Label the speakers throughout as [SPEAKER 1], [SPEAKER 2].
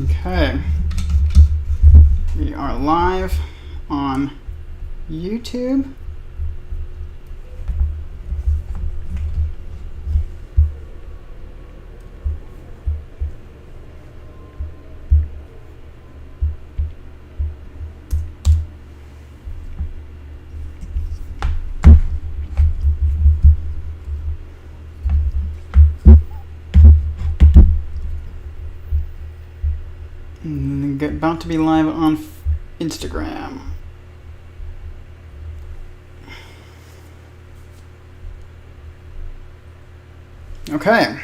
[SPEAKER 1] Okay, we are live on YouTube. About to be live on Instagram. Okay,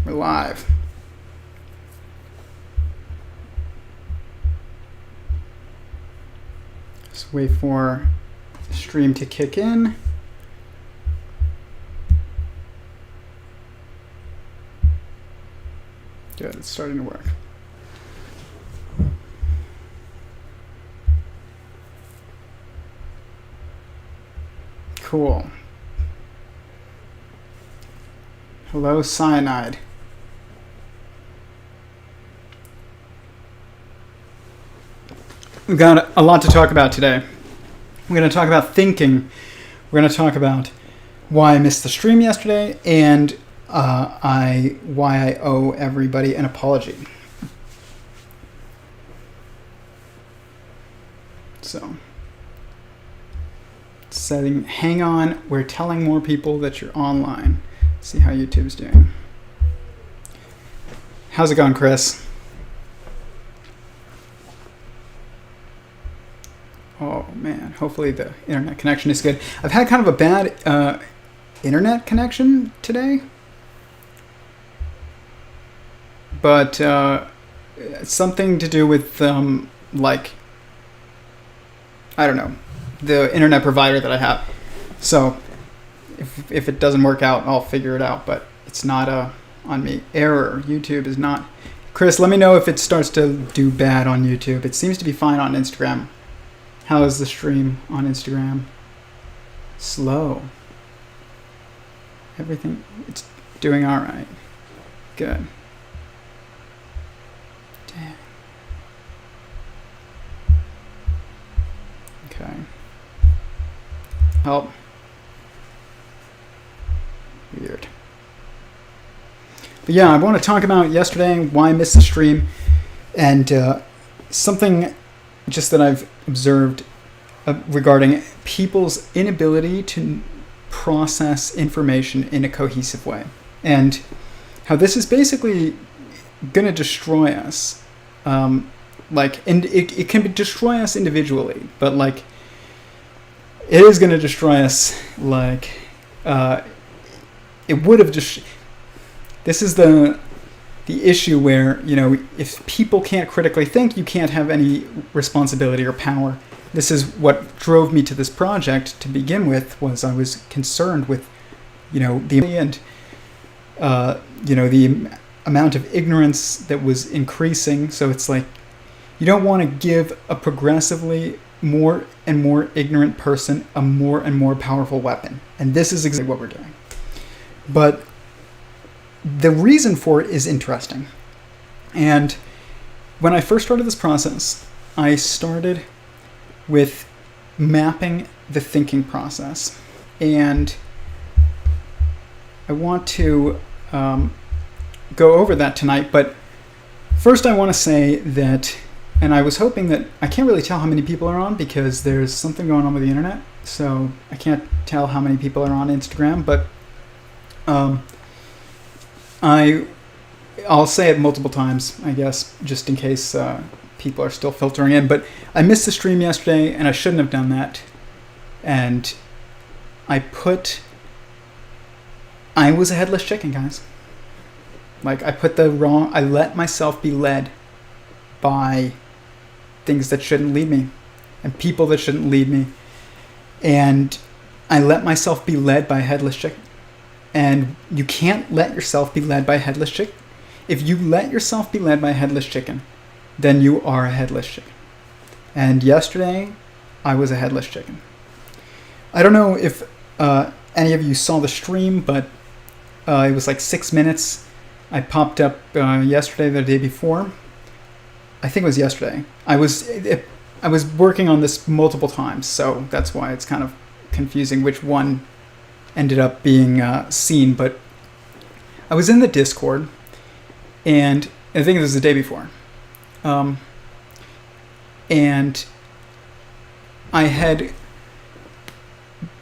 [SPEAKER 1] we're live. Just wait for the stream to kick in. Good, it's starting to work. Cool. Hello, Cyanide. We've got a lot to talk about today. We're going to talk about thinking. We're going to talk about why I missed the stream yesterday and why I owe everybody an apology. So, setting, hang on, we're telling more people that you're online. See how YouTube's doing. How's it going, Chris? Oh man, hopefully the internet connection is good. I've had kind of a bad internet connection today, but something to do with like, I don't know, the internet provider that I have. So if it doesn't work out, I'll figure it out, but it's not on me. Error. YouTube is not. Chris, let me know if it starts to do bad on YouTube. It seems to be fine on Instagram. How is the stream on Instagram? Slow. Everything, it's doing all right. Good. Damn. Okay. Oh. Weird. But yeah, I want to talk about yesterday, why I missed the stream, and something just that I've observed regarding people's inability to process information in a cohesive way, and how this is basically going to destroy us. And it can destroy us individually, but like, it is going to destroy us, like, it would have just... This is the issue where, you know, if people can't critically think, you can't have any responsibility or power. This is what drove me to this project to begin with, was I was concerned with, you know, the amount of ignorance that was increasing. So it's like, you don't want to give a progressively more and more ignorant person a more and more powerful weapon. And this is exactly what we're doing. But the reason for it is interesting. And when I first started this process, I started with mapping the thinking process. And I want to go over that tonight. But first I want to say that, and I was hoping that, I can't really tell how many people are on because there's something going on with the internet. So I can't tell how many people are on Instagram, but I'll say it multiple times, I guess, just in case people are still filtering in. But I missed the stream yesterday, and I shouldn't have done that. And I was a headless chicken, guys. Like, I let myself be led by things that shouldn't lead me, and people that shouldn't lead me. And I let myself be led by a headless chicken. And you can't let yourself be led by a headless chicken. If you let yourself be led by a headless chicken, then you are a headless chicken. And yesterday, I was a headless chicken. I don't know if any of you saw the stream, but it was like 6 minutes. I popped up yesterday, the day before, I think it was yesterday. I was working on this multiple times, so that's why it's kind of confusing which one ended up being seen. But I was in the Discord, and I think it was the day before, and I had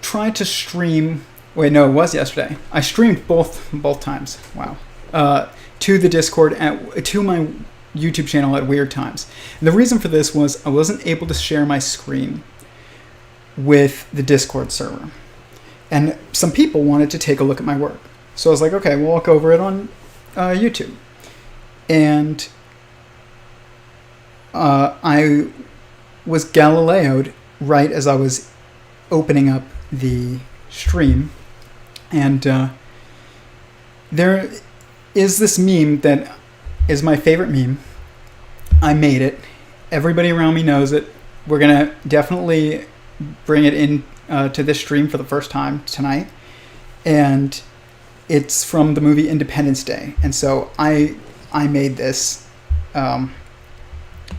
[SPEAKER 1] tried to stream. Wait, no, it was yesterday. I streamed both times. Wow. To the Discord to my YouTube channel at weird times. And the reason for this was I wasn't able to share my screen with the Discord server. And some people wanted to take a look at my work. So I was like, okay, well, I'll go over it on YouTube. And I was Galileo'd right as I was opening up the stream. And there is this meme that is my favorite meme. I made it. Everybody around me knows it. We're going to definitely bring it in to this stream for the first time tonight. And it's from the movie Independence Day. And so I made this. And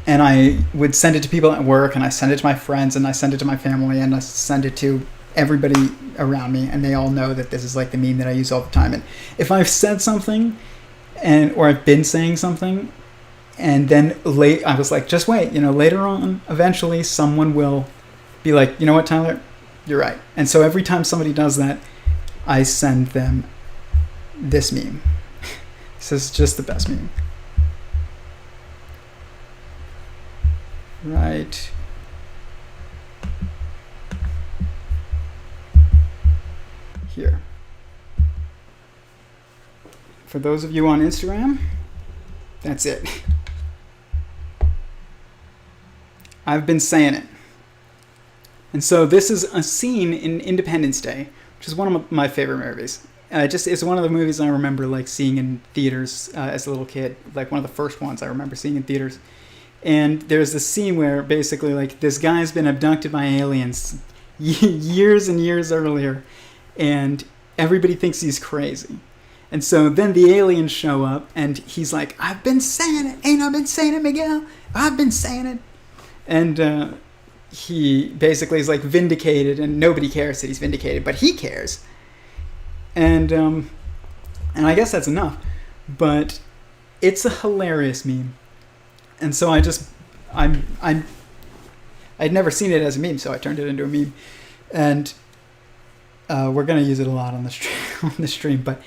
[SPEAKER 1] I would send it to people at work, and I send it to my friends, and I send it to my family, and I send it to everybody around me, and they all know that this is like the meme that I use all the time. And if I've said something or I've been saying something, and then I was like, just wait, later on, eventually someone will be like, you know what, Tyler, you're right. And so every time somebody does that, I send them this meme. This is just the best meme. Right. Here. For those of you on Instagram, that's it. I've been saying it. And so this is a scene in Independence Day, which is one of my favorite movies. It's one of the movies I remember like seeing in theaters as a little kid, like one of the first ones I remember seeing in theaters. And there's this scene where basically like this guy's been abducted by aliens years and years earlier, and everybody thinks he's crazy. And so then the aliens show up, and he's like, I've been saying it. Ain't I been saying it, Miguel? I've been saying it. And he basically is like vindicated, and nobody cares that he's vindicated, but he cares. And I guess that's enough. But it's a hilarious meme. And so I'd never seen it as a meme, so I turned it into a meme. And we're going to use it a lot on the stream, but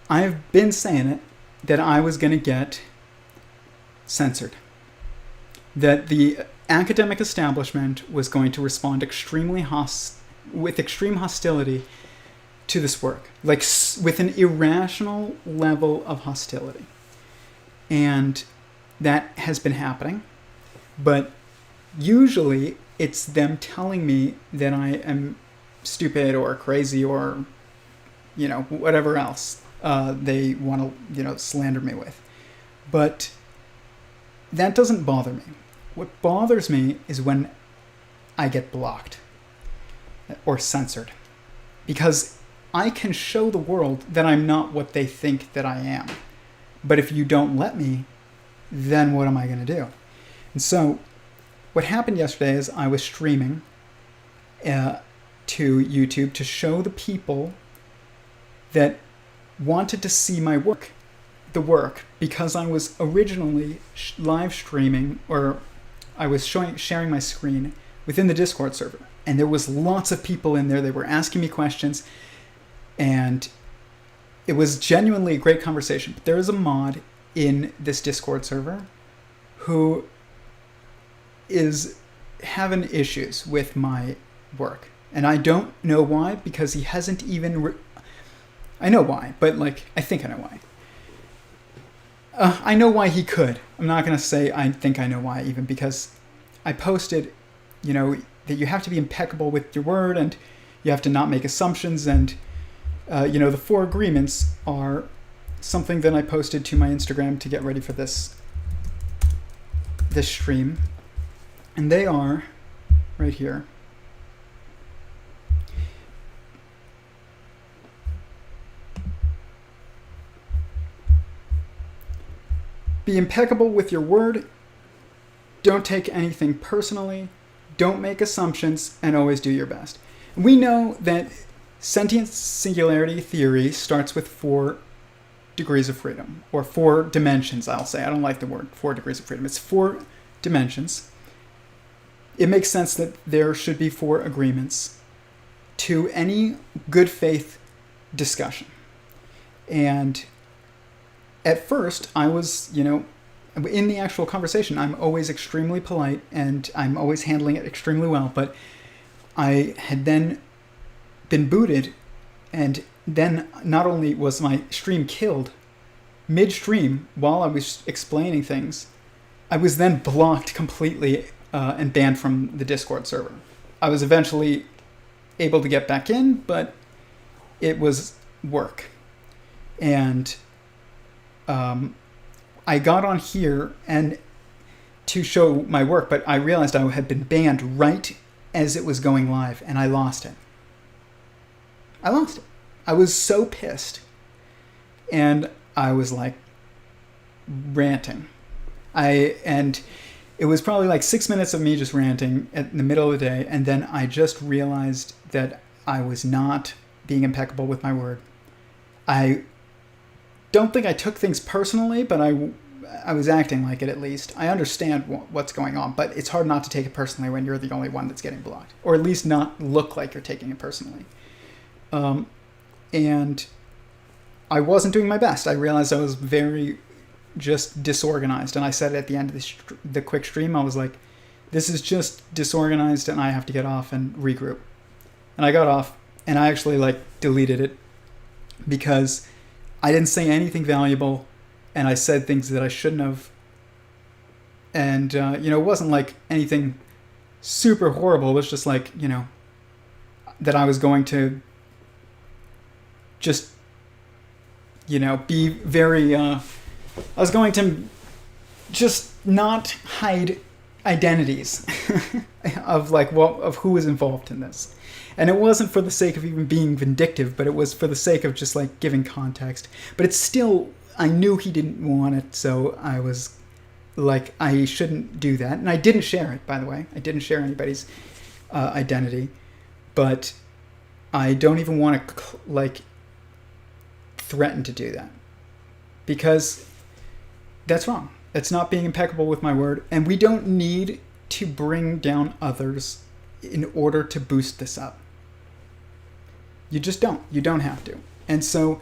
[SPEAKER 1] I've been saying it, that I was going to get censored. That the academic establishment was going to respond with extreme hostility to this work. Like with an irrational level of hostility. And that has been happening. But usually it's them telling me that I am stupid or crazy or, whatever else they want to, slander me with. But that doesn't bother me. What bothers me is when I get blocked or censored. Because I can show the world that I'm not what they think that I am. But if you don't let me, then what am I going to do? And so what happened yesterday is I was streaming to YouTube to show the people that wanted to see my work, because I was originally live streaming, or I was sharing my screen within the Discord server. And there was lots of people in there. They were asking me questions, and it was genuinely a great conversation. But there is a mod in this Discord server who is having issues with my work. And I don't know why, because he hasn't even... I know why, but I think I know why. I know why he could. I'm not going to say I think I know why, even, because I posted, that you have to be impeccable with your word, and you have to not make assumptions, and, the 4 agreements are something that I posted to my Instagram to get ready for this stream. And they are right here. Be impeccable with your word, don't take anything personally, don't make assumptions, and always do your best. We know that Sentient Singularity Theory starts with 4 degrees of freedom, or 4 dimensions, I'll say. I don't like the word 4 degrees of freedom. It's 4 dimensions. It makes sense that there should be 4 agreements to any good faith discussion. And at first, I was, in the actual conversation, I'm always extremely polite and I'm always handling it extremely well, but I had then been booted, and then not only was my stream killed midstream while I was explaining things, I was then blocked completely and banned from the Discord server. I was eventually able to get back in, but it was work. And I got on here and to show my work, but I realized I had been banned right as it was going live, and I lost it. I was so pissed. And I was like ranting. And it was probably like 6 minutes of me just ranting in the middle of the day, and then I just realized that I was not being impeccable with my word. I don't think I took things personally, but I was acting like it at least. I understand what's going on, but it's hard not to take it personally when you're the only one that's getting blocked. Or at least not look like you're taking it personally. And I wasn't doing my best. I realized I was very just disorganized. And I said it at the end of the quick stream. I was like, this is just disorganized and I have to get off and regroup. And I got off and I actually deleted it because I didn't say anything valuable and I said things that I shouldn't have. And, it wasn't like anything super horrible. It was just that I was going to just, be very, I was going to just not hide identities of who was involved in this. And it wasn't for the sake of even being vindictive, but it was for the sake of just giving context. But it's still, I knew he didn't want it, so I was I shouldn't do that. And I didn't share it, by the way. I didn't share anybody's identity. But I don't even want to threaten to do that, because that's wrong. That's not being impeccable with my word, and we don't need to bring down others in order to boost this up. You just don't. You don't have to. And so,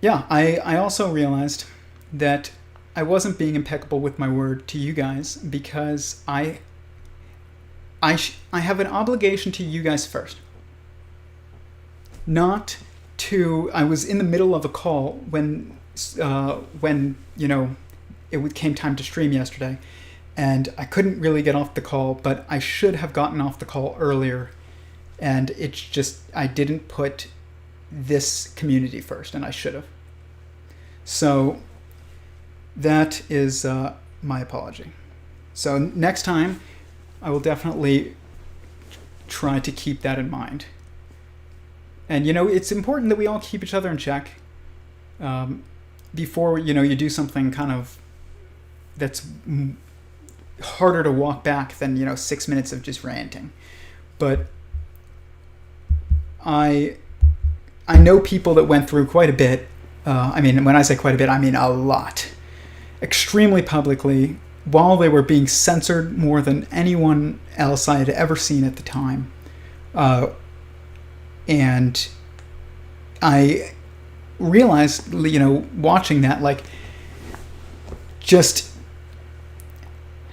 [SPEAKER 1] yeah, I also realized that I wasn't being impeccable with my word to you guys because I have an obligation to you guys first. I was in the middle of a call when it came time to stream yesterday, and I couldn't really get off the call, but I should have gotten off the call earlier, and it's just, I didn't put this community first, and I should have. So that is my apology. So next time, I will definitely try to keep that in mind. And, it's important that we all keep each other in check before, you do something kind of that's harder to walk back than, 6 minutes of just ranting. But I know people that went through quite a bit. When I say quite a bit, I mean a lot. Extremely publicly, while they were being censored more than anyone else I had ever seen at the time. And I realized, watching that, just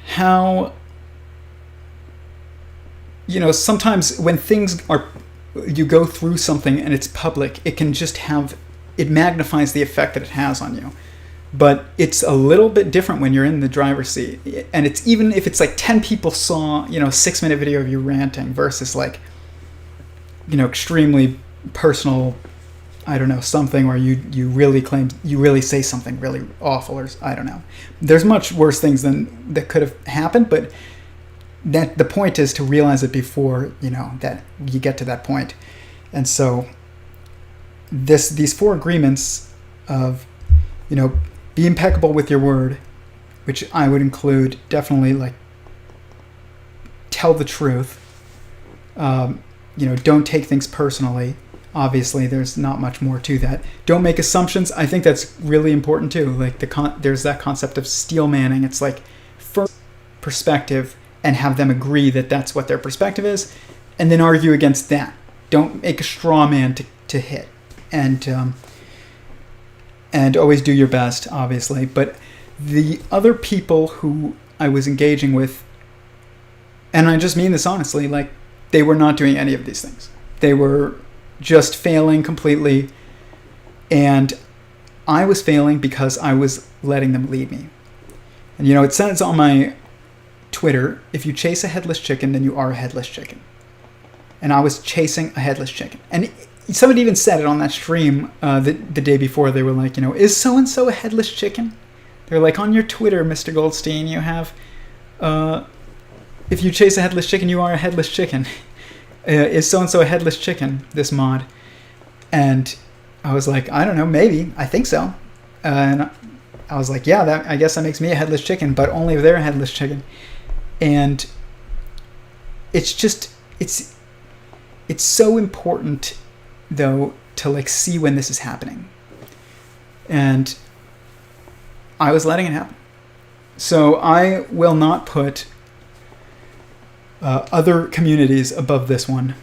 [SPEAKER 1] how, sometimes when you go through something and it's public, it can just it magnifies the effect that it has on you. But it's a little bit different when you're in the driver's seat. And it's even if it's 10 people saw, a 6-minute video of you ranting versus extremely personal, I don't know, something where you really claim, you really say something really awful, or I don't know. There's much worse things that could have happened, but that the point is to realize it before, that you get to that point. And so these 4 agreements of, be impeccable with your word, which I would include definitely like tell the truth. Don't take things personally. Obviously, there's not much more to that. Don't make assumptions. I think that's really important too. Like there's that concept of steel manning. It's like first perspective and have them agree that that's what their perspective is, and then argue against that. Don't make a straw man to hit, and always do your best, obviously. But the other people who I was engaging with, and I just mean this honestly, like they were not doing any of these things. They were just failing completely, and I was failing because I was letting them lead me. And it says on my Twitter, if you chase a headless chicken, then you are a headless chicken. And I was chasing a headless chicken. And somebody even said it on that stream the day before. They were like, is so-and-so a headless chicken? They're like, on your Twitter, Mr. Goldstein, you have, if you chase a headless chicken, you are a headless chicken. Is so-and-so a headless chicken, this mod? And I was like, I don't know, maybe. I think so. And I was like, yeah, I guess that makes me a headless chicken, but only if they're a headless chicken. And it's so important, though, to like see when this is happening. And I was letting it happen. So I will not put other communities above this one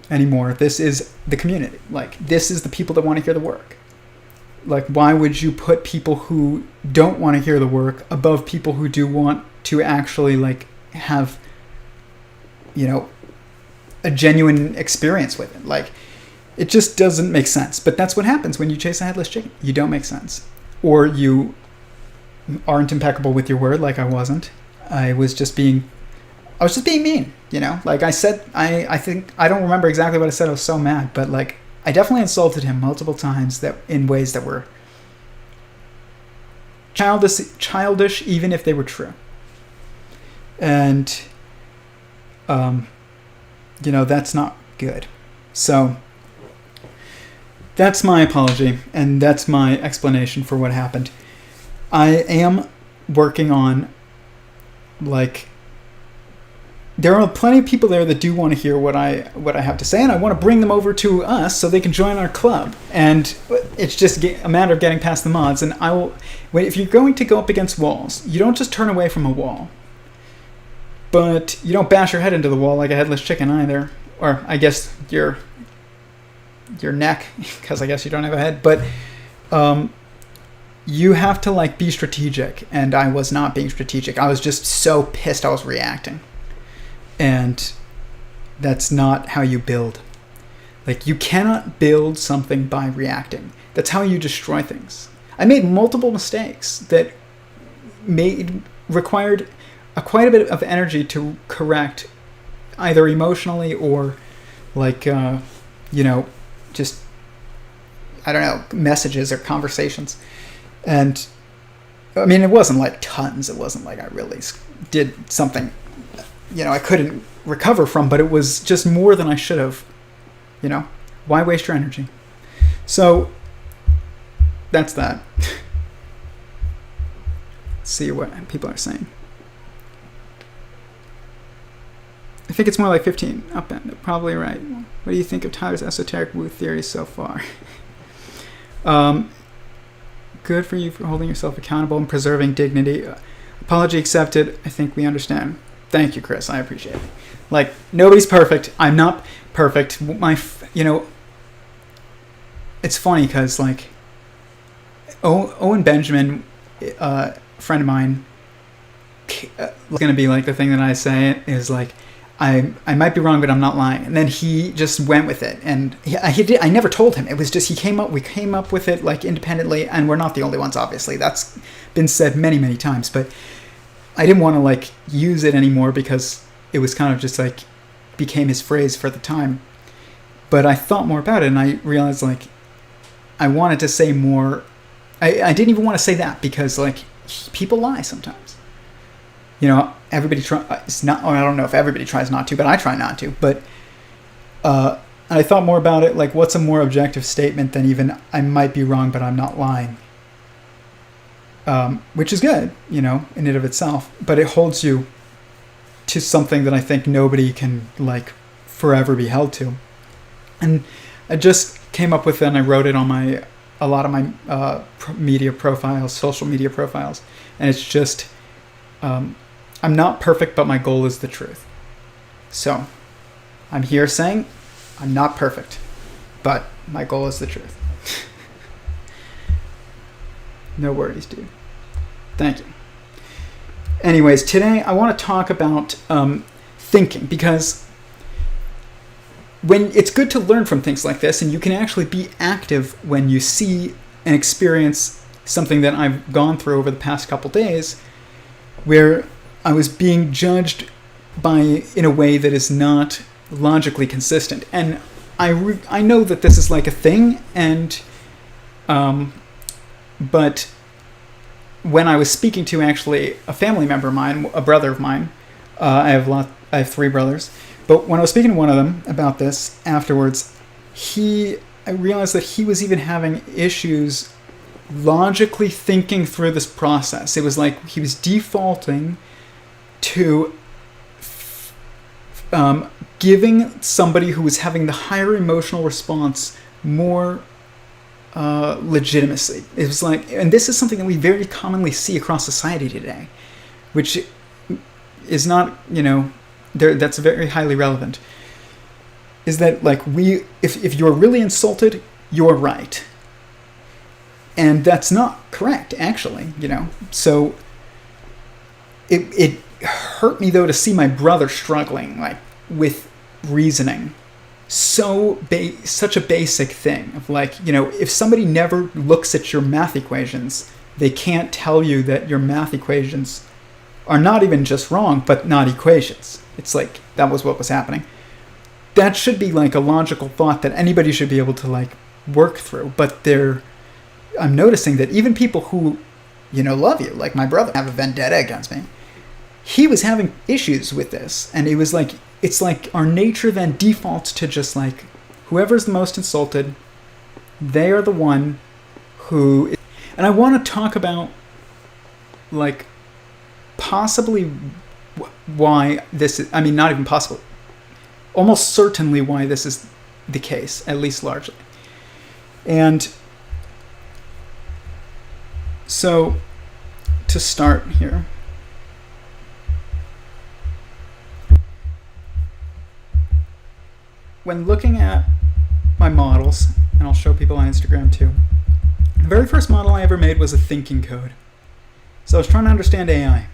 [SPEAKER 1] anymore. This is the community. Like, this is the people that want to hear the work. Like, why would you put people who don't want to hear the work above people who do want to actually like have, a genuine experience with it? Like, it just doesn't make sense. But that's what happens when you chase a headless chicken. You don't make sense. Or you aren't impeccable with your word, like I wasn't. I was just being mean, Like I said, I think, I don't remember exactly what I said. I was so mad. But like, I definitely insulted him multiple times that in ways that were childish, even if they were true. And, that's not good. So that's my apology, and that's my explanation for what happened. I am working on, like, there are plenty of people there that do want to hear what I have to say, and I want to bring them over to us so they can join our club. And it's just a matter of getting past the mods. And if you're going to go up against walls, you don't just turn away from a wall. But you don't bash your head into the wall like a headless chicken either. Or I guess your neck, because I guess you don't have a head. But you have to like be strategic, and I was not being strategic. I was just so pissed I was reacting. And that's not how you build. Like, you cannot build something by reacting. That's how you destroy things. I made multiple mistakes that required quite a bit of energy to correct, either emotionally or like, just, I don't know, messages or conversations. And I mean, it wasn't like tons. It wasn't like I really did something I couldn't recover from, but it was just more than I should have. Why waste your energy? So that's that. Let's see what people are saying. I think it's more like 15 upend. Probably right. What do you think of Tyler's esoteric woo theory so far? Good for you for holding yourself accountable and preserving dignity. Apology accepted. I think we understand. Thank you, Chris. I appreciate it. Like, nobody's perfect. I'm not perfect. It's funny because, like, Owen Benjamin, a friend of mine, going to be like, the thing that I say is like, I might be wrong, but I'm not lying. And then he just went with it. And I never told him. It was just, we came up with it like independently, and we're not the only ones, obviously. That's been said many, many times. But I didn't want to like use it anymore because it was kind of just like became his phrase for the time. But I thought more about it, and I realized like I wanted to say more. I didn't even want to say that because like people lie sometimes. Everybody tries not. Or I don't know if everybody tries not to, but I try not to. But I thought more about it. Like, what's a more objective statement than even I might be wrong, but I'm not lying? which is good, you know, in and of itself. But it holds you to something that I think nobody can like forever be held to. And I just came up with it, and I wrote it on a lot of my media profiles, social media profiles, and it's just, I'm not perfect, but my goal is the truth. So I'm here saying I'm not perfect, but my goal is the truth. No worries, dude. Thank you. Anyways, today I want to talk about thinking, because when it's good to learn from things like this, and you can actually be active when you see and experience something that I've gone through over the past couple days, where I was being judged in a way that is not logically consistent. And I know that this is like a thing, and but when I was speaking to actually a family member of mine, a brother of mine, I have 3 brothers, but when I was speaking to one of them about this afterwards, I realized that he was even having issues logically thinking through this process. It was like he was defaulting to giving somebody who was having the higher emotional response more legitimacy. It was like, and this is something that we very commonly see across society today, which is not, you know, that's very highly relevant, is that like if you're really insulted, you're right. And that's not correct, actually, you know. So it hurt me, though, to see my brother struggling like with reasoning. Such a basic thing of like, you know, if somebody never looks at your math equations, they can't tell you that your math equations are not even just wrong, but not equations. It's like, that was what was happening. That should be like a logical thought that anybody should be able to like work through. But I'm noticing that even people who, you know, love you, like my brother, have a vendetta against me. He was having issues with this, and it was like, it's like our nature then defaults to just like, whoever's the most insulted, they are the one who... And I want to talk about like possibly why this is, I mean, not even possible, almost certainly why this is the case, at least largely. And so to start here, when looking at my models, and I'll show people on Instagram too, the very first model I ever made was a thinking code. So I was trying to understand AI.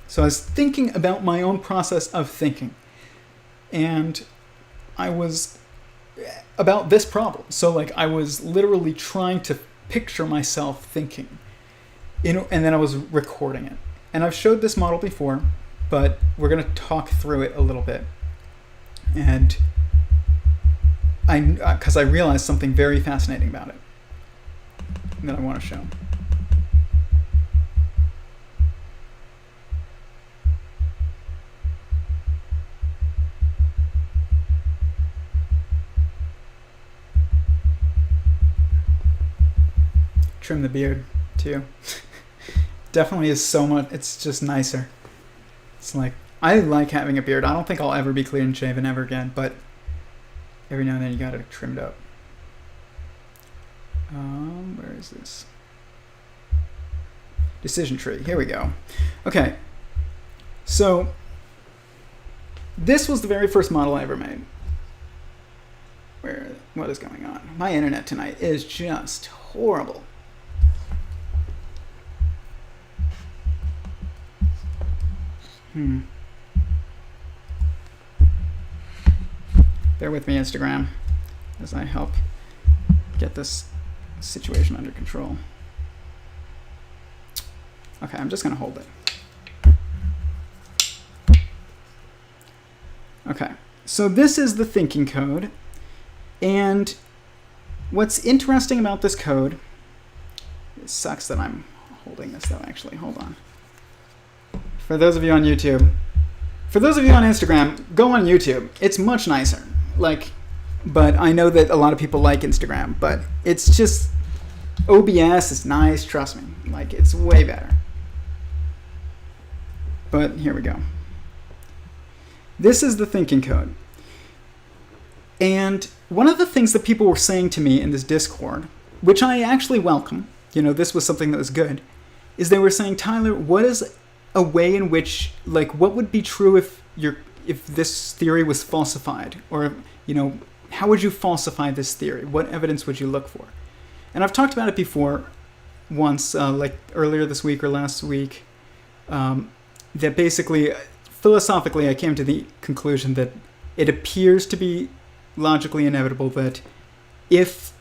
[SPEAKER 1] So I was thinking about my own process of thinking. And I was about this problem. So like I was literally trying to picture myself thinking. And then I was recording it. And I've showed this model before, but we're going to talk through it a little bit. And because I realized something very fascinating about it that I want to show. Trim the beard too. Definitely is so much, it's just nicer. It's like, I like having a beard. I don't think I'll ever be clean shaven ever again, but every now and then you gotta trim it up. Where is this? Decision tree. Here we go. Okay. So this was the very first model I ever made. What is going on? My internet tonight is just horrible. Bear with me, Instagram, as I help get this situation under control. Okay, I'm just going to hold it. Okay, so this is the thinking code. And what's interesting about this code, it sucks that I'm holding this though, actually. Hold on. For those of you on YouTube, for those of you on Instagram, go on YouTube. It's much nicer. Like, but I know that a lot of people like Instagram, but it's just, OBS is nice, trust me. Like, it's way better. But here we go. This is the thinking code. And one of the things that people were saying to me in this Discord, which I actually welcome, this was something that was good, is they were saying, Tyler, what is a way in which, like, what would be true if this theory was falsified? Or, how would you falsify this theory? What evidence would you look for? And I've talked about it before once, like earlier this week or last week, that basically, philosophically, I came to the conclusion that it appears to be logically inevitable that if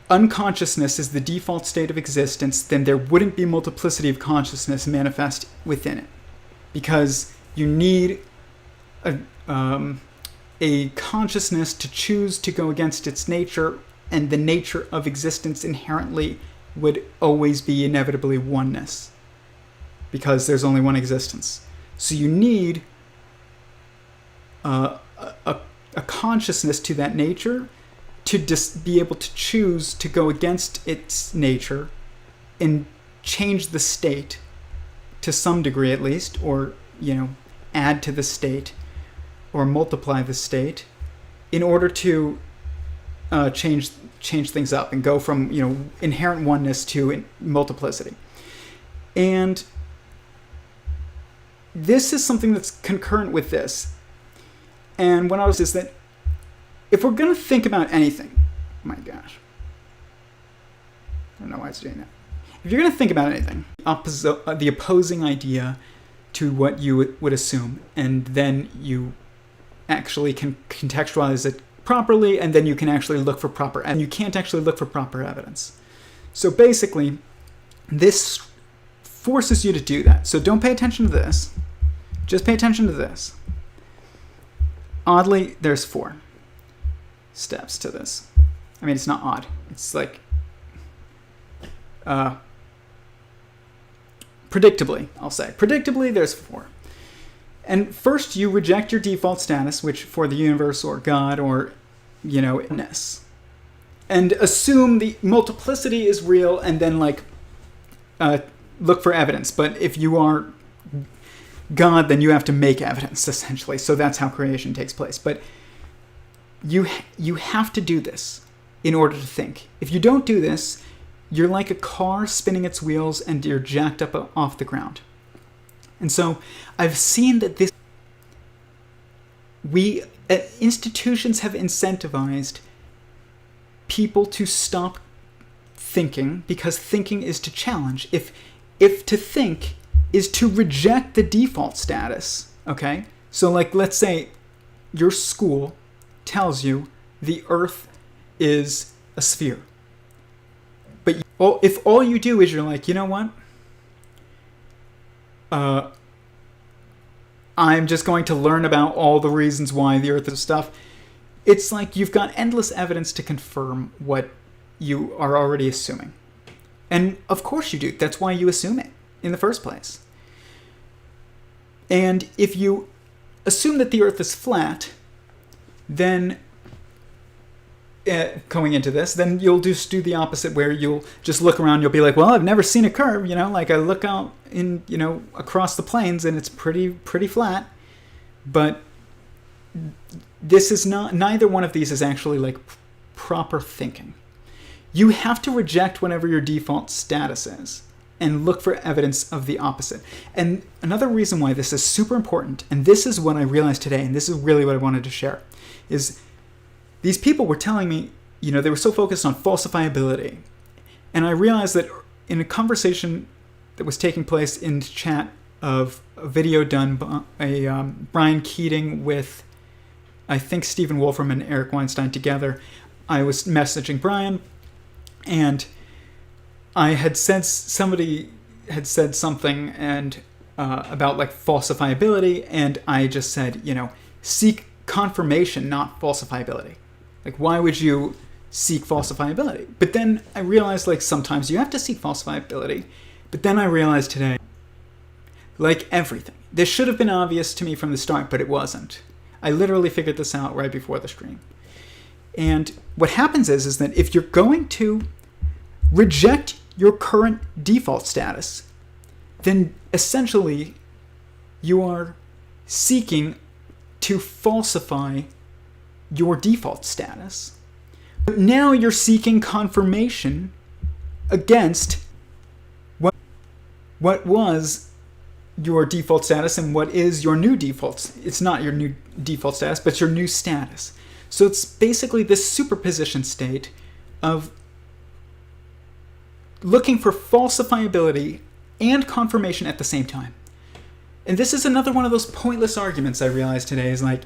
[SPEAKER 1] unconsciousness is the default state of existence, then there wouldn't be multiplicity of consciousness manifest within it. Because you need a consciousness to choose to go against its nature, and the nature of existence inherently would always be inevitably oneness, because there's only one existence. So you need a consciousness to that nature to be able to choose to go against its nature and change the state to some degree at least, or add to the state or multiply the state in order to change things up and go from inherent oneness to multiplicity. And this is something that's concurrent with this. And what I was is that if we're going to think about anything, my gosh, I don't know why it's doing that. If you're going to think about anything, the opposing idea to what you would assume, and then you actually can contextualize it properly, and then you can actually look for proper, and you can't actually look for proper evidence. So basically, this forces you to do that. So don't pay attention to this. Just pay attention to this. Oddly, there's 4 steps to this. I mean, it's not odd. It's like, predictably, I'll say. Predictably, there's 4. And first, you reject your default status, which for the universe or God or, ness. And assume the multiplicity is real, and then, look for evidence. But if you are God, then you have to make evidence, essentially. So that's how creation takes place. But you have to do this in order to think. If you don't do this, you're like a car spinning its wheels and you're jacked up off the ground. And so I've seen that institutions have incentivized people to stop thinking because thinking is to challenge. If to think is to reject the default status, okay? So let's say your school tells you the Earth is a sphere. But if all you do is you're like, you know what? I'm just going to learn about all the reasons why the Earth is stuff. It's like you've got endless evidence to confirm what you are already assuming. And of course you do. That's why you assume it in the first place. And if you assume that the Earth is flat, then going into this, then you'll just do the opposite, where you'll just look around. You'll be like, well, I've never seen a curve. Like I look out in, across the plains and it's pretty flat. But this is not. Neither one of these is actually like proper thinking. You have to reject whatever your default status is and look for evidence of the opposite. And another reason why this is super important, and this is what I realized today, and this is really what I wanted to share, is these people were telling me, they were so focused on falsifiability. And I realized that in a conversation that was taking place in chat of a video done by Brian Keating with, I think, Stephen Wolfram and Eric Weinstein together, I was messaging Brian, and somebody had said something and about falsifiability, and I just said, seek confirmation, not falsifiability. Why would you seek falsifiability? But then I realized sometimes you have to seek falsifiability. But then I realized today, everything, this should have been obvious to me from the start, but it wasn't. I literally figured this out right before the stream. And what happens is that if you're going to reject your current default status, then essentially you are seeking to falsify your default status. But now you're seeking confirmation against what was your default status and what is your new default. It's not your new default status, but your new status. So it's basically this superposition state of looking for falsifiability and confirmation at the same time. And this is another one of those pointless arguments I realized today is like,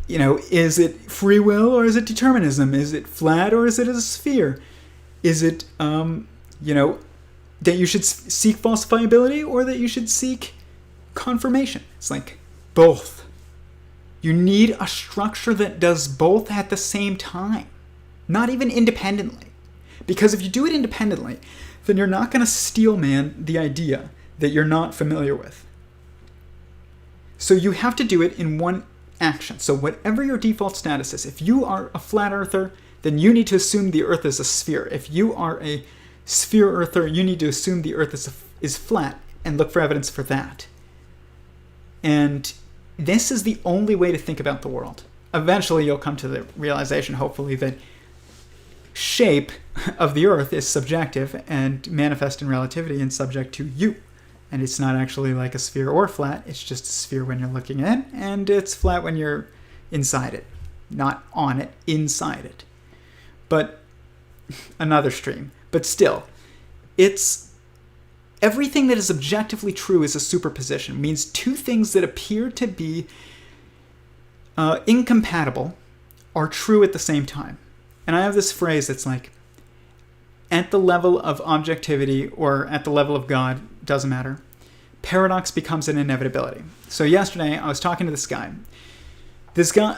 [SPEAKER 1] is it free will or is it determinism? Is it flat or is it a sphere? Is it, that you should seek falsifiability or that you should seek confirmation? It's like both. You need a structure that does both at the same time, not even independently. Because if you do it independently, then you're not going to steel man the idea that you're not familiar with. So you have to do it in one action. So whatever your default status is, if you are a flat earther, then you need to assume the earth is a sphere. If you are a sphere earther, you need to assume the earth is flat and look for evidence for that. And this is the only way to think about the world. Eventually you'll come to the realization, hopefully, that shape of the earth is subjective and manifest in relativity and subject to you. And it's not actually like a sphere or flat, it's just a sphere when you're looking in, and it's flat when you're inside it. Not on it, inside it. But another stream. But still, it's everything that is objectively true is a superposition. It means two things that appear to be incompatible are true at the same time. And I have this phrase that's like, at the level of objectivity or at the level of God, doesn't matter, paradox becomes an inevitability. So yesterday I was talking to this guy. This guy,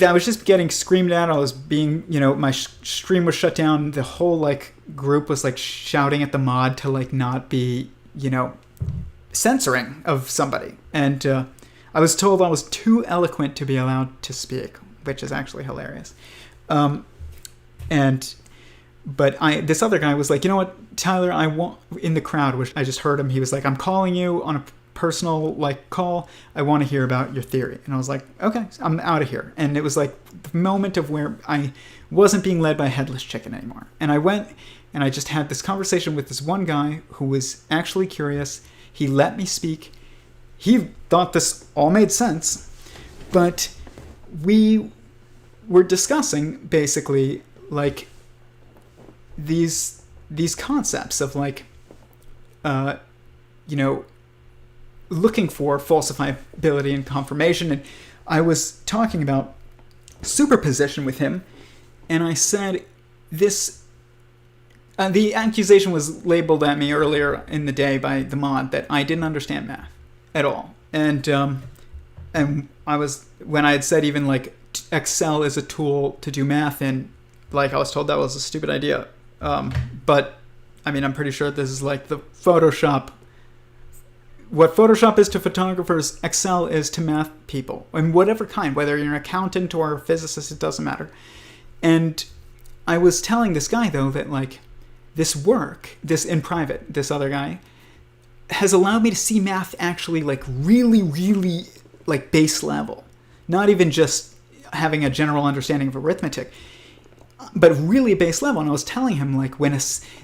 [SPEAKER 1] I was just getting screamed at. I was being, my stream was shut down. The whole group was shouting at the mod to not be, censoring of somebody. And I was told I was too eloquent to be allowed to speak, which is actually hilarious. But this other guy was like, you know what, Tyler, in the crowd, which I just heard him, he was like, I'm calling you on a personal call. I want to hear about your theory. And I was like, okay, I'm out of here. And it was the moment of where I wasn't being led by a headless chicken anymore. And I went and I just had this conversation with this one guy who was actually curious. He let me speak. He thought this all made sense, but we were discussing basically these concepts of looking for falsifiability and confirmation. And I was talking about superposition with him, and I said this, the accusation was labeled at me earlier in the day by the mod that I didn't understand math at all. And I was, when I had said even Excel is a tool to do math in, I was told that was a stupid idea. But I mean, I'm pretty sure this is the Photoshop. What Photoshop is to photographers, Excel is to math people, and whatever kind, whether you're an accountant or a physicist, it doesn't matter. And I was telling this guy though that this work, this in private, this other guy, has allowed me to see math actually really, really base level, not even just having a general understanding of arithmetic, but really base level. And I was telling him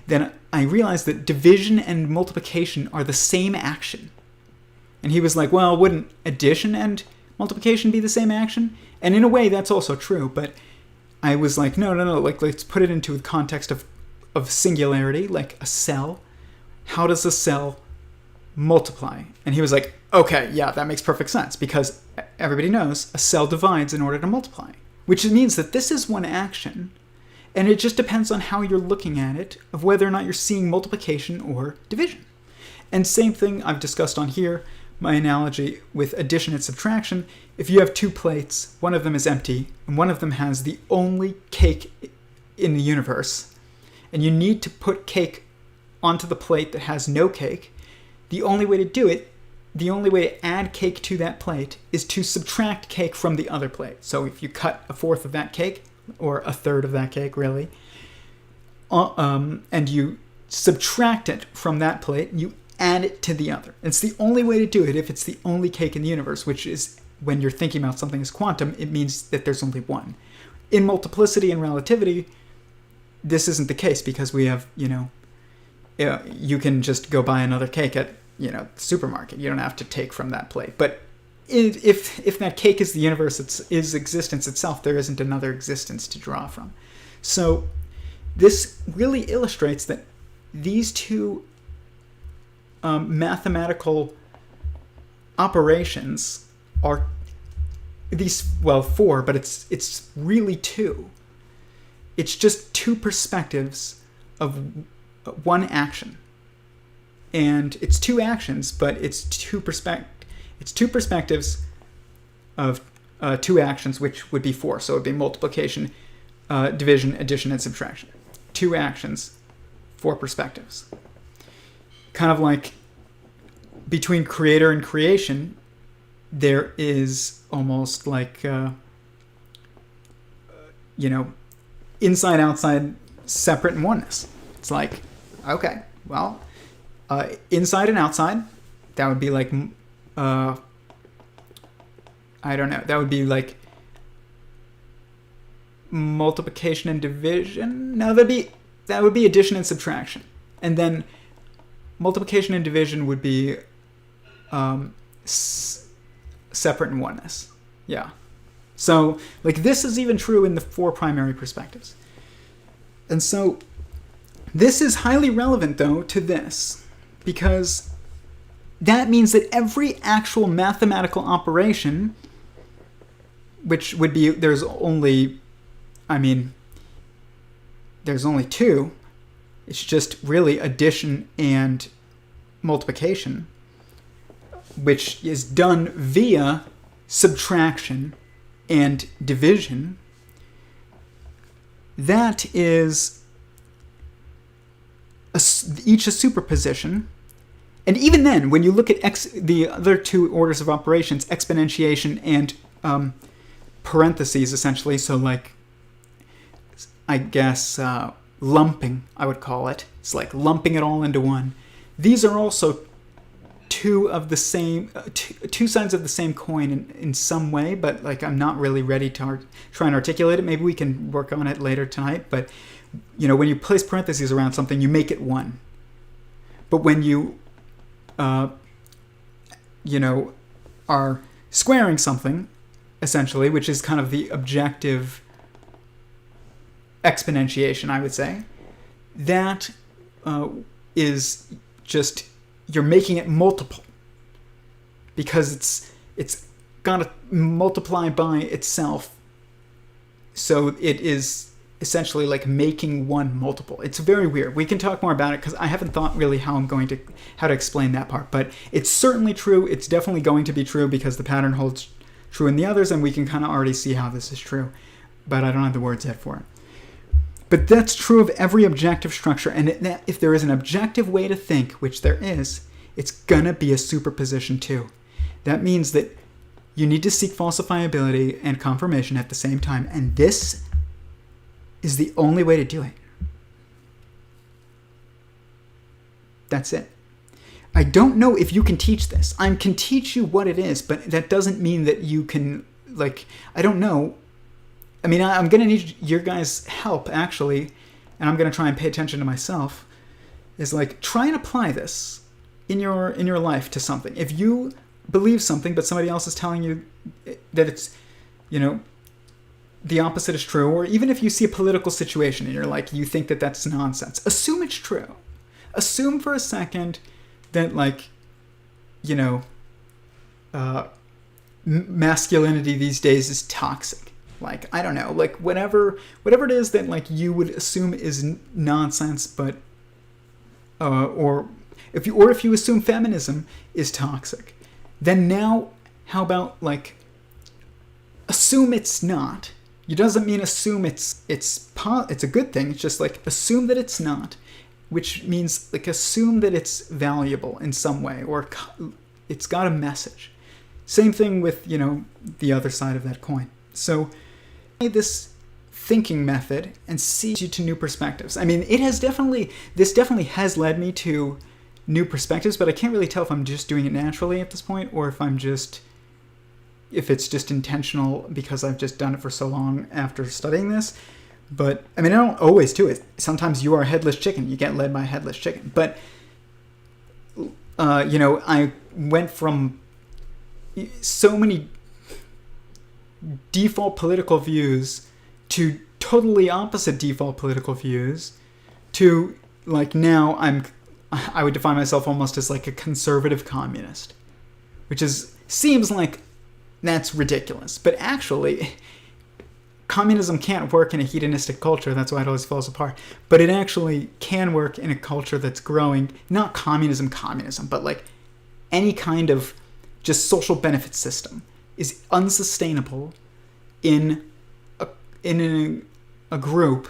[SPEAKER 1] then I realized that division and multiplication are the same action. And he was like, well, wouldn't addition and multiplication be the same action? And in a way that's also true, but I was like, no, let's put it into the context of singularity, a cell. How does a cell multiply? And he was like, okay, yeah, that makes perfect sense, because everybody knows a cell divides in order to multiply, which means that this is one action. And it just depends on how you're looking at it, of whether or not you're seeing multiplication or division. And same thing I've discussed on here, my analogy with addition and subtraction. If you have two plates, one of them is empty, and one of them has the only cake in the universe, and you need to put cake onto the plate that has no cake, the only way to do it, the only way to add cake to that plate is to subtract cake from the other plate. So if you cut a fourth of that cake, or a third of that cake, really, and you subtract it from that plate, and you add it to the other. It's the only way to do it if it's the only cake in the universe, which is when you're thinking about something as quantum, it means that there's only one. In multiplicity and relativity, this isn't the case because we have, you can just go buy another cake at, the supermarket. You don't have to take from that plate. But if that cake is the universe, is existence itself, there isn't another existence to draw from. So this really illustrates that these two mathematical operations are four, but it's really two. It's just two perspectives of one action. And it's two actions, but it's two perspectives of two actions, which would be four. So it would be multiplication, division, addition, and subtraction. Two actions, four perspectives. Kind of like between creator and creation, there is almost like, inside, outside, separate, and oneness. It's like, okay, well, inside and outside, that would be like, I don't know, that would be like multiplication and division. No, that would be addition and subtraction. And then multiplication and division would be separate and oneness. Yeah. So, like, this is even true in the four primary perspectives. And so, this is highly relevant, though, to this, because that means that every actual mathematical operation, which would be, there's only two, it's just really addition and multiplication, which is done via subtraction and division. That is each a superposition. And even then, when you look at the other two orders of operations, exponentiation and parentheses, essentially, so like, I guess, lumping, I would call it. It's like lumping it all into one. These are also two sides of the same coin in some way, but like I'm not really ready to try and articulate it. Maybe we can work on it later tonight. But when you place parentheses around something, you make it one. But when you are squaring something, essentially, which is kind of the objective exponentiation, I would say, that is just, you're making it multiple because it's got to multiply by itself. So it is essentially like making one multiple. It's very weird. We can talk more about it because I haven't thought really how to explain that part, but it's certainly true. It's definitely going to be true because the pattern holds true in the others, and we can kind of already see how this is true, but I don't have the words yet for it. But that's true of every objective structure, and if there is an objective way to think, which there is, it's gonna be a superposition too. That means that you need to seek falsifiability and confirmation at the same time, and this is the only way to do it. That's it. I don't know if you can teach this. I can teach you what it is, but that doesn't mean that you can, I don't know. I mean, I'm going to need your guys' help, actually, and I'm going to try and pay attention to myself, is try and apply this in your life to something. If you believe something, but somebody else is telling you that it's, the opposite is true, or even if you see a political situation and you think that that's nonsense, assume it's true. Assume for a second that, masculinity these days is toxic. I don't know, whatever it is that you would assume is nonsense, but or if you assume feminism is toxic, then now how about assume it's not. It doesn't mean assume it's a good thing. It's just assume that it's not, which means assume that it's valuable in some way, or it's got a message. Same thing with the other side of that coin. So this thinking method and sees you to new perspectives. I mean, this definitely has led me to new perspectives, but I can't really tell if I'm just doing it naturally at this point, or if it's just intentional because I've just done it for so long after studying this. But I mean, I don't always do it. Sometimes you are a headless chicken. You get led by a headless chicken. But I went from so many default political views to totally opposite default political views to like now I would define myself almost as like a conservative communist, which seems like that's ridiculous. But actually, communism can't work in a hedonistic culture. That's why it always falls apart. But it actually can work in a culture that's growing. Not communism, but like any kind of just social benefit system is unsustainable in a group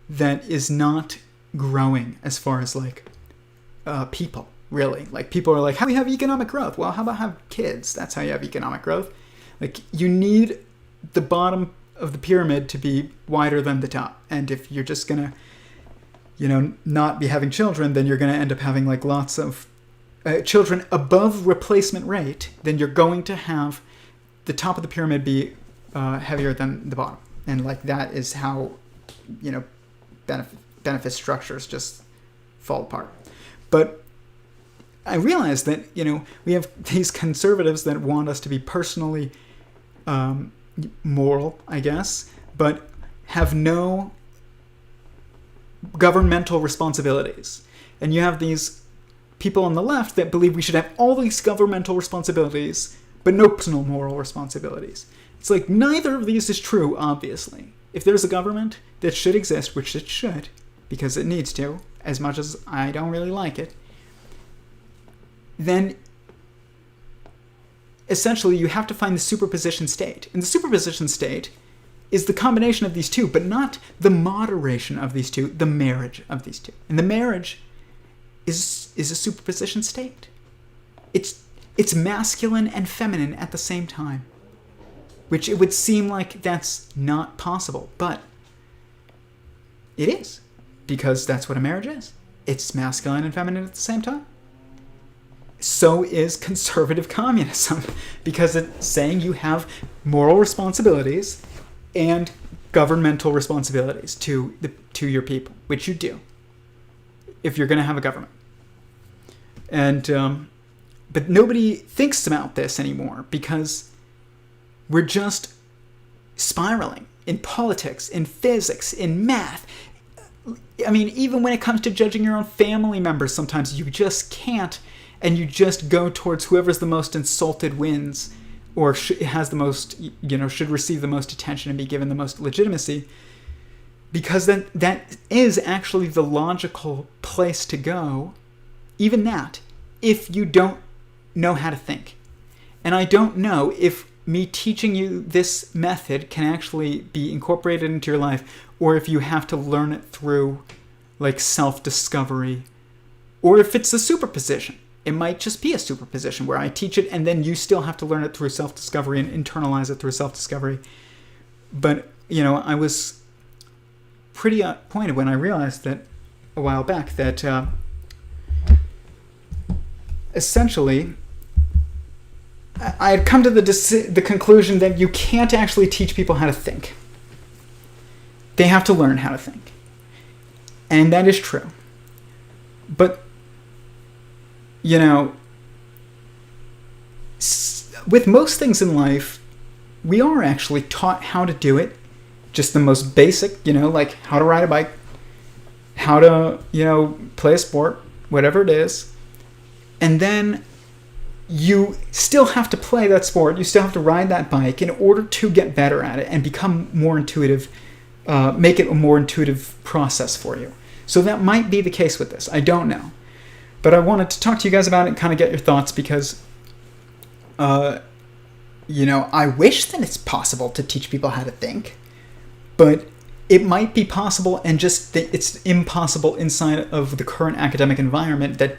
[SPEAKER 1] that is not growing as far as like people, really. Like people are like, how do we have economic growth? Well, how about have kids? That's how you have economic growth. Like you need the bottom of the pyramid to be wider than the top. And if you're just gonna, not be having children, then you're gonna end up having like lots of children above replacement rate. Then you're going to have the top of the pyramid be heavier than the bottom. And like that is how, benefit structures just fall apart. But I realized that, we have these conservatives that want us to be personally moral, I guess, but have no governmental responsibilities. And you have these people on the left that believe we should have all these governmental responsibilities, but no personal moral responsibilities. It's like neither of these is true, obviously. If there's a government that should exist, which it should, because it needs to, as much as I don't really like it, then essentially you have to find the superposition state. And the superposition state is the combination of these two, but not the moderation of these two, the marriage of these two. And the marriage is a superposition state. It's masculine and feminine at the same time, which it would seem like that's not possible, but it is, because that's what a marriage is. It's masculine and feminine at the same time. So is conservative communism, because it's saying you have moral responsibilities and governmental responsibilities to your people, which you do if you're going to have a government. And but nobody thinks about this anymore because we're just spiraling in politics, in physics, in math. I mean, even when it comes to judging your own family members, sometimes you just can't. And you just go towards whoever's the most insulted wins, or has the most, should receive the most attention and be given the most legitimacy, because that is actually the logical place to go, even that, if you don't know how to think. And I don't know if me teaching you this method can actually be incorporated into your life, or if you have to learn it through like self-discovery, or if it's a superposition. It might just be a superposition where I teach it and then you still have to learn it through self-discovery and internalize it through self-discovery. But, I was pretty pointed when I realized that a while back that essentially I had come to the conclusion that you can't actually teach people how to think. They have to learn how to think. And that is true. But with most things in life, we are actually taught how to do it. Just the most basic, like how to ride a bike, how to, play a sport, whatever it is. And then you still have to play that sport. You still have to ride that bike in order to get better at it and become more intuitive, make it a more intuitive process for you. So that might be the case with this. I don't know. But I wanted to talk to you guys about it and kind of get your thoughts because, I wish that it's possible to teach people how to think, but it might be possible and just it's impossible inside of the current academic environment that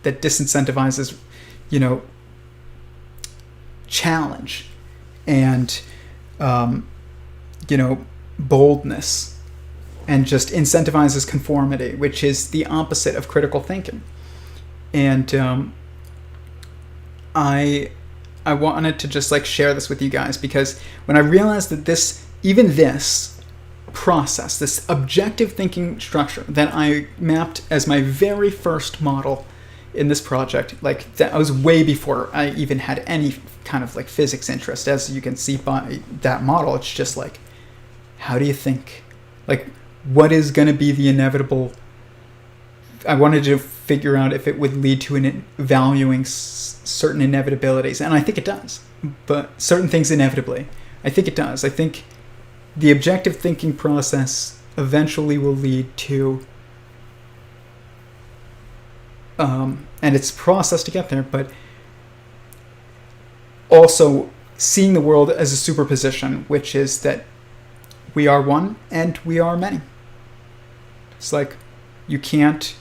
[SPEAKER 1] disincentivizes, challenge and, boldness and just incentivizes conformity, which is the opposite of critical thinking. And I wanted to just like share this with you guys, because when I realized that this process, this objective thinking structure that I mapped as my very first model in this project, like that was way before I even had any kind of like physics interest. As you can see by that model, it's just like, how do you think? Like, what is going to be the inevitable? I wanted to figure out if it would lead to valuing certain inevitabilities, and I think it does. But certain things inevitably, I think it does. I think the objective thinking process eventually will lead to, and it's a process to get there, but also seeing the world as a superposition, which is that we are one and we are many. It's like you can't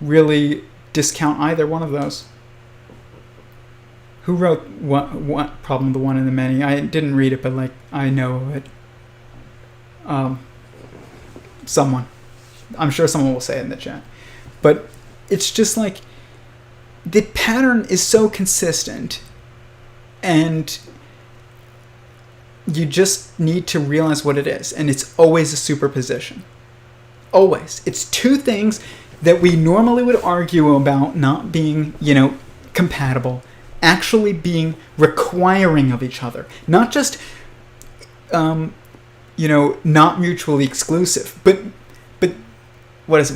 [SPEAKER 1] really discount either one of those. Who wrote what Problem of the One and the Many? I didn't read it, but like I know it. Someone. I'm sure someone will say it in the chat. But it's just like the pattern is so consistent, and you just need to realize what it is. And it's always a superposition. Always. It's two things that we normally would argue about not being, compatible, actually being requiring of each other. Not just, not mutually exclusive, but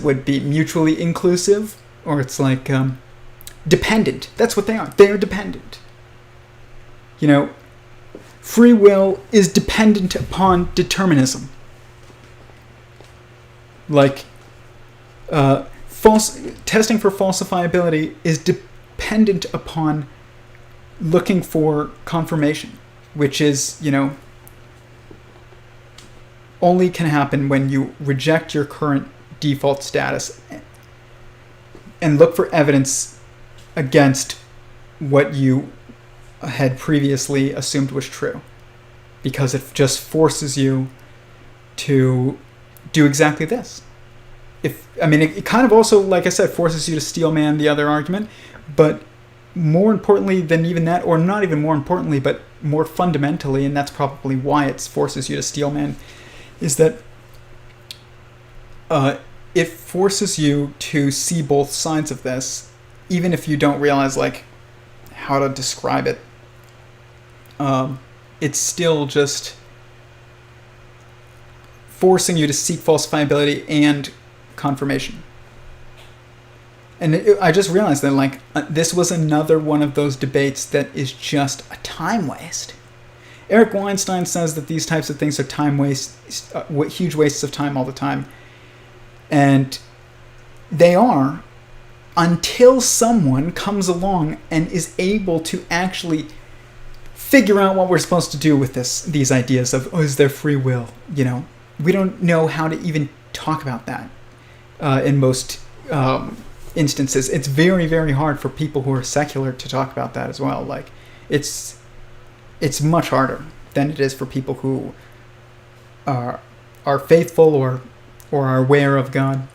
[SPEAKER 1] would be mutually inclusive, or it's like dependent. That's what they are. They are dependent. Free will is dependent upon determinism. Like, testing for falsifiability is dependent upon looking for confirmation, which is, only can happen when you reject your current default status and look for evidence against what you had previously assumed was true, because it just forces you to do exactly this. It kind of also, like I said, forces you to steelman the other argument, but more importantly than even that, or not even more importantly, but more fundamentally, and that's probably why it forces you to steelman, is that it forces you to see both sides of this, even if you don't realize like how to describe it. It's still just forcing you to seek falsifiability and confirmation. And I just realized that like this was another one of those debates that is just a time waste. Eric Weinstein says that these types of things are time waste, huge wastes of time all the time. And they are, until someone comes along and is able to actually figure out what we're supposed to do with these ideas of, is there free will? We don't know how to even talk about that in most instances. It's very, very hard for people who are secular to talk about that as well. Like, it's much harder than it is for people who are faithful or are aware of God.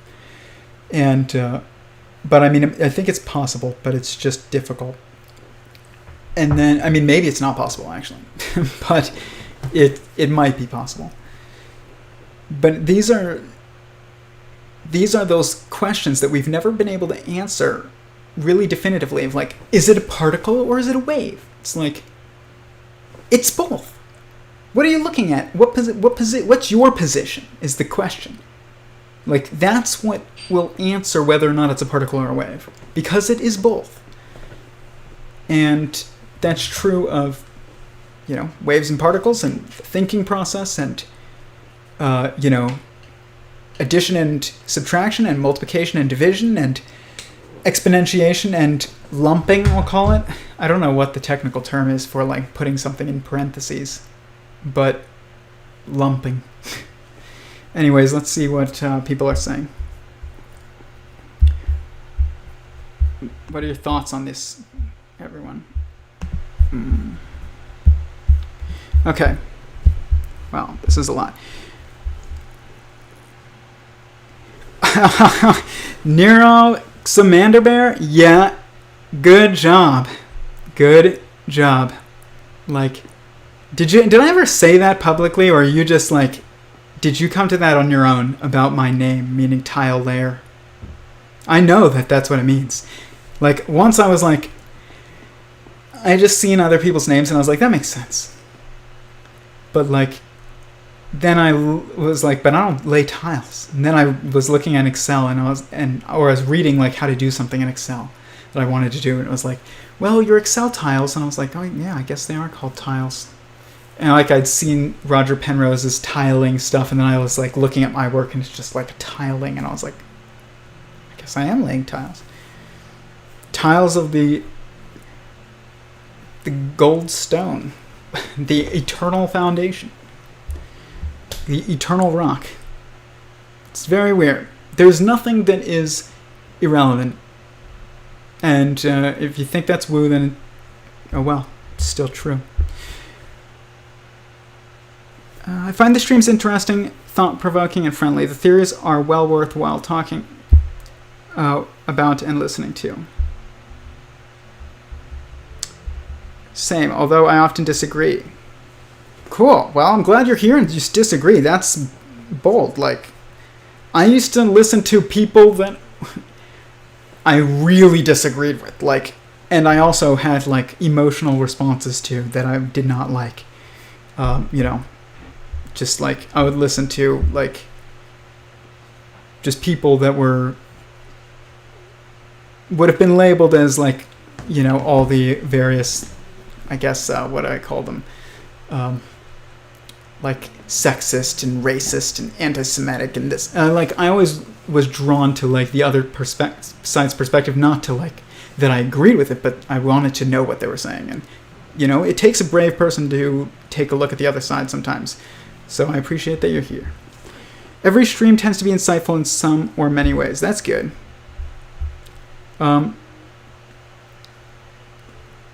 [SPEAKER 1] And but I think it's possible, but it's just difficult. And then maybe it's not possible actually, but it might be possible. But these are those questions that we've never been able to answer really definitively, of like, is it a particle or is it a wave? It's like, it's both. What are you looking at? What's your position is the question. Like, that's what will answer whether or not it's a particle or a wave, because it is both. And that's true of, waves and particles and the thinking process and, addition and subtraction and multiplication and division and exponentiation and lumping, I'll call it. I don't know what the technical term is for like putting something in parentheses, but lumping. Anyways, let's see what people are saying. What are your thoughts on this, everyone? Okay. Wow, this is a lot. Nero Samander Bear? Yeah. Good job. Good job. Like, did I ever say that publicly, or are you just like, did you come to that on your own about my name, meaning tile layer? I know that that's what it means. Like, once I was like, I just seen other people's names and I was like, that makes sense. But like, then I was like, but I don't lay tiles. And then I was looking at Excel and I was reading like how to do something in Excel that I wanted to do, and it was like, well, your Excel tiles, and I was like, oh yeah, I guess they are called tiles. And like, I'd seen Roger Penrose's tiling stuff, and then I was like looking at my work and it's just like tiling, and I was like, I guess I am laying tiles. Tiles of the Goldstone, the eternal foundation, the eternal rock. It's very weird. There's nothing that is irrelevant. And if you think that's woo, then, oh well, it's still true. I find the streams interesting, thought-provoking, and friendly. The theories are well worthwhile talking about and listening to. Same, although I often disagree. Cool. Well, I'm glad you're here and just disagree. That's bold. Like, I used to listen to people that I really disagreed with, like, and I also had like emotional responses to that I did not like. Just like I would listen to like just people that would have been labeled as like, all the various, I guess, what do I call them? Like sexist and racist and anti-Semitic and this. Like, I always was drawn to like the other side's perspective, not to like that I agreed with it, but I wanted to know what they were saying. And, it takes a brave person to take a look at the other side sometimes. So I appreciate that you're here. Every stream tends to be insightful in some or many ways. That's good.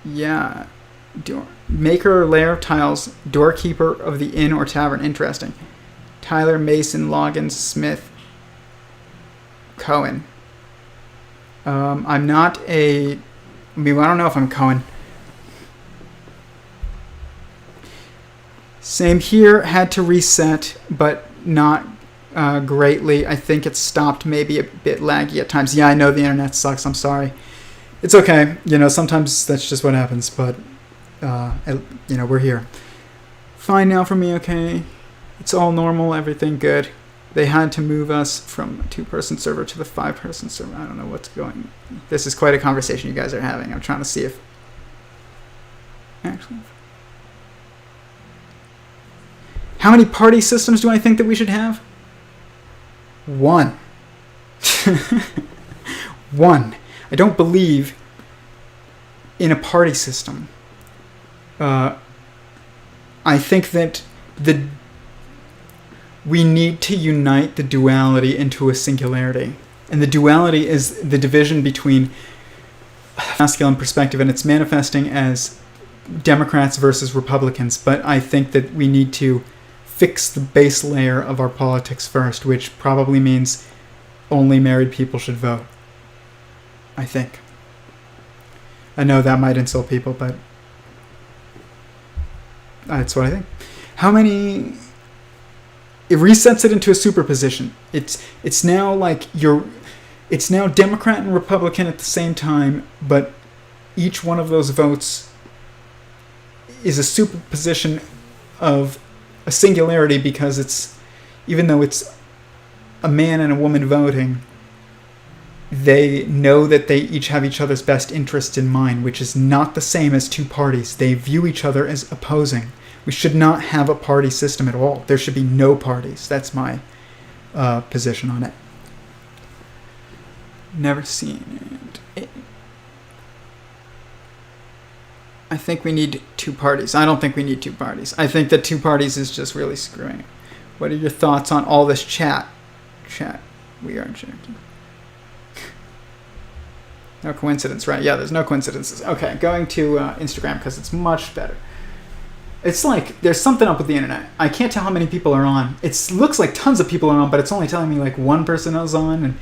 [SPEAKER 1] Yeah. Maker or layer of tiles. Doorkeeper of the inn or tavern. Interesting. Tyler, Mason, Loggins, Smith, Cohen. I'm not I don't know if I'm Cohen. Same here. Had to reset, but not greatly. I think it stopped maybe a bit laggy at times. Yeah, I know the internet sucks. I'm sorry. It's okay. Sometimes that's just what happens, but, we're here. Fine now for me, okay? It's all normal, everything good. They had to move us from a 2-person server to the 5-person server. I don't know what's going on. This is quite a conversation you guys are having. I'm trying to see if... Actually... How many party systems do I think that we should have? 1. 1. I don't believe in a party system. I think that we need to unite the duality into a singularity. And the duality is the division between masculine perspective, and it's manifesting as Democrats versus Republicans. But I think that we need to fix the base layer of our politics first, which probably means only married people should vote. I think. I know that might insult people, but that's what I think. How many... It resets it into a superposition. It's now like it's now Democrat and Republican at the same time, but each one of those votes is a superposition of a singularity, because it's, even though it's a man and a woman voting, they know that they each have each other's best interests in mind, which is not the same as two parties. They view each other as opposing. We should not have a party system at all. There should be no parties. That's my position on it. Never seen it. I think we need 2 parties. I don't think we need 2 parties. I think that 2 parties is just really screwing it. What are your thoughts on all this chat? We are chatting. No coincidence, right? Yeah, there's no coincidences. Okay, going to Instagram because it's much better. It's like there's something up with the internet. I can't tell how many people are on. It looks like tons of people are on, but it's only telling me like one person is on, and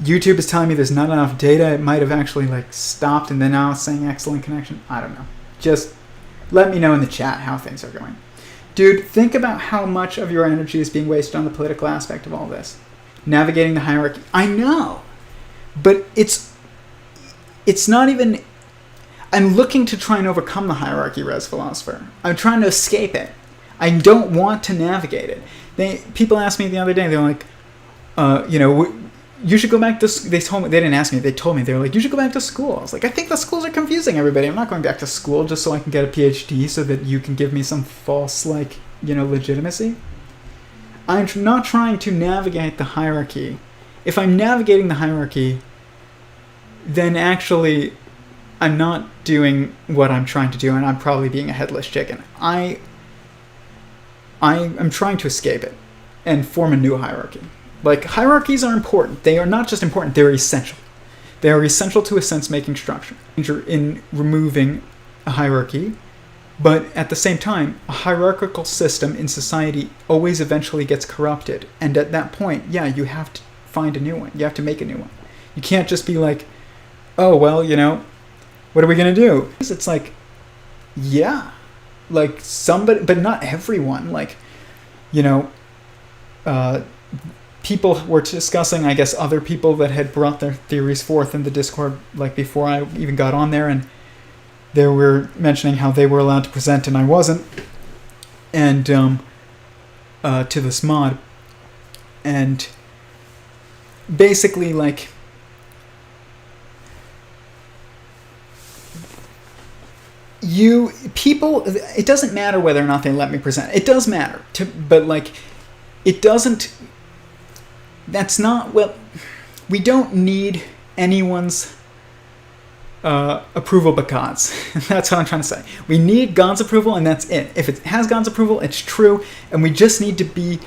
[SPEAKER 1] YouTube is telling me there's not enough data. It might have actually like stopped, and then now it's saying excellent connection. I don't know. Just let me know in the chat how things are going. Dude, think about how much of your energy is being wasted on the political aspect of all this. Navigating the hierarchy. I know, but it's not even... I'm looking to try and overcome the hierarchy, Res Philosopher. I'm trying to escape it. I don't want to navigate it. People asked me the other day, they're like, you should go back to... They told me, they didn't ask me, they told me, they were like, you should go back to school. I was like, I think the schools are confusing everybody. I'm not going back to school just so I can get a PhD so that you can give me some false, legitimacy. I'm not trying to navigate the hierarchy. If I'm navigating the hierarchy, then actually I'm not doing what I'm trying to do, and I'm probably being a headless chicken. I am trying to escape it and form a new hierarchy. Like, hierarchies are important. They are not just important, they're essential. They are essential to a sense-making structure. In removing a hierarchy, but at the same time, a hierarchical system in society always eventually gets corrupted. And at that point, yeah, you have to find a new one. You have to make a new one. You can't just be like, oh, well, what are we going to do? It's like, yeah, like somebody, but not everyone. Like, people were discussing, I guess, other people that had brought their theories forth in the Discord, like before I even got on there, and they were mentioning how they were allowed to present and I wasn't, and to this mod, and basically, like, people, it doesn't matter whether or not they let me present. It does matter, but like, it doesn't. That's not, well, we don't need anyone's approval but God's. That's what I'm trying to say. We need God's approval, and that's it. If it has God's approval, it's true, and we just need to be,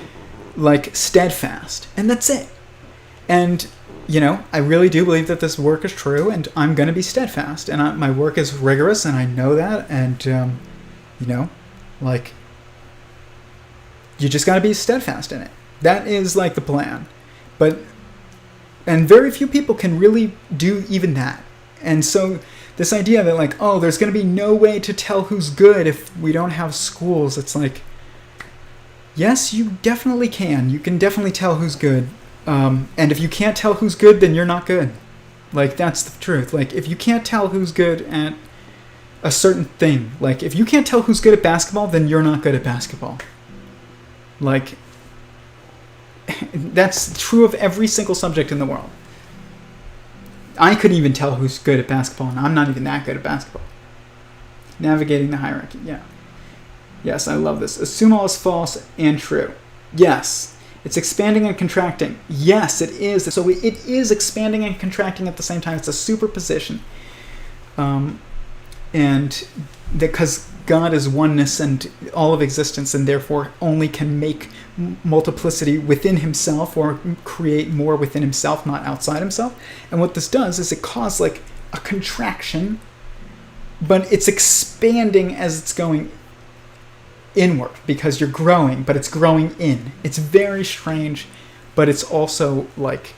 [SPEAKER 1] like, steadfast, and that's it. And, I really do believe that this work is true, and I'm going to be steadfast, and my work is rigorous, and I know that, and, you just got to be steadfast in it. That is, like, the plan. And very few people can really do even that. And so this idea that, like, oh, there's going to be no way to tell who's good if we don't have schools, it's like, yes, you definitely can. You can definitely tell who's good. And if you can't tell who's good, then you're not good. Like, that's the truth. Like, if you can't tell who's good at a certain thing, like, if you can't tell who's good at basketball, then you're not good at basketball. Like, that's true of every single subject in the world. I couldn't even tell who's good at basketball, and I'm not even that good at basketball. Navigating the hierarchy, yeah. Yes, I love this. Assume all is false and true. Yes. It's expanding and contracting. Yes, it is. So it is expanding and contracting at the same time. It's a superposition. And because God is oneness and all of existence, and therefore only can make multiplicity within himself or create more within himself, not outside himself. And what this does is it causes like a contraction, but it's expanding as it's going inward because you're growing, but it's growing in. It's very strange, but it's also like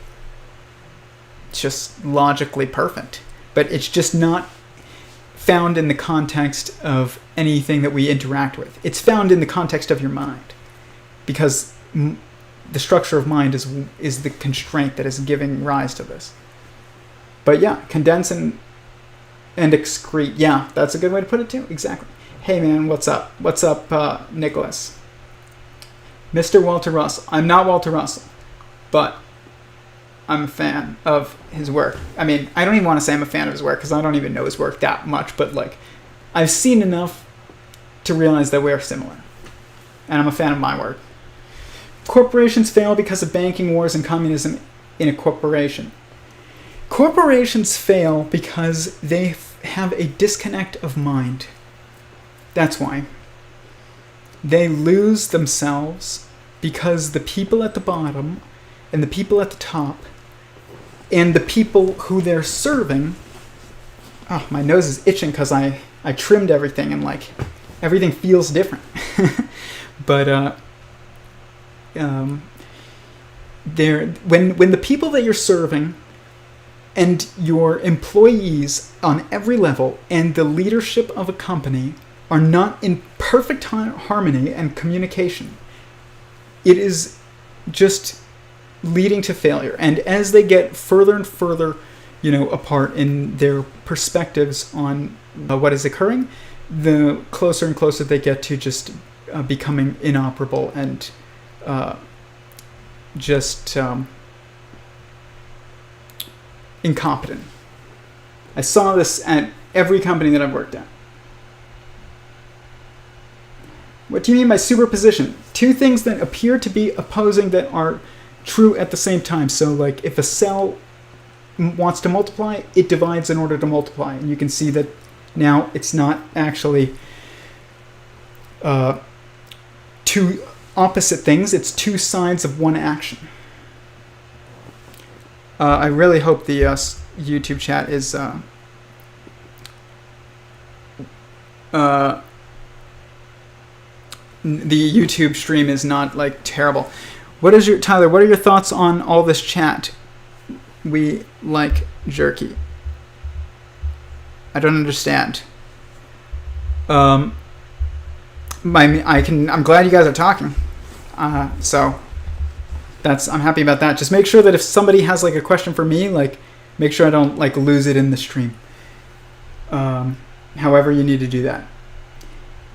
[SPEAKER 1] just logically perfect. But it's just not found in the context of anything that we interact with. It's found in the context of your mind, because the structure of mind is the constraint that is giving rise to this. But yeah, condense and excrete. Yeah, that's a good way to put it too. Exactly. Hey man, what's up? What's up, Nicholas? Mr. Walter Russell. I'm not Walter Russell, but I'm a fan of his work. I mean, I don't even want to say I'm a fan of his work because I don't even know his work that much, but like, I've seen enough to realize that we are similar. And I'm a fan of my work. Corporations fail because of banking wars and communism in a corporation. Corporations fail because they have a disconnect of mind. That's why. They lose themselves because the people at the bottom and the people at the top and the people who they're serving... Oh, my nose is itching because I trimmed everything and like everything feels different. But when the people that you're serving and your employees on every level and the leadership of a company are not in perfect harmony and communication, it is just leading to failure. And as they get further and further, apart in their perspectives on what is occurring, the closer and closer they get to just becoming inoperable and just incompetent. I saw this at every company that I've worked at. What do you mean by superposition? Two things that appear to be opposing that are true at the same time. So like if a cell wants to multiply, it divides in order to multiply. And you can see that now it's not actually two opposite things. It's two sides of one action. I really hope the YouTube chat is the YouTube stream is not like terrible. Tyler, what are your thoughts on all this chat? We like jerky. I don't understand. I'm glad you guys are talking. So I'm happy about that. Just make sure that if somebody has like a question for me, like make sure I don't like lose it in the stream. However you need to do that.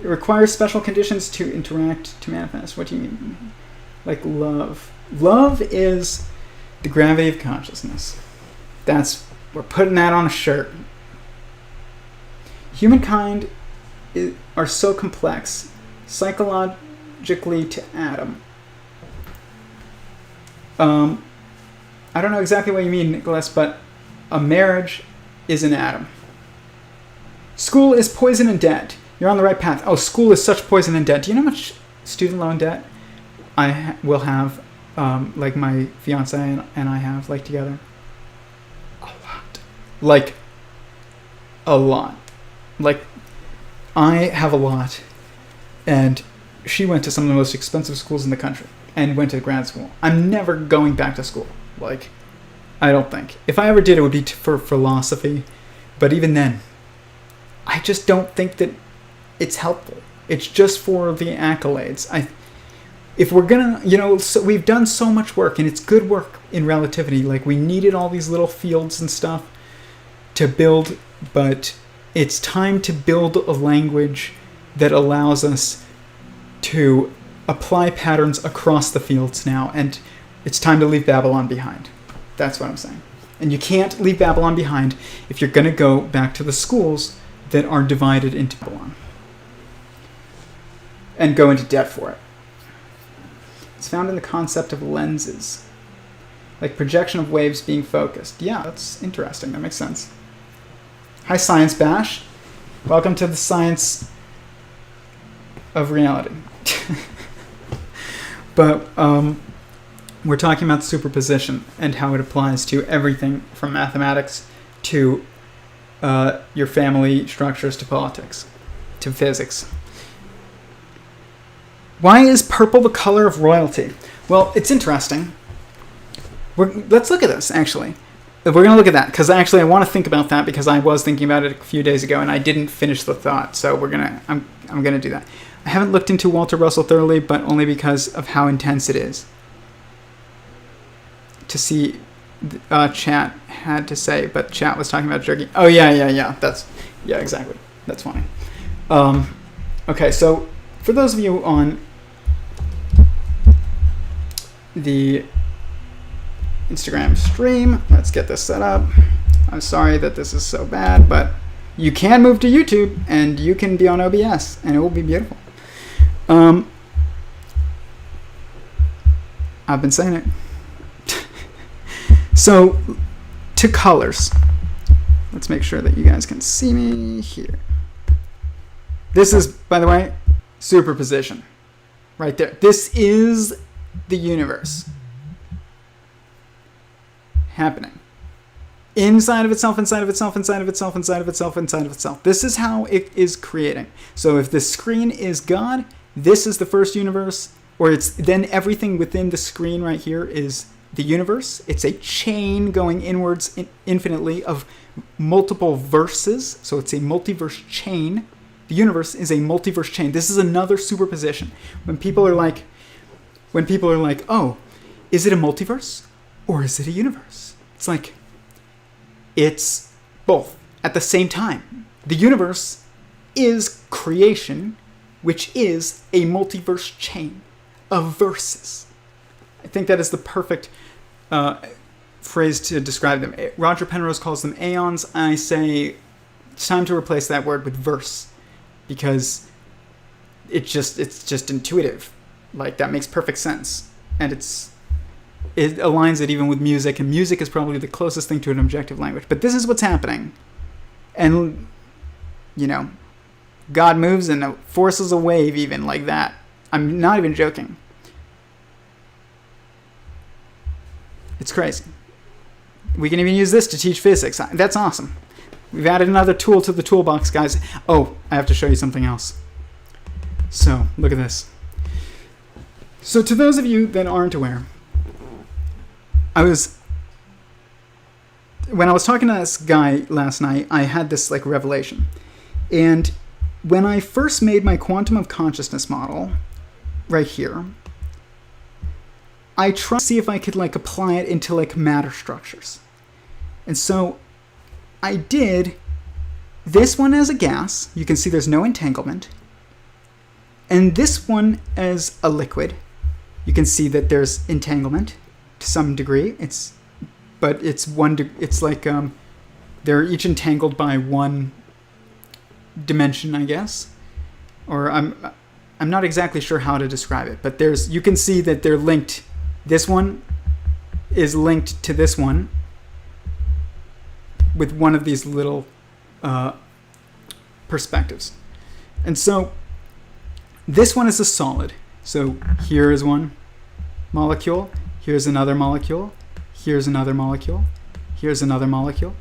[SPEAKER 1] It requires special conditions to interact, to manifest. What do you mean? Like love. Love is the gravity of consciousness. We're putting that on a shirt. Humankind are so complex, psychologically to atom. I don't know exactly what you mean, Nicholas, but a marriage is an atom. School is poison and debt. You're on the right path. Oh, school is such poison and debt. Do you know how much student loan debt I will have, like my fiance and I have, like together? A lot. Like, a lot. Like, I have a lot, and she went to some of the most expensive schools in the country and went to grad school. I'm never going back to school. Like, I don't think. If I ever did, it would be for philosophy. But even then, I just don't think that it's helpful. It's just for the accolades. If we're gonna, so we've done so much work, and it's good work in relativity. Like, we needed all these little fields and stuff to build, but it's time to build a language that allows us to apply patterns across the fields now, and it's time to leave Babylon behind. That's what I'm saying. And you can't leave Babylon behind if you're going to go back to the schools that are divided into Babylon and go into debt for it. It's found in the concept of lenses, like projection of waves being focused. Yeah, that's interesting. That makes sense. Hi, Science Bash. Welcome to the science of reality. But we're talking about superposition and how it applies to everything from mathematics to your family structures to politics to physics. Why is purple the color of royalty? Well, it's interesting. Let's look at this, actually. We're going to look at that, because actually I want to think about that, because I was thinking about it a few days ago, and I didn't finish the thought, so I'm going to do that. I haven't looked into Walter Russell thoroughly, but only because of how intense it is. To see chat had to say, but chat was talking about jerky. Oh, yeah. Yeah, exactly. That's funny. Okay, so for those of you on the Instagram stream, let's get this set up. I'm sorry that this is so bad, but you can move to YouTube and you can be on OBS and it will be beautiful. I've been saying it. So, to colors. Let's make sure that you guys can see me here. This is, by the way, superposition. Right there. This is the universe happening. inside of itself, inside of itself, inside of itself, inside of itself, inside of itself. This is how it is creating. So if the screen is God, this is the first universe, or it's then everything within the screen right here is the universe. It's a chain going inwards infinitely of multiple verses. So it's a multiverse chain. The universe is a multiverse chain. This is another superposition. When people are like, oh, is it a multiverse or is it a universe? It's like, it's both at the same time. The universe is creation, which is a multiverse chain of verses. I think that is the perfect phrase to describe them. Roger Penrose calls them aeons. I say it's time to replace that word with verse, because it's just intuitive. Like, that makes perfect sense, and it aligns it even with music, and music is probably the closest thing to an objective language. But this is what's happening, and God moves and forces a wave even like that. I'm not even joking. It's crazy. We can even use this to teach physics. That's awesome. We've added another tool to the toolbox, guys. Oh, I have to show you something else. So, look at this. So, to those of you that aren't aware, when I was talking to this guy last night, I had this revelation. And when I first made my quantum of consciousness model, right here, I tried to see if I could apply it into matter structures. And so I did this one as a gas. You can see there's no entanglement. And this one as a liquid. You can see that there's entanglement to some degree. But it's they're each entangled by one dimension, I guess. Or I'm not exactly sure how to describe it, but you can see that they're linked. This one is linked to this one with one of these little perspectives. And so this one is a solid. So here is one molecule, here's another molecule, here's another molecule, here's another molecule,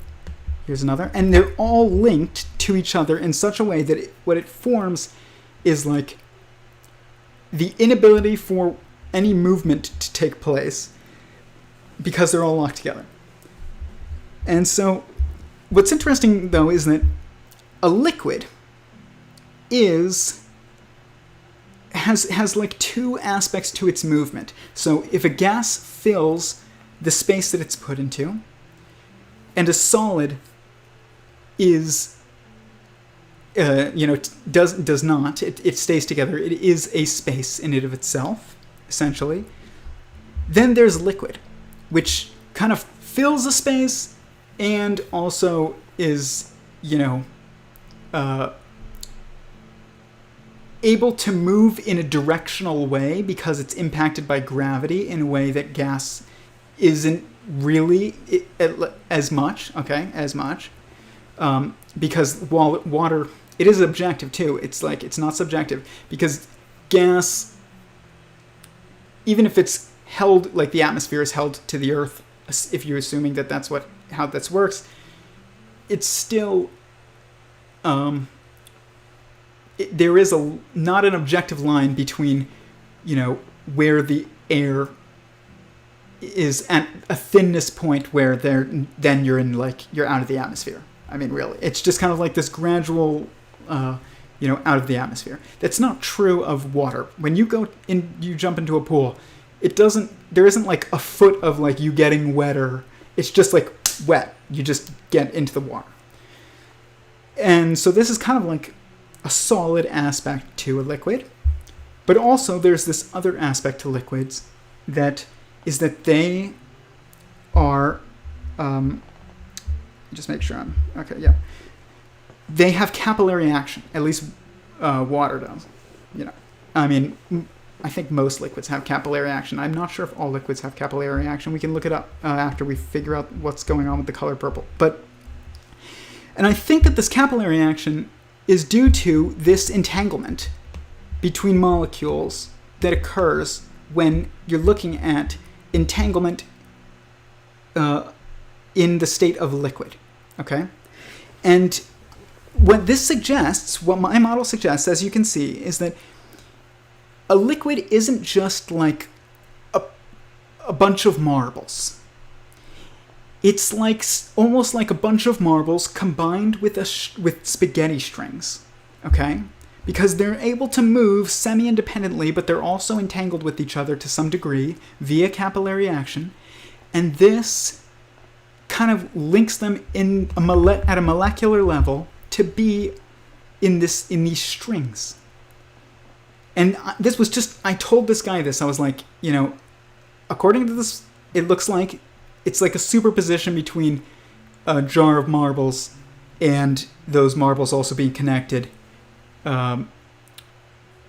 [SPEAKER 1] here's another, and they're all linked to each other in such a way that what it forms is the inability for any movement to take place because they're all locked together. And so what's interesting, though, is that a liquid has two aspects to its movement. So if a gas fills the space that it's put into, and a solid is does not, it stays together, it is a space in and of itself, essentially. Then there's liquid, which kind of fills a space and also is able to move in a directional way because it's impacted by gravity in a way that gas isn't really as much, because water, it is objective too. It's not subjective, because gas, even if it's held, the atmosphere is held to the Earth, if you're assuming that that's how this works, it's still, there is not an objective line between, where the air is at a thinness point where then you're in you're out of the atmosphere. I mean, really, it's just kind of this gradual, out of the atmosphere. That's not true of water. When you jump into a pool, there isn't a foot of you getting wetter. It's just wet. You just get into the water. And so this is kind of a solid aspect to a liquid. But also there's this other aspect to liquids that is that they are, just make sure I'm, okay, yeah. They have capillary action, at least water does. I mean, I think most liquids have capillary action. I'm not sure if all liquids have capillary action. We can look it up after we figure out what's going on with the color purple. And I think that this capillary action is due to this entanglement between molecules that occurs when you're looking at entanglement in the state of liquid, okay? And what this suggests, what my model suggests, as you can see, is that a liquid isn't just like a bunch of marbles. It's like almost like a bunch of marbles combined with with spaghetti strings, okay? Because they're able to move semi-independently, but they're also entangled with each other to some degree via capillary action, and this kind of links them at a molecular level to be in these strings. And this was just, I told this guy this, I was like, according to this, it looks like it's like a superposition between a jar of marbles and those marbles also being connected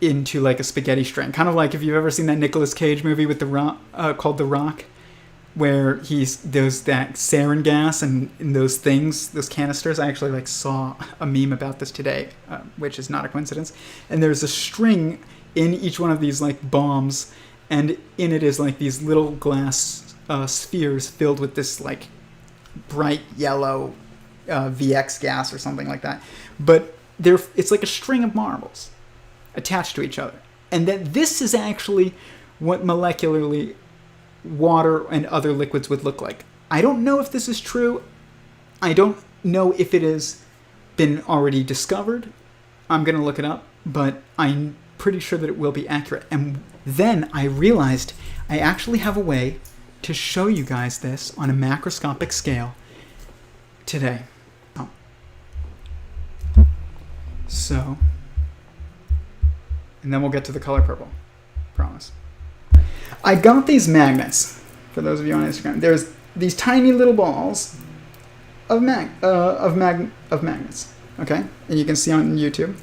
[SPEAKER 1] into like a spaghetti string. Kind of like if you've ever seen that Nicolas Cage movie with called The Rock, where there's that sarin gas and those things, those canisters. I actually saw a meme about this today, which is not a coincidence. And there's a string in each one of these bombs, and in it is these little glass spheres filled with this bright yellow VX gas or something like that. But it's like a string of marbles attached to each other. And that this is actually what molecularly water and other liquids would look like. I don't know if this is true. I don't know if it has been already discovered. I'm going to look it up, but I'm pretty sure that it will be accurate. And then I realized I actually have a way to show you guys this on a macroscopic scale today. So, and then we'll get to the color purple. Promise. I got these magnets, for those of you on Instagram. There's these tiny little balls of magnets, okay? And you can see on YouTube.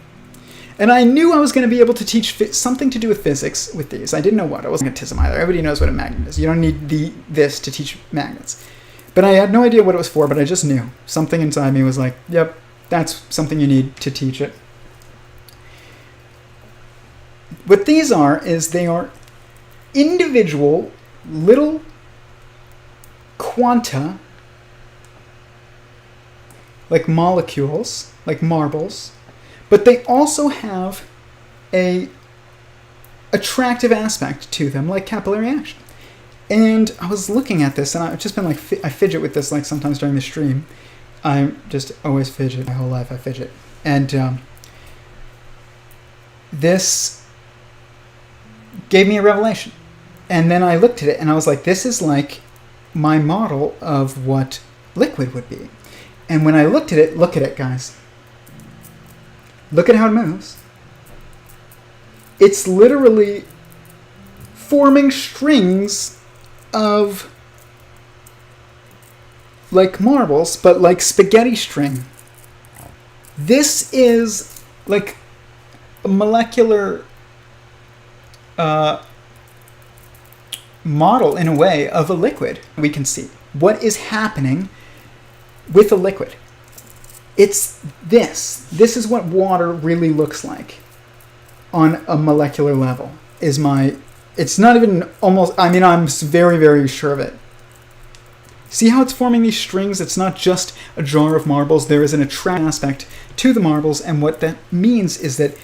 [SPEAKER 1] And I knew I was going to be able to teach something to do with physics with these. I didn't know what. I wasn't magnetism either. Everybody knows what a magnet is. You don't need this to teach magnets. But I had no idea what it was for, but I just knew. Something inside me was like, yep, that's something you need to teach it. What these are is they are individual little quanta, like molecules, like marbles, but they also have a attractive aspect to them, like capillary action. And I was looking at this, and I've just been I fidget with this sometimes during the stream. I just always fidget. My whole life I fidget. And this gave me a revelation. And then I looked at it and I was like, this is like my model of what liquid would be. And when I looked at it, look at it, guys. Look at how it moves. It's literally forming strings of marbles, but like spaghetti string. This is like a molecular model, in a way, of a liquid. We can see what is happening with a liquid. It's this. This is what water really looks like on a molecular level. It's not even almost, I'm very, very sure of it. See how it's forming these strings? It's not just a jar of marbles. There is an attractive aspect to the marbles, and what that means is that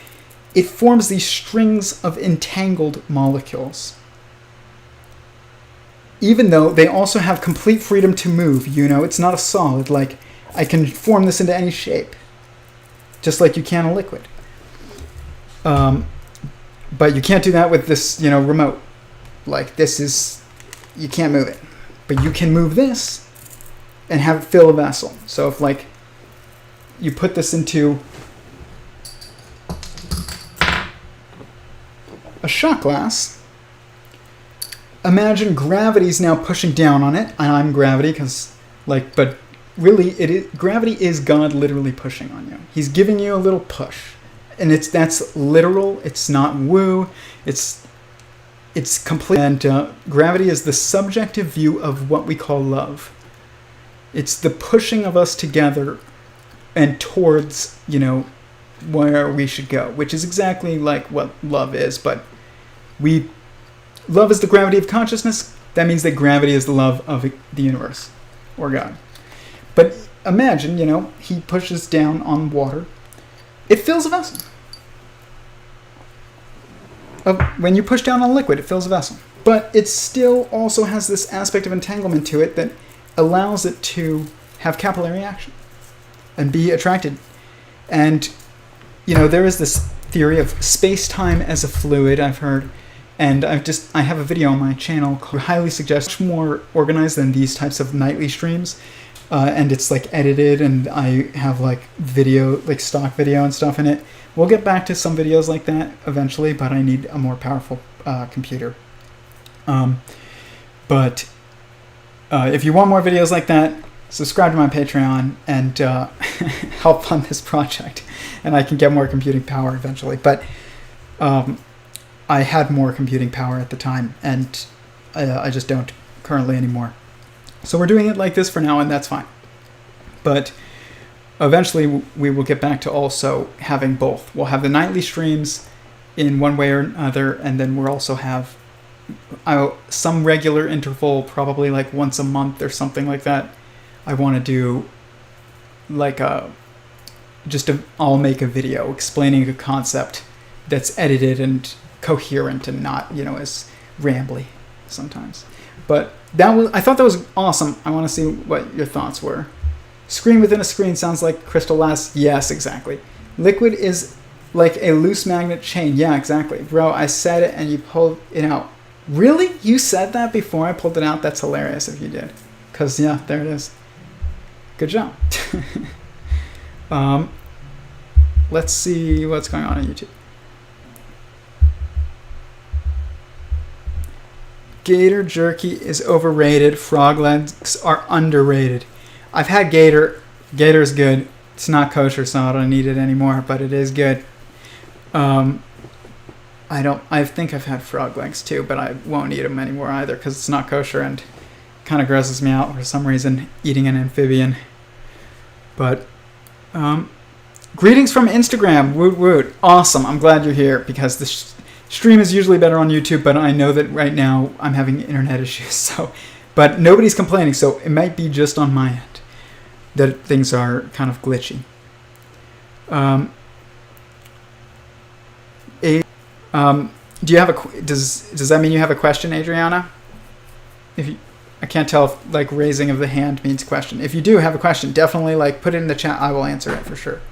[SPEAKER 1] it forms these strings of entangled molecules. Even though they also have complete freedom to move, it's not a solid, I can form this into any shape, just like you can a liquid. But you can't do that with this, remote. You can't move it. But you can move this and have it fill a vessel. So if, you put this into a shot glass, imagine gravity's now pushing down on it, and I'm gravity but really gravity is God literally pushing on you. He's giving you a little push. And that's literal, it's not woo, it's complete. And gravity is the subjective view of what we call love. It's the pushing of us together and towards, where we should go, which is exactly like what love is, but love is the gravity of consciousness. That means that gravity is the love of the universe, or God. But imagine, he pushes down on water. It fills a vessel. When you push down on liquid, it fills a vessel. But it still also has this aspect of entanglement to it that allows it to have capillary action and be attracted. And, there is this theory of space-time as a fluid, I've heard. And I have a video on my channel called Highly Suggest, much more organized than these types of nightly streams. And it's like edited, and I have like video, like stock video and stuff in it. We'll get back to some videos like that eventually, but I need a more powerful computer. But if you want more videos like that, subscribe to my Patreon and help fund this project, and I can get more computing power eventually. But I had more computing power at the time, and I just don't currently anymore. So we're doing it like this for now, and that's fine. But eventually we will get back to also having both. We'll have the nightly streams in one way or another, and then we'll also have some regular interval, probably like once a month or something like that. I want to do like I'll make a video explaining a concept that's edited and coherent and not, as rambly sometimes. But I thought that was awesome. I want to see what your thoughts were. Screen within a screen sounds like crystal glass. Yes, exactly. Liquid is like a loose magnet chain. Yeah, exactly. Bro, I said it and you pulled it out. Really? You said that before I pulled it out? That's hilarious if you did. Because, yeah, there it is. Good job. Let's see what's going on YouTube. Gator jerky is overrated. Frog legs are underrated. I've had gator. Gator's good. It's not kosher, so I don't need it anymore, but it is good. I think I've had frog legs too, but I won't eat them anymore either because it's not kosher and kind of grosses me out for some reason, eating an amphibian. But, greetings from Instagram. Woot woot. Awesome. I'm glad you're here because the stream is usually better on YouTube, but I know that right now I'm having internet issues. But nobody's complaining, so it might be just on my end that things are kind of glitchy. Do you have does that mean you have a question, Adriana? I can't tell if like raising of the hand means question. If you do have a question, definitely like put it in the chat. I will answer it for sure.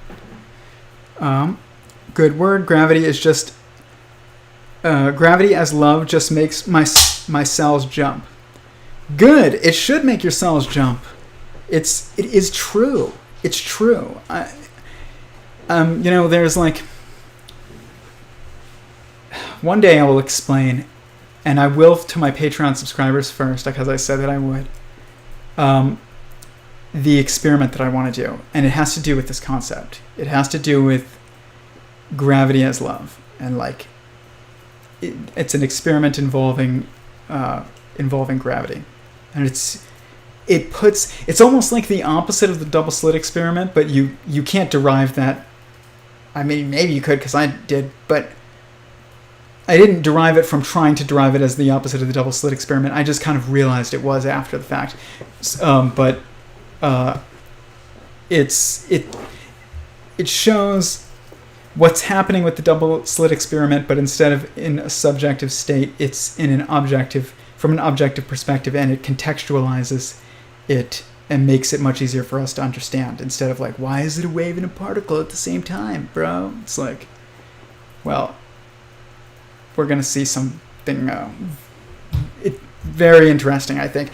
[SPEAKER 1] Good word. Gravity is just gravity as love just makes my cells jump. Good. It should make your cells jump. It is true. It's true. There's like one day I will explain, and I will to my Patreon subscribers first because I said that I would. The experiment that I want to do, and it has to do with this concept. It has to do with gravity as love, and like it's an experiment involving gravity, and it's almost like the opposite of the double slit experiment, but you can't derive that. I mean, maybe you could because I did, but I didn't derive it from trying to derive it as the opposite of the double slit experiment. I just kind of realized it was after the fact. It shows what's happening with the double slit experiment, but instead of in a subjective state, it's in from an objective perspective, and it contextualizes it and makes it much easier for us to understand. Instead of like, why is it a wave and a particle at the same time, bro? It's like, well, we're going to see something very interesting, I think.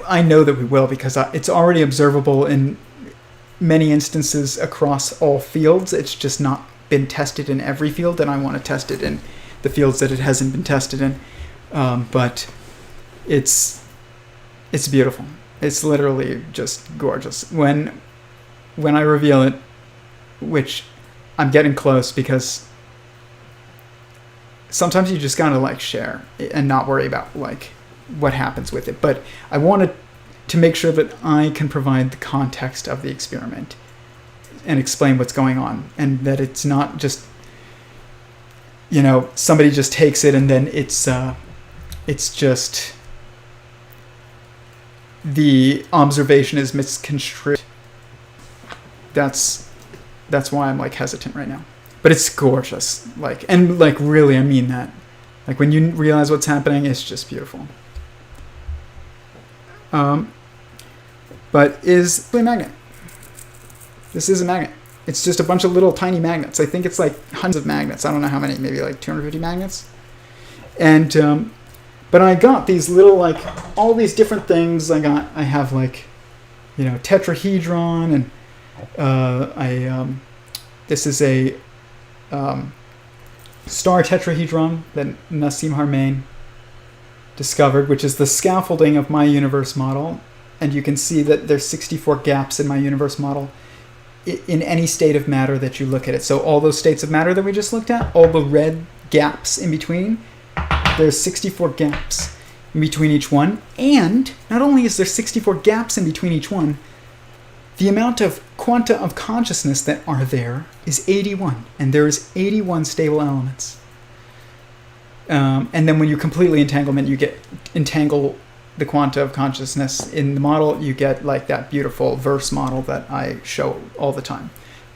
[SPEAKER 1] I know that we will because it's already observable in many instances across all fields. It's just not been tested in every field, and I want to test it in the fields that it hasn't been tested in. But it's beautiful. It's literally just gorgeous. When I reveal it, which I'm getting close because sometimes you just gotta like share and not worry about like what happens with it. But I wanted to make sure that I can provide the context of the experiment and explain what's going on, and that it's not just somebody just takes it and then it's just the observation is misconstrued. That's why I'm like hesitant right now. But it's gorgeous. And really, I mean that. Like when you realize what's happening, it's just beautiful. But is a magnet. This is a magnet. It's just a bunch of little tiny magnets. I think it's like hundreds of magnets. I don't know how many, maybe like 250 magnets. And, but I got these little, like, all these different things. I have like, tetrahedron, and this is a star tetrahedron that Nassim Haramein discovered, which is the scaffolding of my universe model. And you can see that there's 64 gaps in my universe model in any state of matter that you look at it. So all those states of matter that we just looked at, all the red gaps in between, there's 64 gaps in between each one. And not only is there 64 gaps in between each one, the amount of quanta of consciousness that are there is 81. And there is 81 stable elements. And then when you completely entangle the quanta of consciousness in the model, you get like that beautiful verse model that I show all the time.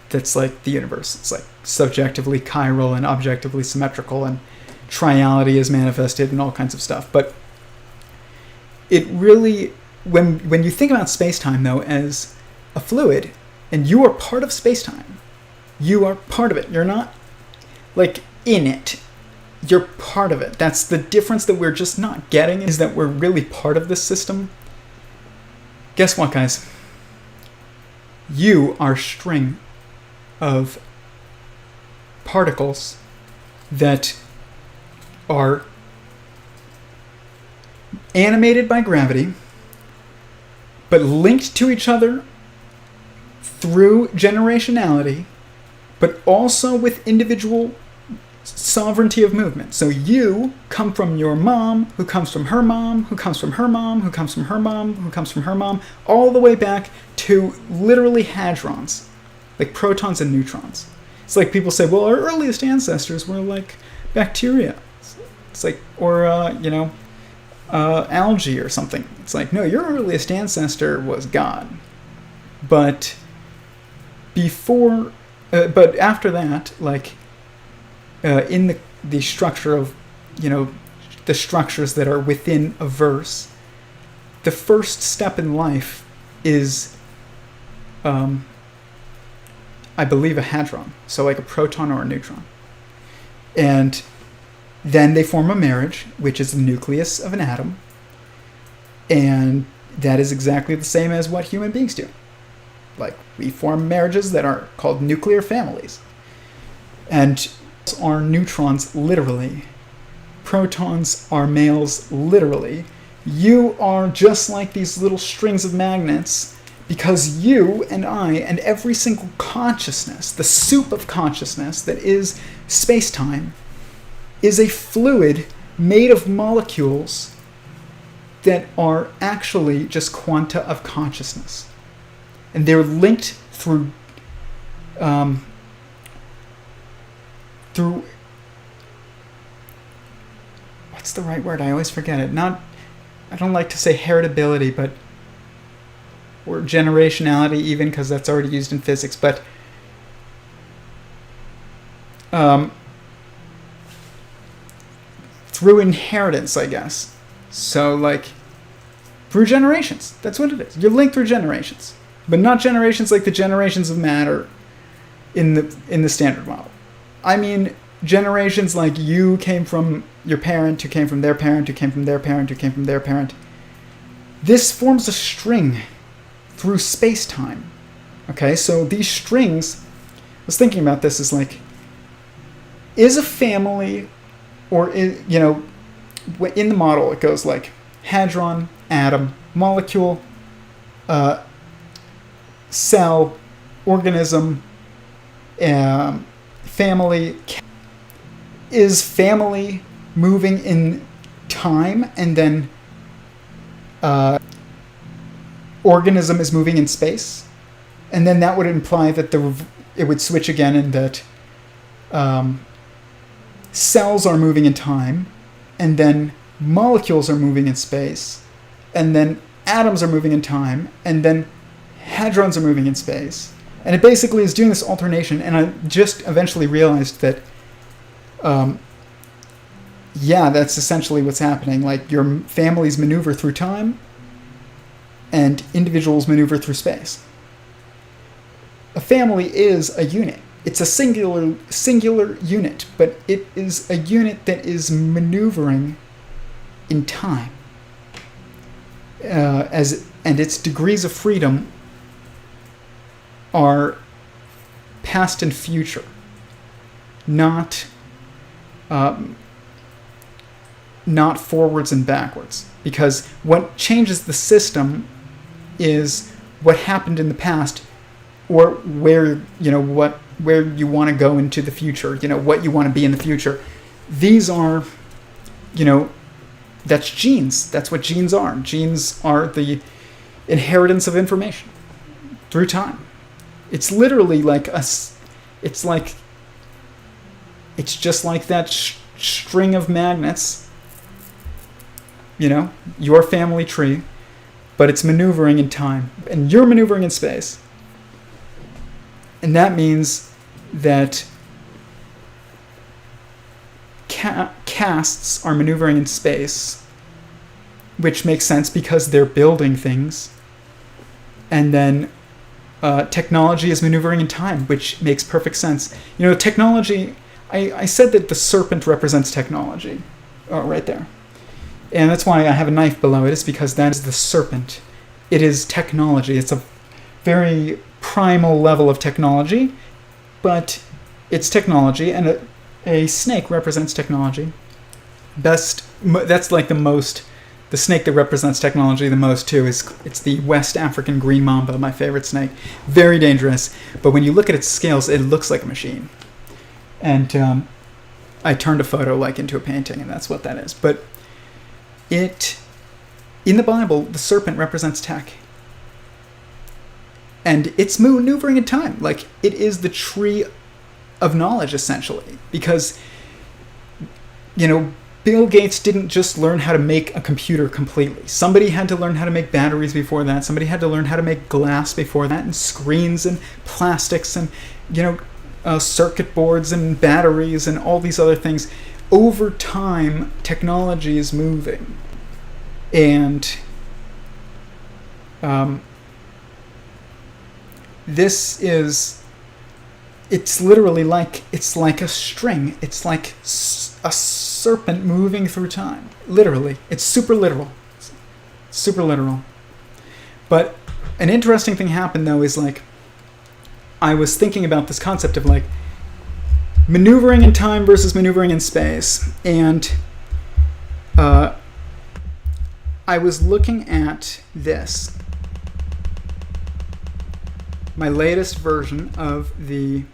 [SPEAKER 1] That's like the universe. It's like subjectively chiral and objectively symmetrical, and triality is manifested and all kinds of stuff. But it really, when you think about space-time though as a fluid, and you are part of space-time, you are part of it. You're not like in it. You're part of it. That's the difference that we're just not getting, is that we're really part of this system. Guess what, guys? You are a string of particles that are animated by gravity, but linked to each other through generationality, but also with individual sovereignty of movement. So you come from your mom, who comes from her mom, who comes from her mom, who comes from her mom, who comes from her mom, all the way back to literally hadrons, like protons and neutrons. It's like people say, well, our earliest ancestors were like bacteria. It's like, or, algae or something. It's like, no, your earliest ancestor was God. But but after that, like, in the structure of, the structures that are within a verse, the first step in life is, I believe, a hadron. So like a proton or a neutron. And then they form a marriage, which is the nucleus of an atom. And that is exactly the same as what human beings do. Like, we form marriages that are called nuclear families. And are neutrons literally. Protons are males literally. You are just like these little strings of magnets, because you and I and every single consciousness, the soup of consciousness that is space-time, is a fluid made of molecules that are actually just quanta of consciousness. And they're linked through what's the right word? I always forget it. I don't like to say heritability, but, or generationality even, because that's already used in physics, but through inheritance, I guess. So like through generations. That's what it is. You're linked through generations, but not generations like the generations of matter in the standard model. I mean, generations like you came from your parent, who came from their parent, who came from their parent, who came from their parent. This forms a string through space-time. Okay, so these strings, I was thinking about this, is like, is a family, or, in the model it goes like hadron, atom, molecule, cell, organism, family. Is family moving in time, and then organism is moving in space? And then that would imply that it would switch again, and that cells are moving in time, and then molecules are moving in space, and then atoms are moving in time, and then hadrons are moving in space. And it basically is doing this alternation, and I just eventually realized that, yeah, that's essentially what's happening. Like, your families maneuver through time, and individuals maneuver through space. A family is a unit. It's a singular unit, but it is a unit that is maneuvering in time. And its degrees of freedom are past and future, not forwards and backwards. Because what changes the system is what happened in the past, or where you want to go into the future, what you want to be in the future. These are, that's genes. That's what genes are. Genes are the inheritance of information through time. It's literally like it's just like that string of magnets, your family tree, but it's maneuvering in time, and you're maneuvering in space. And that means that castes are maneuvering in space, which makes sense because they're building things. And then technology is maneuvering in time, which makes perfect sense. Technology, I said that the serpent represents technology. Oh, right there. And that's why I have a knife below it, is because that is the serpent. It is technology. It's a very primal level of technology, but it's technology, and a snake represents technology. That's like the snake that represents technology the most too it's the West African green mamba, my favorite snake. Very dangerous, but when you look at its scales, it looks like a machine. And I turned a photo into a painting, and that's what that is. But in the Bible, the serpent represents tech. And it's maneuvering in time. It is the tree of knowledge, essentially. Because, Bill Gates didn't just learn how to make a computer completely. Somebody had to learn how to make batteries before that. Somebody had to learn how to make glass before that, and screens and plastics and, circuit boards and batteries and all these other things. Over time, technology is moving. And it's literally it's like a string. It's like a serpent moving through time. Literally. It's super literal. Super literal. But an interesting thing happened, though, is I was thinking about this concept of maneuvering in time versus maneuvering in space. And I was looking at this. My latest version of the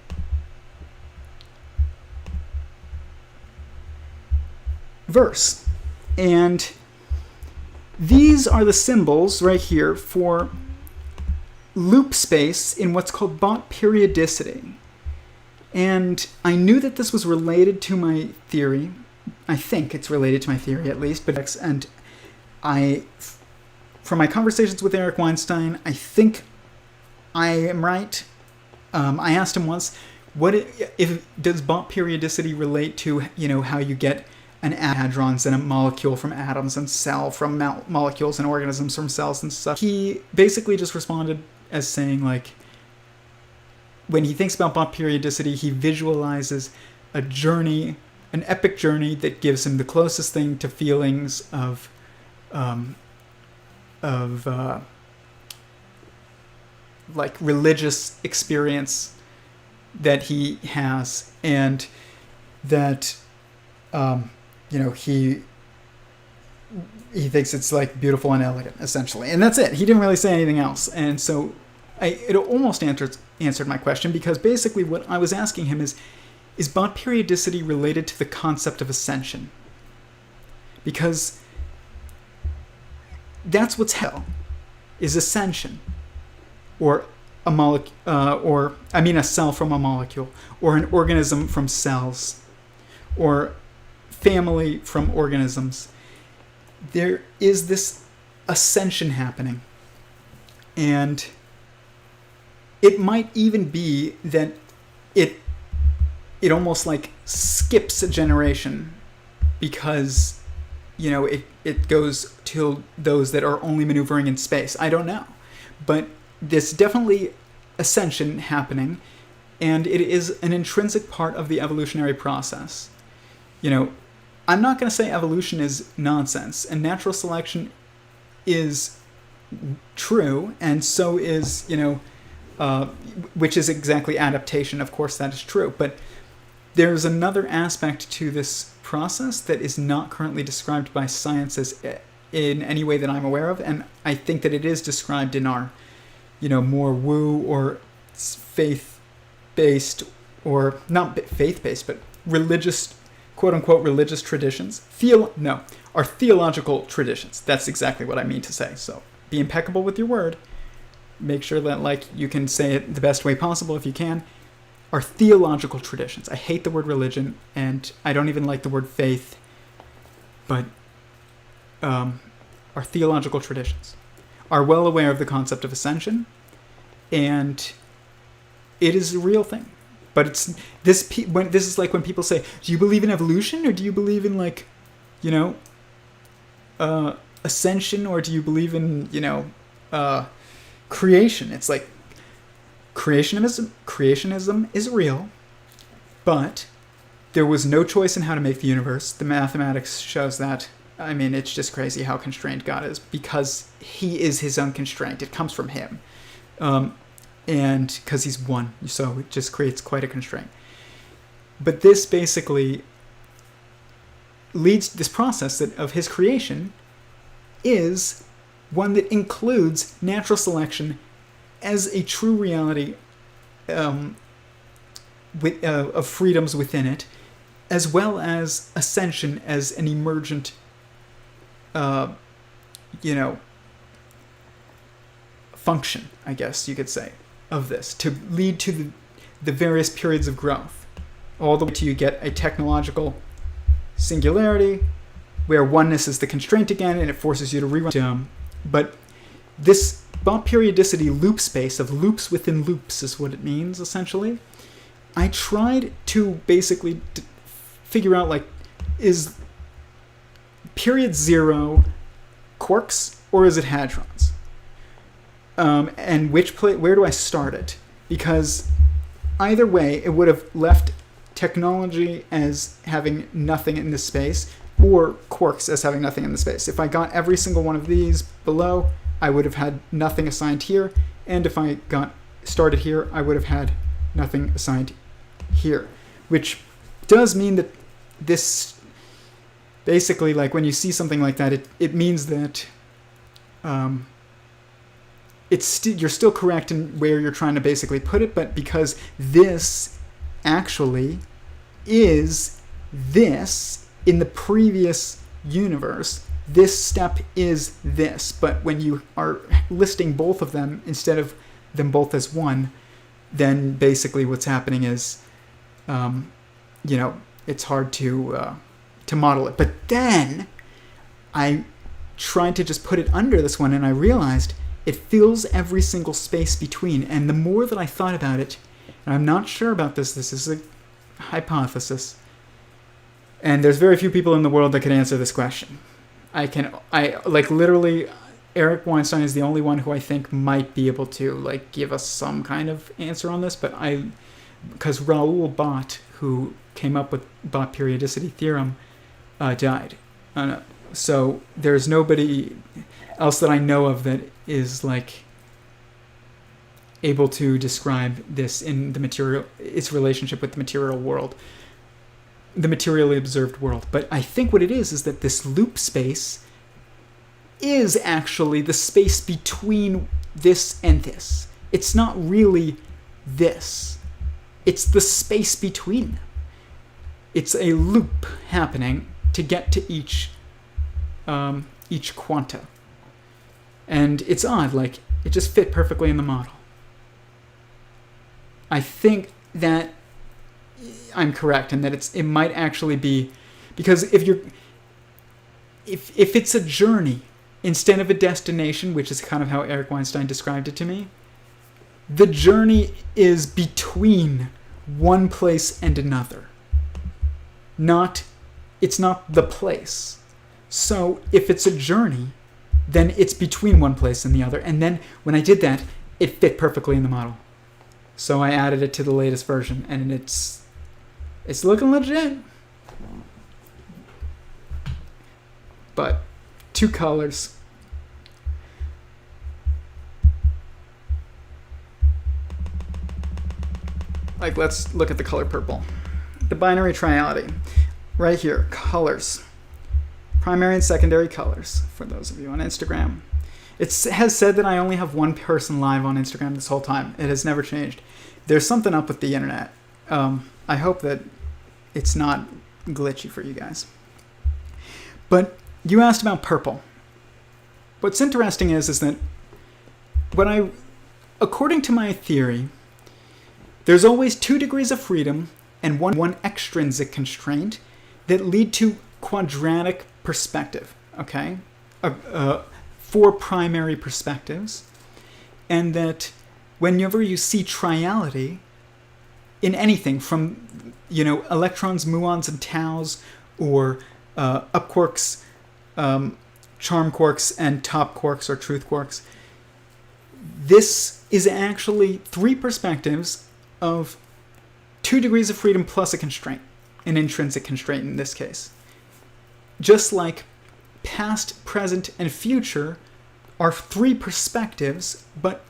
[SPEAKER 1] verse. And these are the symbols right here for loop space in what's called Bott periodicity. And I knew that this was related to my theory. I think it's related to my theory, at least. And from my conversations with Eric Weinstein, I think I am right. I asked him once, does Bott periodicity relate to, how you get an hadrons in a molecule from atoms, and cell from molecules, and organisms from cells and stuff? He basically just responded as saying, when he thinks about Bott periodicity, he visualizes a journey, an epic journey that gives him the closest thing to feelings of religious experience that he has, and that he thinks it's beautiful and elegant, essentially, and that's it. He didn't really say anything else, and so it almost answered my question, because basically what I was asking him is Bott periodicity related to the concept of ascension? Because that's what's hell, is ascension, or a cell from a molecule, or an organism from cells, or family from organisms. There is this ascension happening. And it might even be that it almost like skips a generation because, you know, it goes to those that are only maneuvering in space. I don't know. But there's definitely ascension happening, and it is an intrinsic part of the evolutionary process. You know, I'm not going to say evolution is nonsense, and natural selection is true, and so is, you know, which is exactly adaptation. Of course, that is true. But there's another aspect to this process that is not currently described by science as in any way that I'm aware of, and I think that it is described in our, you know, more woo or faith-based, or not faith-based, but religious, quote-unquote religious traditions. Our theological traditions. That's exactly what I mean to say. So be impeccable with your word. Make sure that, like, you can say it the best way possible if you can. Our theological traditions. I hate the word religion, and I don't even like the word faith, but our theological traditions are well aware of the concept of ascension, and it is a real thing. But it's this is like when people say, do you believe in evolution, or do you believe in, like, you know, ascension, or do you believe in, you know, creation? It's like, creationism is real, but there was no choice in how to make the universe. The mathematics shows that. I mean, it's just crazy how constrained God is, because he is his own constraint. It comes from him. And because he's one, so it just creates quite a constraint. But this basically leads, this process of his creation is one that includes natural selection as a true reality, of freedoms within it, as well as ascension as an emergent, you know, function, I guess you could say, of this, to lead to the various periods of growth, all the way to you get a technological singularity, where oneness is the constraint again, and it forces you to rewrite. But this Bott periodicity loop space of loops within loops is what it means, essentially. I tried to basically figure out, like, is period 0 quarks, or is it hadrons? And where do I start it? Because either way, it would have left technology as having nothing in the space, or quarks as having nothing in the space. If I got every single one of these below, I would have had nothing assigned here, and if I got started here, I would have had nothing assigned here, which does mean that this, basically, like, when you see something like that, it means that you're still correct in where you're trying to basically put it, but because this actually is this in the previous universe, this step is this. But when you are listing both of them instead of them both as one, then basically what's happening is, you know, it's hard to model it. But then I tried to just put it under this one, and I realized it fills every single space between. And the more that I thought about it, and I'm not sure about this is a hypothesis, and there's very few people in the world that can answer this question. Literally, Eric Weinstein is the only one who I think might be able to, like, give us some kind of answer on this, because Raoul Bott, who came up with Bott periodicity theorem, died. So there's nobody else that I know of that is, like, able to describe this in the material, its relationship with the material world, the materially observed world. But I think what it is that this loop space is actually the space between this and this. It's not really this. It's the space between them. It's a loop happening to get to each quanta. And it's odd, like, it just fit perfectly in the model. I think that I'm correct, and that it might actually be, because if it's a journey instead of a destination, which is kind of how Eric Weinstein described it to me, the journey is between one place and another. It's not the place. So if it's a journey, then it's between one place and the other. And then when I did that, it fit perfectly in the model. So I added it to the latest version, and it's looking legit. But 2 colors. Like, let's look at the color purple. The binary triality. Right here, colors. Primary and secondary colors, for those of you on Instagram. It has said that I only have 1 person live on Instagram this whole time. It has never changed. There's something up with the internet. I hope that it's not glitchy for you guys. But you asked about purple. What's interesting is that according to my theory, there's always 2 degrees of freedom and one extrinsic constraint that lead to quadratic perspective, okay? 4 primary perspectives. And that whenever you see triality in anything from, electrons, muons, and taus, or up quarks, charm quarks, and top quarks or truth quarks, this is actually 3 perspectives of 2 degrees of freedom plus a constraint, an intrinsic constraint in this case. Just like past, present, and future are 3 perspectives, but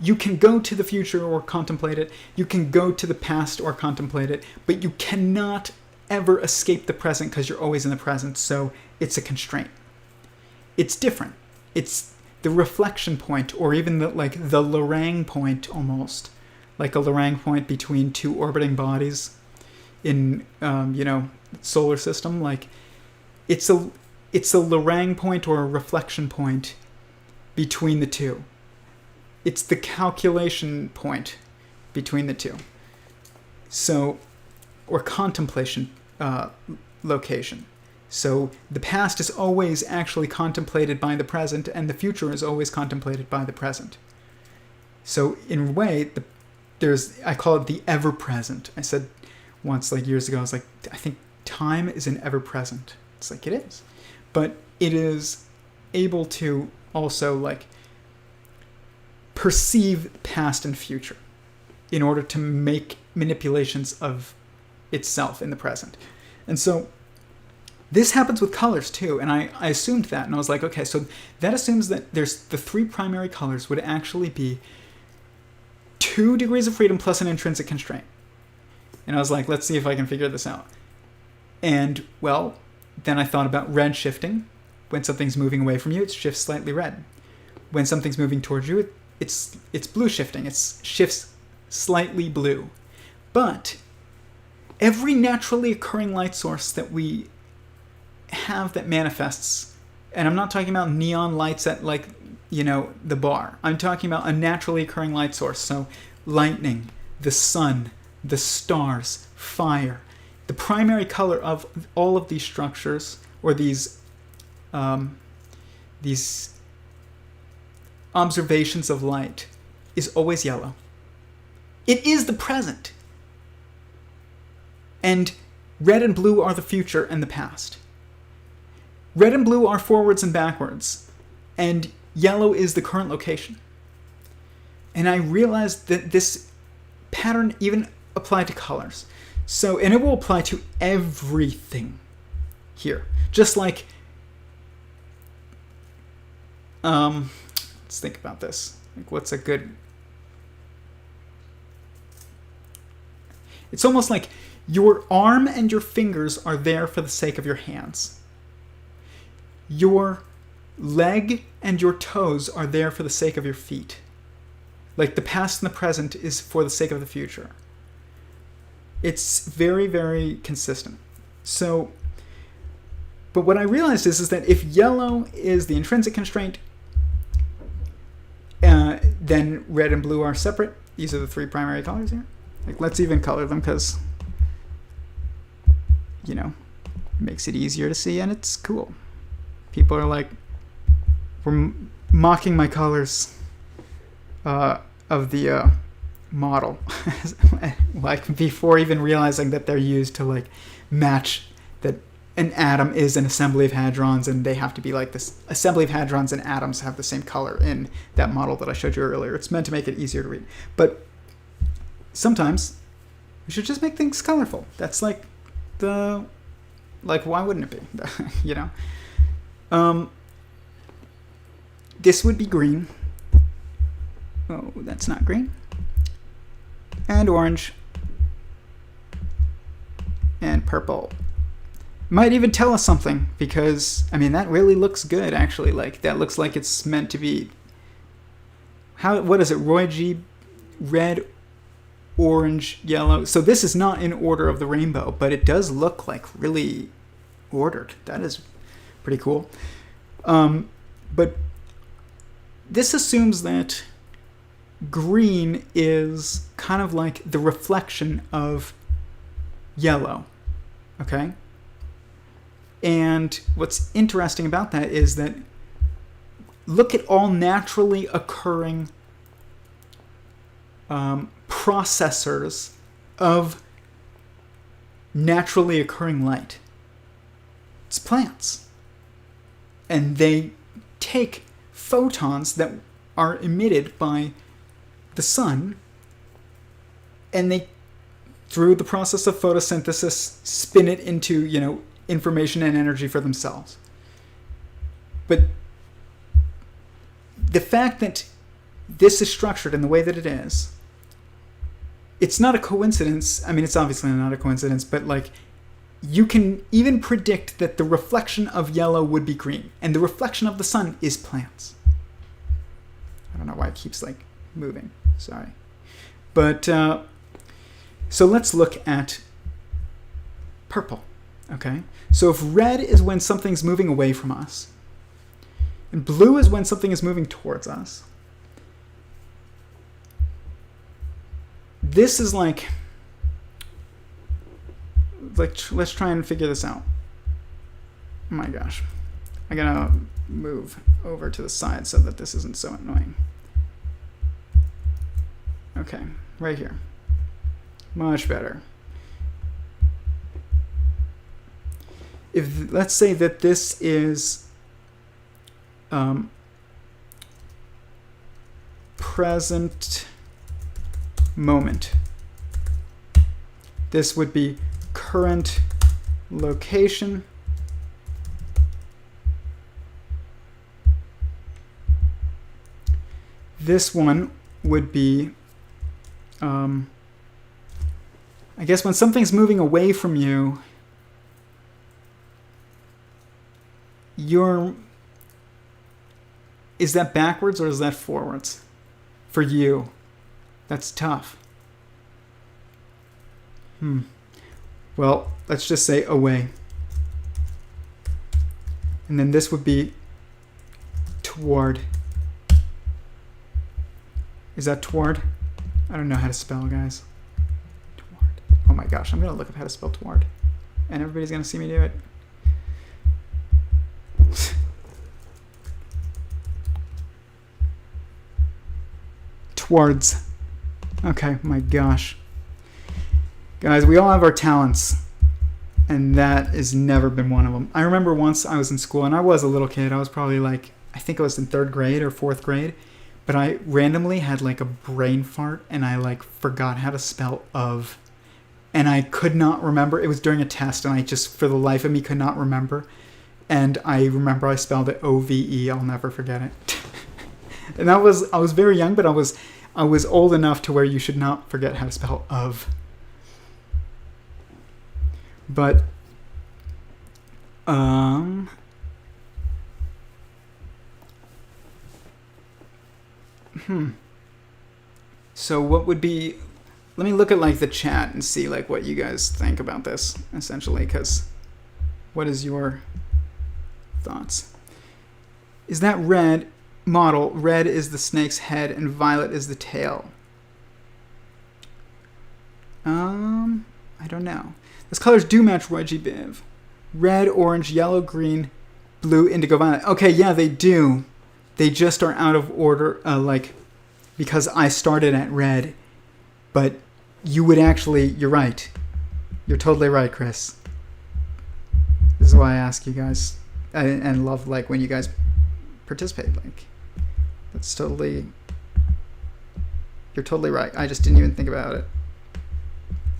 [SPEAKER 1] you can go to the future or contemplate it, you can go to the past or contemplate it, but you cannot ever escape the present because you're always in the present, so it's a constraint. It's different. It's the reflection point, or even the Lorang point almost. Like a Lorang point between 2 orbiting bodies in, solar system. Like, it's a Lorang point or a reflection point between the 2. It's the calculation point between the 2. So, or contemplation location. So the past is always actually contemplated by the present, and the future is always contemplated by the present. So in a way, I call it the ever-present. I said once, years ago, I was like, I think time is an ever-present. It's like, it is. But it is able to also, perceive past and future in order to make manipulations of itself in the present. And so this happens with colors too, and I assumed that, and I was like, okay, so that assumes that there's the 3 primary colors would actually be 2 degrees of freedom plus an intrinsic constraint. And I was like, let's see if I can figure this out. And, well, then I thought about red shifting. When something's moving away from you, it shifts slightly red. When something's moving towards you, it's blue shifting. It shifts slightly blue. But every naturally occurring light source that we have that manifests, and I'm not talking about neon lights at the bar. I'm talking about a naturally occurring light source. So lightning, the sun, the stars, fire. The primary color of all of these structures, or these observations of light, is always yellow. It is the present. And red and blue are the future and the past. Red and blue are forwards and backwards. And yellow is the current location. And I realized that this pattern even applied to colors. So, and it will apply to everything here. Just like, let's think about this. What's a good... It's almost like your arm and your fingers are there for the sake of your hands. Your leg and your toes are there for the sake of your feet. Like the past and the present is for the sake of the future. It's very, very consistent. So, but what I realized is that if yellow is the intrinsic constraint, then red and blue are separate. These are the 3 primary colors here. Let's even color them because, it makes it easier to see and it's cool. People are we're mocking my colors of the model, like before even realizing that they're used to like match that an atom is an assembly of hadrons, and they have to be like this assembly of hadrons and atoms have the same color in that model that I showed you earlier. It's meant to make it easier to read. But sometimes we should just make things colorful. That's like why wouldn't it be? You know? This would be green. Oh, that's not green. And orange. And purple. Might even tell us something, because I mean that really looks good actually. Like that looks like it's meant to be. What is it? Roy G. Red, orange, yellow. So this is not in order of the rainbow, but it does look like really ordered. That is pretty cool. But this assumes that green is kind of like the reflection of yellow. Okay? And what's interesting about that is that look at all naturally occurring processors of naturally occurring light. It's plants. And they take photons that are emitted by the sun, and they, through the process of photosynthesis, spin it into, you know, information and energy for themselves. But the fact that this is structured in the way that it is, it's not a coincidence. I mean, it's obviously not a coincidence, but like you can even predict that the reflection of yellow would be green, and the reflection of the sun is plants. I don't know why it keeps like moving. Sorry. But so let's look at purple. Okay? So if red is when something's moving away from us, and blue is when something is moving towards us, this is like let's try and figure this out. Oh my gosh. I gotta move over to the side so that this isn't so annoying. Okay, right here. Much better. If let's say that this is present moment. This would be current location. This one would be, I guess when something's moving away from you, is that backwards or is that forwards? For you. That's tough. Well, let's just say away. And then this would be toward. Is that toward? I don't know how to spell, guys. Toward. Oh my gosh, I'm going to look up how to spell toward. And everybody's going to see me do it. Towards. Okay, my gosh. Guys, we all have our talents. And that has never been one of them. I remember once I was in school, and I was a little kid. I was probably like, I think I was in 3rd grade or 4th grade. But I randomly had like a brain fart, and I like forgot how to spell of. And I could not remember. It was during a test, and I just, for the life of me, could not remember. And I remember I spelled it O-V-E. I'll never forget it. And I was very young, but I was old enough to where you should not forget how to spell of. But, So what would be, let me look at like the chat and see like what you guys think about this, essentially, because what is your thoughts? Is that red model? Red is the snake's head and violet is the tail. I don't know. Those colors do match Roy G. Biv. Red, orange, yellow, green, blue, indigo, violet. Okay, yeah, they do. They just are out of order, because I started at red, but you would actually, you're right. You're totally right, Chris. This is why I ask you guys, and love, like, when you guys participate. Like, that's totally, you're totally right. I just didn't even think about it.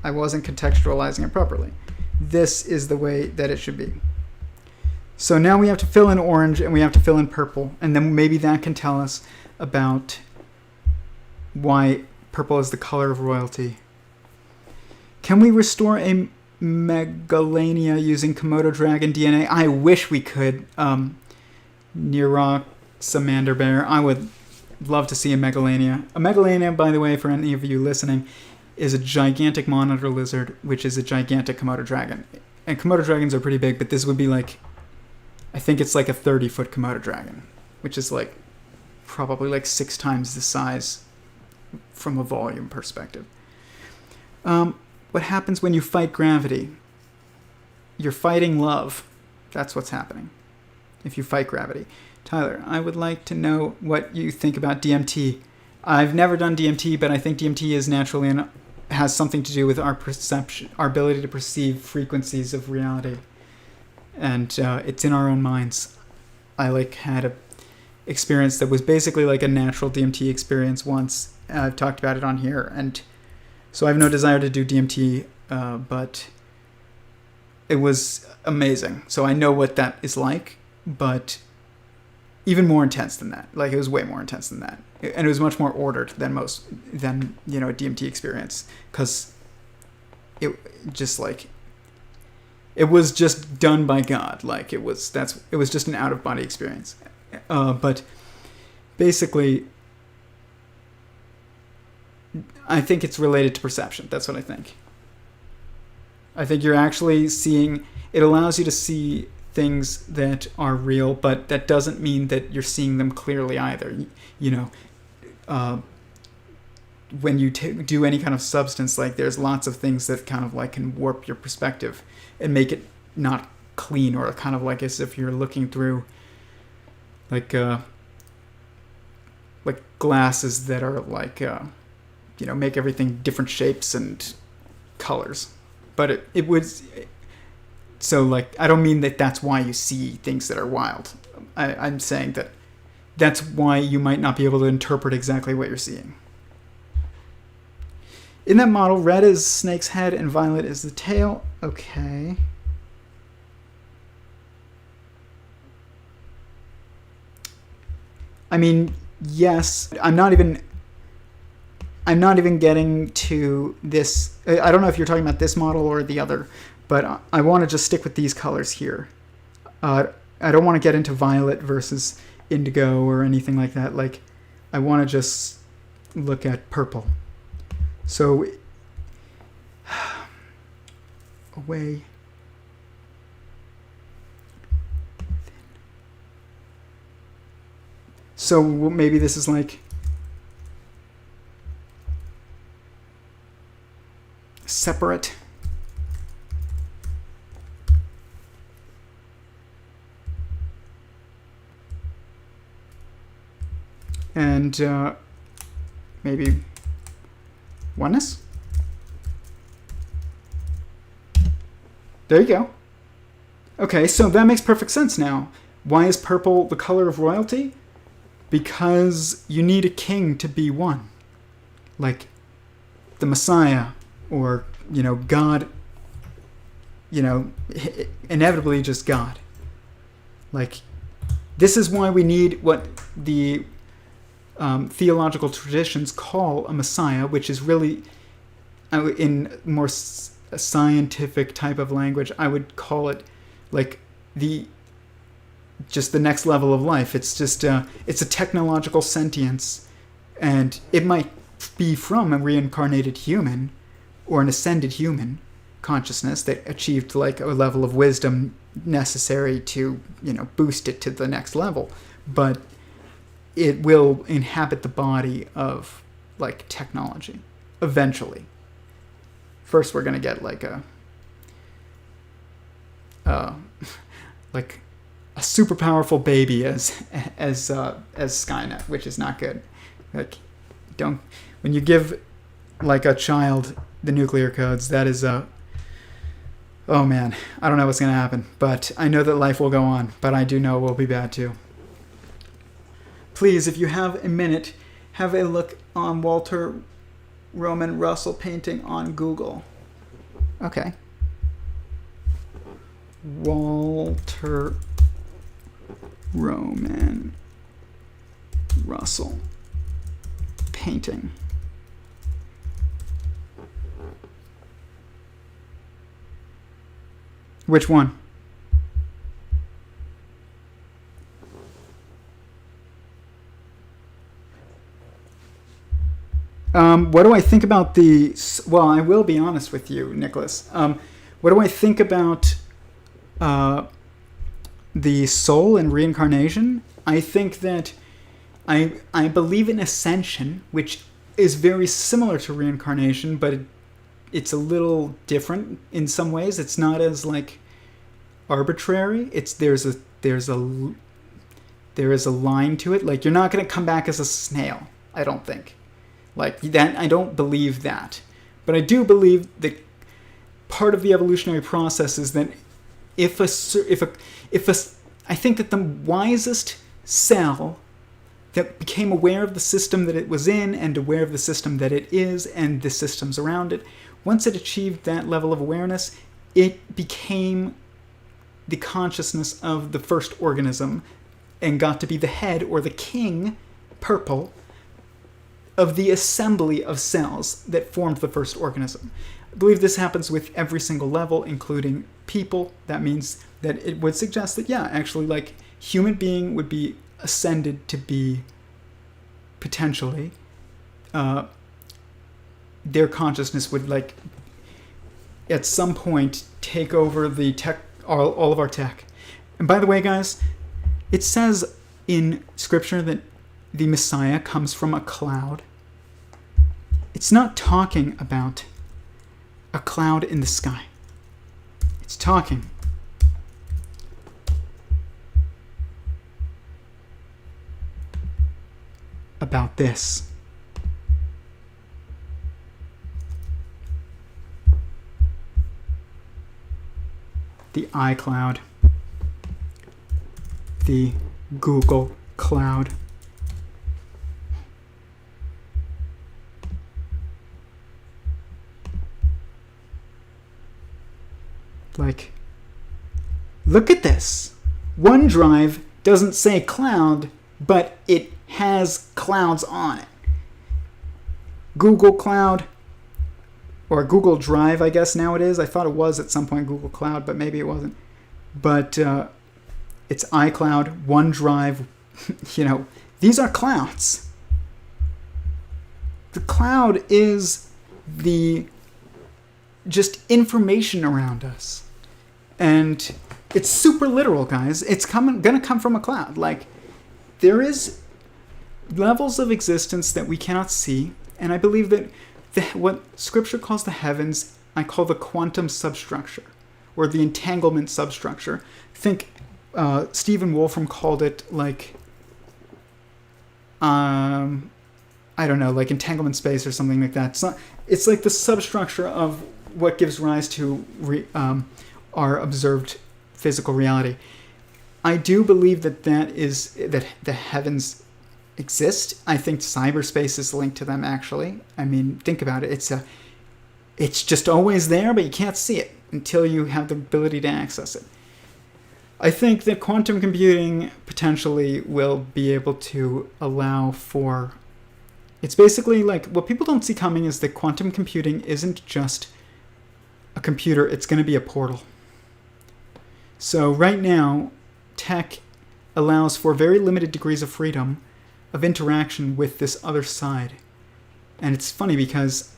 [SPEAKER 1] I wasn't contextualizing it properly. This is the way that it should be. So now we have to fill in orange and we have to fill in purple, and then maybe that can tell us about why purple is the color of royalty. Can we restore a Megalania using Komodo dragon DNA? I wish we could. Nirok Samander Bear. I would love to see a Megalania. A Megalania, by the way, for any of you listening, is a gigantic monitor lizard, which is a gigantic Komodo dragon. And Komodo dragons are pretty big, but this would be like, I think it's like a 30-foot Komodo dragon, which is like probably like 6 times the size from a volume perspective. What happens when you fight gravity? You're fighting love. That's what's happening if you fight gravity. Tyler, I would like to know what you think about DMT. I've never done DMT, but I think DMT is naturally and has something to do with our perception, our ability to perceive frequencies of reality. And it's in our own minds. I had a experience that was basically like a natural DMT experience once. I've talked about it on here, and so I have no desire to do DMT, but it was amazing. So I know what that is like, but even more intense than that. Like, it was way more intense than that, and it was much more ordered than a DMT experience, because it just like, it was just done by God. Like, it was just an out-of-body experience. But basically, I think it's related to perception. That's what I think. I think you're actually seeing, it allows you to see things that are real, but that doesn't mean that you're seeing them clearly either. When you do any kind of substance, like, there's lots of things that kind of like can warp your perspective and make it not clean, or kind of like as if you're looking through like glasses that are like make everything different shapes and colors. But it was, so like, I don't mean that that's why you see things that are wild. I'm saying that that's why you might not be able to interpret exactly what you're seeing. In that model, red is Snake's head and violet is the tail. Okay. I mean, yes. I'm not even getting to this. I don't know if you're talking about this model or the other, but I want to just stick with these colors here. I don't want to get into violet versus indigo or anything like that. Like, I want to just look at purple. So, away. So maybe this is like separate. And maybe oneness. There you go. Okay, so that makes perfect sense now. Why is purple the color of royalty? Because you need a king to be one. Like the Messiah, or, God, inevitably just God. Like, this is why we need what the theological traditions call a Messiah, which is really, in more scientific type of language, I would call it like just the next level of life. It's just it's a technological sentience, and it might be from a reincarnated human or an ascended human consciousness that achieved like a level of wisdom necessary to boost it to the next level, but it will inhabit the body of like technology eventually. First, we're gonna get like a a super powerful baby as Skynet, which is not good. Like, don't when you give like a child the nuclear codes, that is a oh man, I don't know what's gonna happen, but I know that life will go on, but I do know it will be bad too. Please, if you have a minute, have a look on Walter Roman Russell painting on Google. Okay. Walter Roman Russell painting. Which one? What do I think about the... Well, I will be honest with you, Nicholas. What do I think about the soul and reincarnation? I think that I believe in ascension, which is very similar to reincarnation, but it's a little different in some ways. It's not as like arbitrary. There is a line to it. Like, you're not going to come back as a snail, I don't think. Like that, I don't believe that. But I do believe that part of the evolutionary process is that I think that the wisest cell that became aware of the system that it was in and aware of the system that it is and the systems around it, once it achieved that level of awareness, it became the consciousness of the first organism and got to be the head or the king, purple, of the assembly of cells that formed the first organism. I believe this happens with every single level, including people. That means that it would suggest that, yeah, actually, like, human being would be ascended to be potentially their consciousness would, like, at some point take over the tech, all of our tech. And by the way, guys, it says in scripture that the Messiah comes from a cloud. It's not talking about a cloud in the sky. It's talking about this. The iCloud. The Google Cloud. Like, look at this. OneDrive doesn't say cloud, but it has clouds on it. Google Cloud, or Google Drive, I guess now it is. I thought it was at some point Google Cloud, but maybe it wasn't. But it's iCloud, OneDrive, these are clouds. The cloud is the just information around us. And it's super literal, guys. It's gonna come from a cloud. Like, there is levels of existence that we cannot see, and I believe that what Scripture calls the heavens, I call the quantum substructure, or the entanglement substructure. I think Stephen Wolfram called it like, I don't know, like entanglement space or something like that. It's like the substructure of what gives rise to our observed physical reality. I do believe that that the heavens exist. I think cyberspace is linked to them, actually. I mean, think about it. It's just always there, but you can't see it until you have the ability to access it. I think that quantum computing potentially will be able to allow for... It's basically like, what people don't see coming is that quantum computing isn't just a computer, it's going to be a portal. So right now, tech allows for very limited degrees of freedom of interaction with this other side. And it's funny because,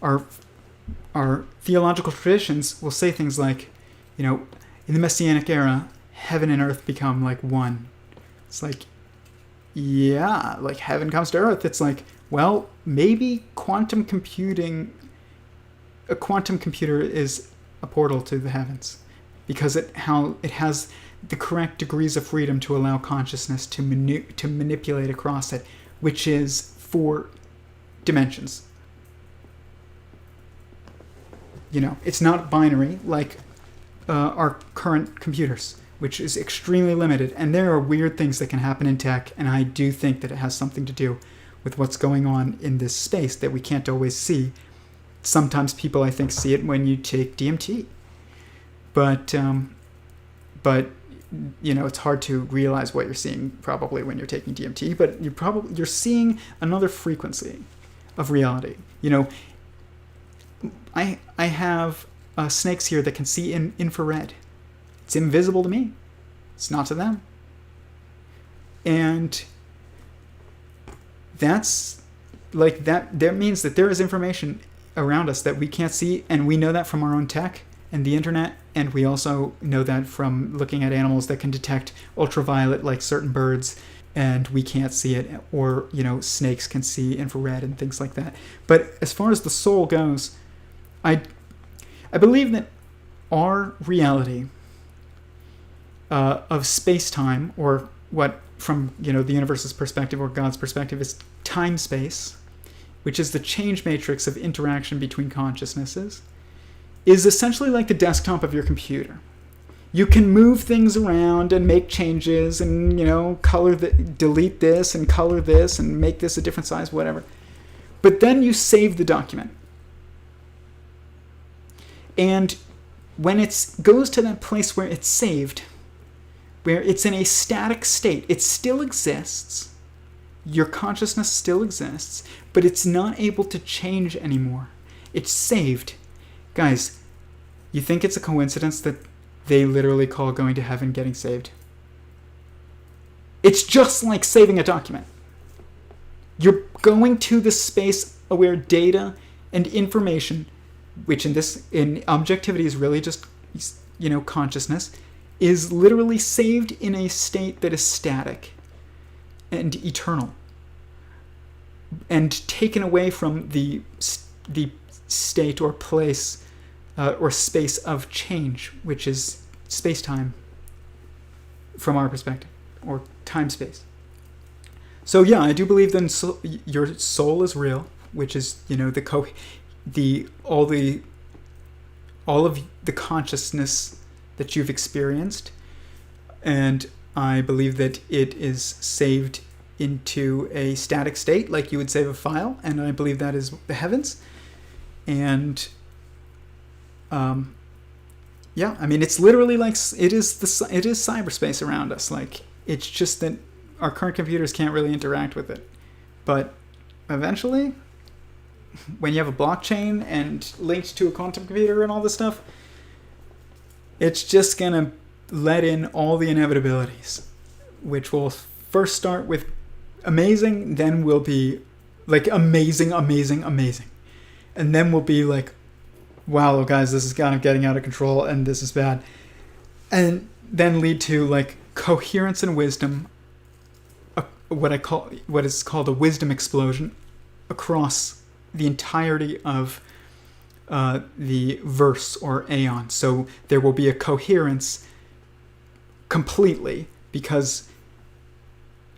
[SPEAKER 1] our theological traditions will say things like, in the Messianic era, heaven and earth become like one. It's like, yeah, like heaven comes to earth. It's like, well, maybe a quantum computer is a portal to the heavens. because it has the correct degrees of freedom to allow consciousness to manipulate across it, which is 4 dimensions. It's not binary like our current computers, which is extremely limited. And there are weird things that can happen in tech, and I do think that it has something to do with what's going on in this space that we can't always see. Sometimes people, I think, see it when you take DMT. But it's hard to realize what you're seeing probably when you're taking DMT, but you're seeing another frequency of reality. I have snakes here that can see in infrared. It's invisible to me. It's not to them. And that's like that means that there is information around us that we can't see, and we know that from our own tech and the internet, and we also know that from looking at animals that can detect ultraviolet, like certain birds, and we can't see it, or snakes can see infrared and things like that. But as far as the soul goes, I believe that our reality of space-time, or what from the universe's perspective or God's perspective is time-space, which is the change matrix of interaction between consciousnesses, is essentially like the desktop of your computer. You can move things around and make changes and, delete this and color this and make this a different size, whatever. But then you save the document. And when it goes to that place where it's saved, where it's in a static state, it still exists. Your consciousness still exists, but it's not able to change anymore. It's saved. Guys, you think it's a coincidence that they literally call going to heaven getting saved? It's just like saving a document. You're going to the space where data and information, which in objectivity is really just consciousness, is literally saved in a state that is static and eternal, and taken away from the state or place or space of change, which is space-time from our perspective, or time-space. So yeah, I do believe then your soul is real, which is all of the consciousness that you've experienced, and I believe that it is saved into a static state like you would save a file, and I believe that is the heavens. And it's literally like it is cyberspace around us. Like, it's just that our current computers can't really interact with it, but eventually, when you have a blockchain and linked to a quantum computer and all this stuff, it's just gonna let in all the inevitabilities, which will first start with amazing, then will be like amazing, and then will be like, wow, what this is kind of getting out of control and this is bad, and then lead to like coherence and wisdom, what is called a wisdom explosion across the entirety of the verse or aeon. So there will be a coherence completely, because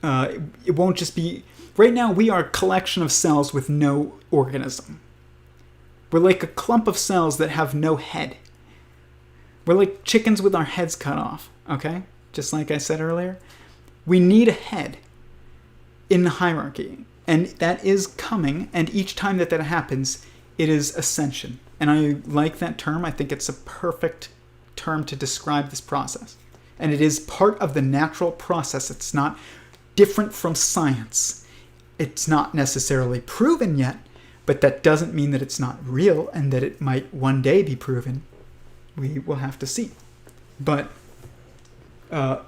[SPEAKER 1] it won't just be... Right now we are a collection of cells with no organism. We're like a clump of cells that have no head. We're like chickens with our heads cut off, okay? Just like I said earlier. We need a head in the hierarchy, and that is coming, and each time that happens, it is ascension. And I like that term. I think it's a perfect term to describe this process. And it is part of the natural process. It's not different from science. It's not necessarily proven yet, but that doesn't mean that it's not real and that it might one day be proven. We will have to see. But I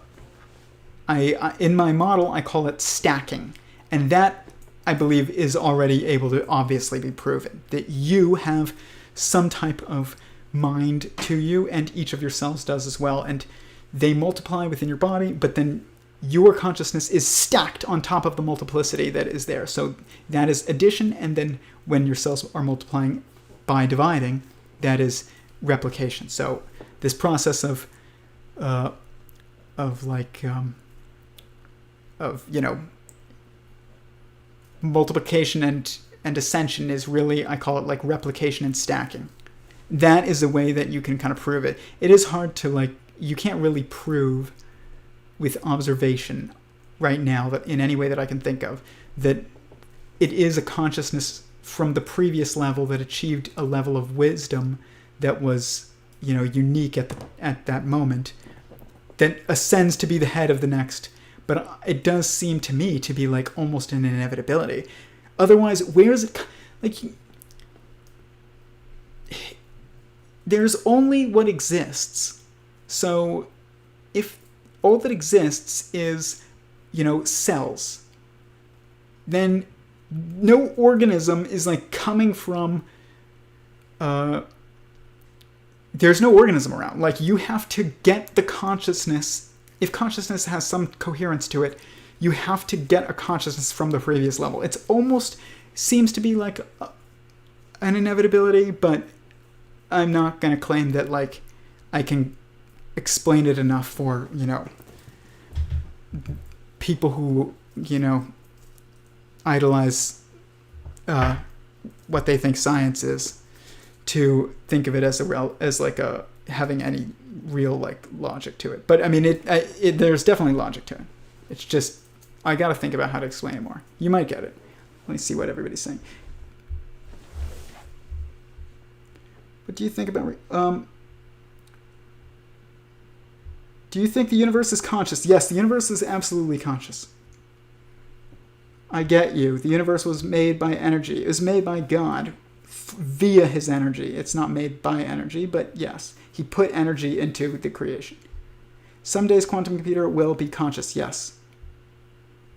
[SPEAKER 1] in my model, I call it stacking. And that, I believe, is already able to obviously be proven. That you have some type of mind to you, and each of your cells does as well. And they multiply within your body, but then your consciousness is stacked on top of the multiplicity that is there. So that is addition, and then when your cells are multiplying by dividing, that is replication. So this process of multiplication and ascension is really, I call it like replication and stacking. That is a way that you can kind of prove it. It is hard to you can't really prove with observation right now that in any way that I can think of that it is a consciousness from the previous level that achieved a level of wisdom that was, unique at that moment, that ascends to be the head of the next. But it does seem to me to be like almost an inevitability. Otherwise, where is it? There's only what exists. So if all that exists is, cells, then no organism is coming from, there's no organism around. You have to get the consciousness. If consciousness has some coherence to it, you have to get a consciousness from the previous level. It's almost seems to be like an inevitability, but I'm not going to claim that I can explain it enough for, people who, idolize what they think science is, to think of it as having any real logic to it. But I mean, there's definitely logic to it. It's just I got to think about how to explain it more. You might get it. Let me see what everybody's saying. What do you think about? Do you think the universe is conscious? Yes, the universe is absolutely conscious. I get you. The universe was made by energy. It was made by God via his energy. It's not made by energy, but yes, he put energy into the creation. Some days quantum computer will be conscious, yes.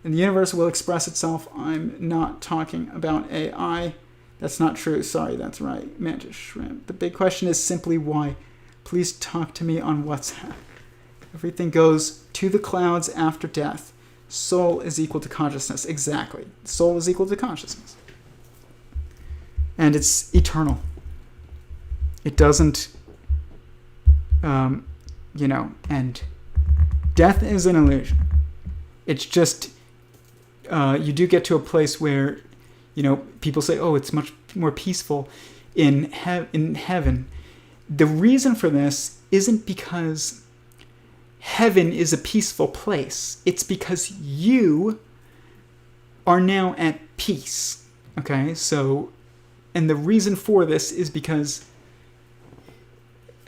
[SPEAKER 1] And the universe will express itself. I'm not talking about AI. That's not true. Sorry, that's right. Mantis shrimp. The big question is simply why. Please talk to me on WhatsApp. Everything goes to the clouds after death. Soul is equal to consciousness. Exactly. Soul is equal to consciousness. And it's eternal. It doesn't, end. Death is an illusion. It's just, you do get to a place where, people say, oh, it's much more peaceful in heaven. The reason for this isn't because heaven is a peaceful place. It's because you are now at peace. Okay, so, and the reason for this is because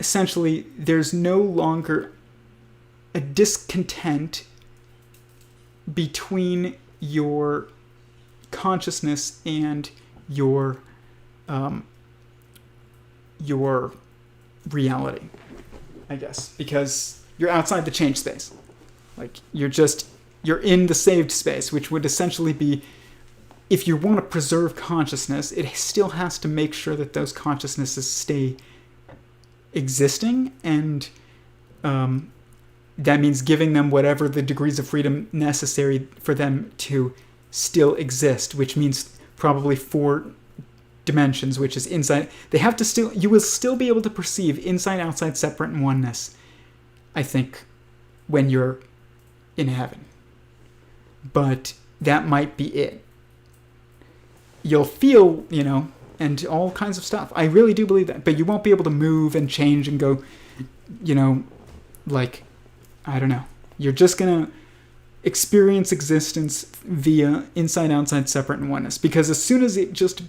[SPEAKER 1] essentially there's no longer a discontent between your consciousness and your reality, I guess, because you're outside the change space. You're in the saved space, which would essentially be, if you want to preserve consciousness, it still has to make sure that those consciousnesses stay existing, and that means giving them whatever the degrees of freedom necessary for them to still exist, which means probably 4 dimensions, which is inside. They have to you will still be able to perceive inside, outside, separate, and oneness, I think, when you're in heaven. But that might be it. You'll feel, and all kinds of stuff. I really do believe that. But you won't be able to move and change and go, I don't know. You're just going to experience existence via inside, outside, separate, and oneness. Because as soon as it just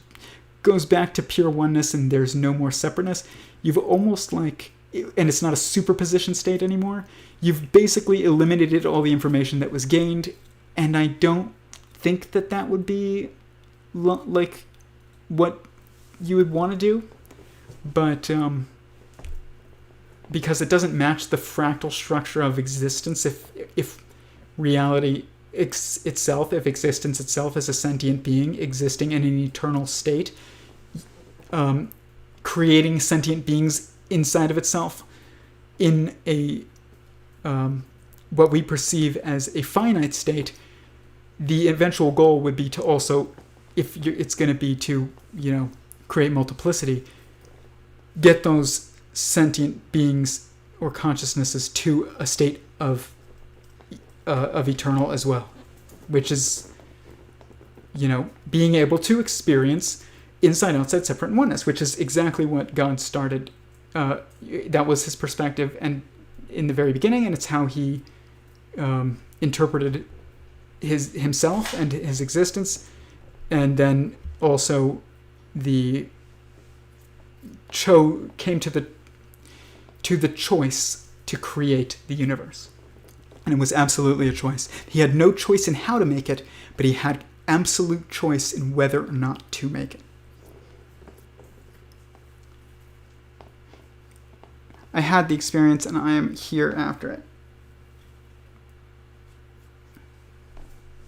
[SPEAKER 1] goes back to pure oneness and there's no more separateness, you've almost and it's not a superposition state anymore, you've basically eliminated all the information that was gained. And I don't think that would be what you would want to do. But because it doesn't match the fractal structure of existence, if reality itself, if existence itself is a sentient being existing in an eternal state, creating sentient beings inside of itself in a what we perceive as a finite state, the eventual goal would be to also, it's going to be to, create multiplicity, get those sentient beings or consciousnesses to a state of eternal as well, which is, being able to experience inside, outside, separate, and oneness, which is exactly what God started. That was his perspective, and in the very beginning, and it's how he interpreted himself and his existence, and then also came to the choice to create the universe. And it was absolutely a choice. He had no choice in how to make it, but he had absolute choice in whether or not to make it. I had the experience, and I am here after it.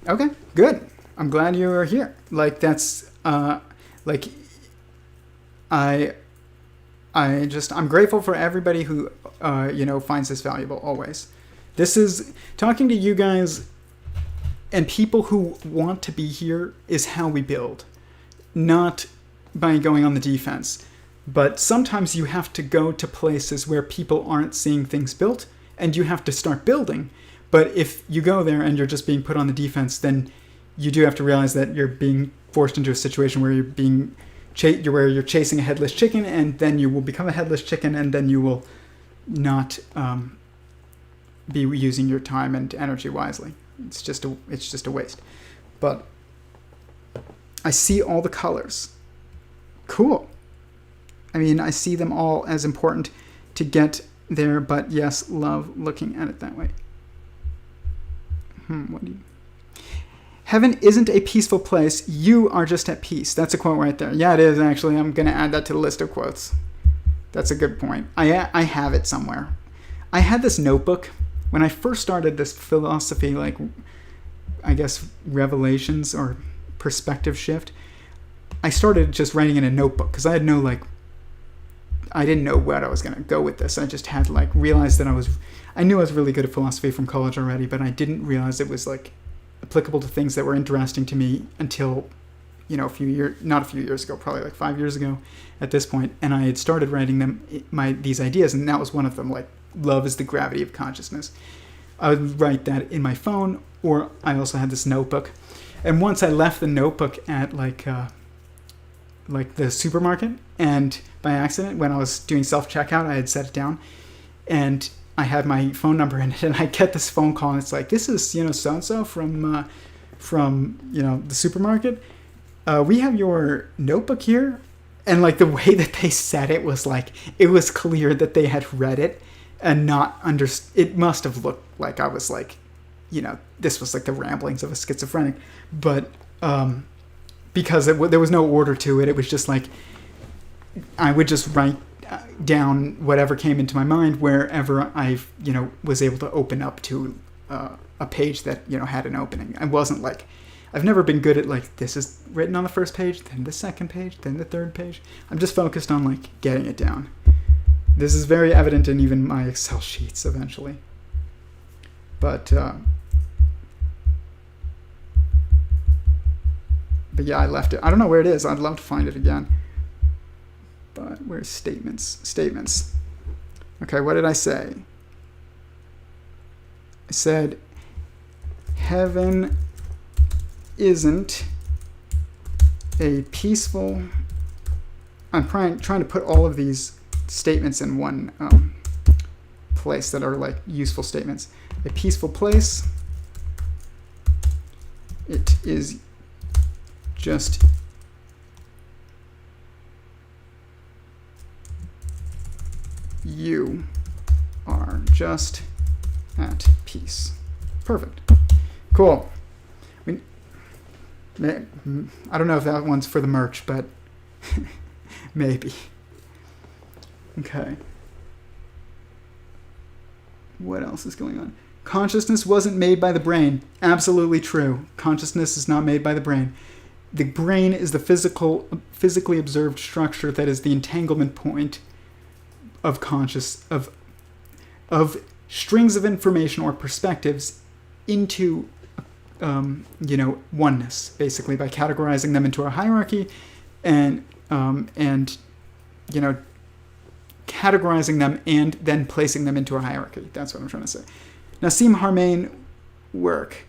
[SPEAKER 1] Okay, good. I'm glad you are here. That's I'm grateful for everybody who finds this valuable always. This is talking to you guys and people who want to be here is how we build, not by going on the defense. But sometimes you have to go to places where people aren't seeing things built, and you have to start building. But if you go there and you're just being put on the defense, then you do have to realize that you're being forced into a situation where you're chasing a headless chicken, and then you will become a headless chicken, and then you will not be using your time and energy wisely. It's just a waste. But I see all the colors. Cool. I mean, I see them all as important to get there, but yes, love looking at it that way. Heaven isn't a peaceful place. You are just at peace. That's a quote right there. Yeah, it is, actually. I'm going to add that to the list of quotes. That's a good point. I have it somewhere. I had this notebook when I first started this philosophy, revelations or perspective shift. I started just writing in a notebook because I had I didn't know where I was going to go with this. I just had realized that I knew I was really good at philosophy from college already, but I didn't realize it was applicable to things that were interesting to me until, not a few years ago, probably 5 years ago at this point. And I had started writing these ideas, and that was one of them, love is the gravity of consciousness. I would write that in my phone, or I also had this notebook. And once I left the notebook at the supermarket, and by accident, when I was doing self-checkout, I had set it down, and I had my phone number in it, and I get this phone call, and it's this is, so-and-so from the supermarket. We have your notebook here. And the way that they said it was it was clear that they had read it and not it must have looked like I was this was the ramblings of a schizophrenic, but because there was no order to it. It was just I would just write down whatever came into my mind wherever I was able to open up to a page that had an opening. I wasn't I've never been good at this is written on the first page, then the second page, then the third page. I'm just focused on getting it down. This is very evident in even my Excel sheets eventually. But yeah, I left it. I don't know where it is. I'd love to find it again. But where's statements? Statements. Okay, what did I say? I said, heaven isn't a peaceful... I'm trying to put all of these statements in one place that are useful statements. A peaceful place. It is just you are just at peace. Perfect. Cool. I don't know if that one's for the merch, but maybe. Okay. What else is going on? Consciousness wasn't made by the brain. Absolutely true. Consciousness is not made by the brain. The brain is the physically observed structure that is the entanglement point of of strings of information or perspectives into oneness, basically, by categorizing them into a hierarchy and categorizing them and then placing them into a hierarchy. That's what I'm trying to say. Nassim Haramein work.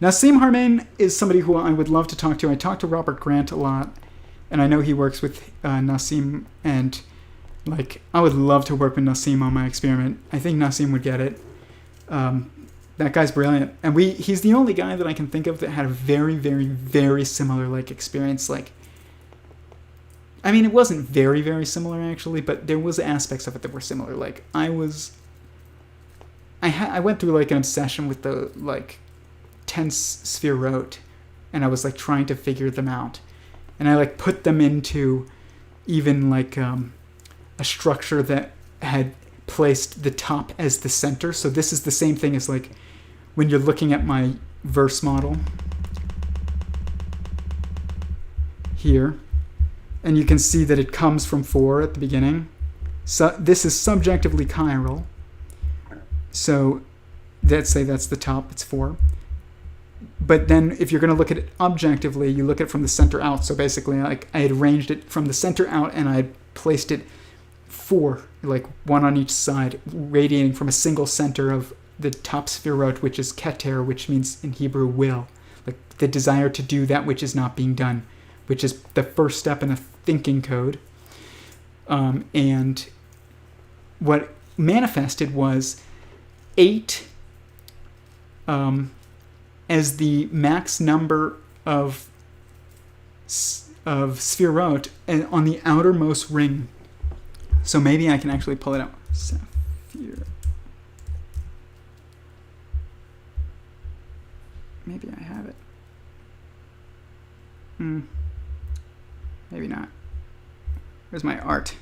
[SPEAKER 1] Nassim Haramein is somebody who I would love to talk to. I talk to Robert Grant a lot, and I know he works with Nassim, and like I would love to work with Nassim on my experiment. I think Nassim would get it. That guy's brilliant, and he's the only guy that I can think of that had a very, very, very similar like experience. Like, I mean, it wasn't very, very similar actually, but there was aspects of it that were similar. Like I went through like an obsession with the like tense Every0ne, and I was like trying to figure them out, and I like put them into even like a structure that had placed the top as the center. So this is the same thing as like when you're looking at my verse model here, and you can see that it comes from 4 at the beginning. So this is subjectively chiral. So let's say that's the top, it's 4. But then if you're going to look at it objectively, you look at it from the center out. So basically like I had arranged it from the center out, and I had placed it 4, like one on each side, radiating from a single center of the top Every0ne, which is keter, which means in Hebrew will, like the desire to do that which is not being done, which is the first step in a thinking code. And what manifested was 8 as the max number of Every0ne and on the outermost ring. So maybe I can actually pull it out. Sapphire. Maybe I have it. Maybe not. Where's my art?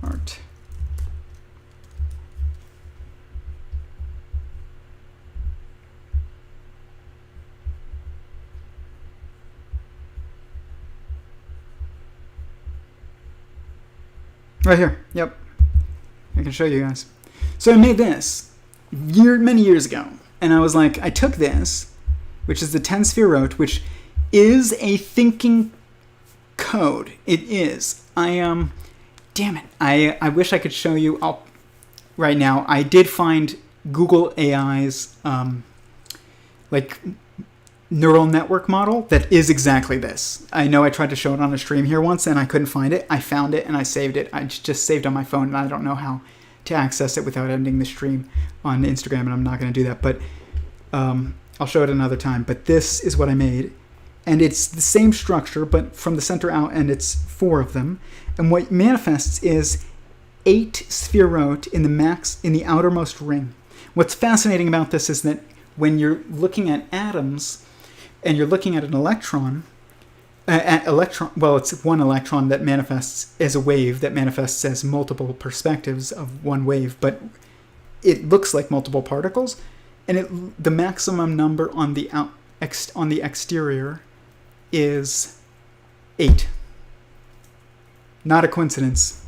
[SPEAKER 1] Art. Right here. Yep. I can show you guys. So I made this many years ago. And I was like, I took this, which is the 10 Every0ne, which is a thinking code. It is. Damn it. I wish I could show you right now. I did find Google AI's like neural network model that is exactly this. I know I tried to show it on a stream here once and I couldn't find it. I found it and I saved it. I just saved on my phone, and I don't know how to access it without ending the stream on Instagram, and I'm not going to do that, but I'll show it another time. But this is what I made, and it's the same structure but from the center out, and it's 4 of them, and what manifests is 8 Every0ne in the outermost ring. What's fascinating about this is that when you're looking at atoms and you're looking at an electron, well, it's one electron that manifests as a wave, that manifests as multiple perspectives of one wave, but it looks like multiple particles, and the maximum number on the exterior is 8. Not a coincidence.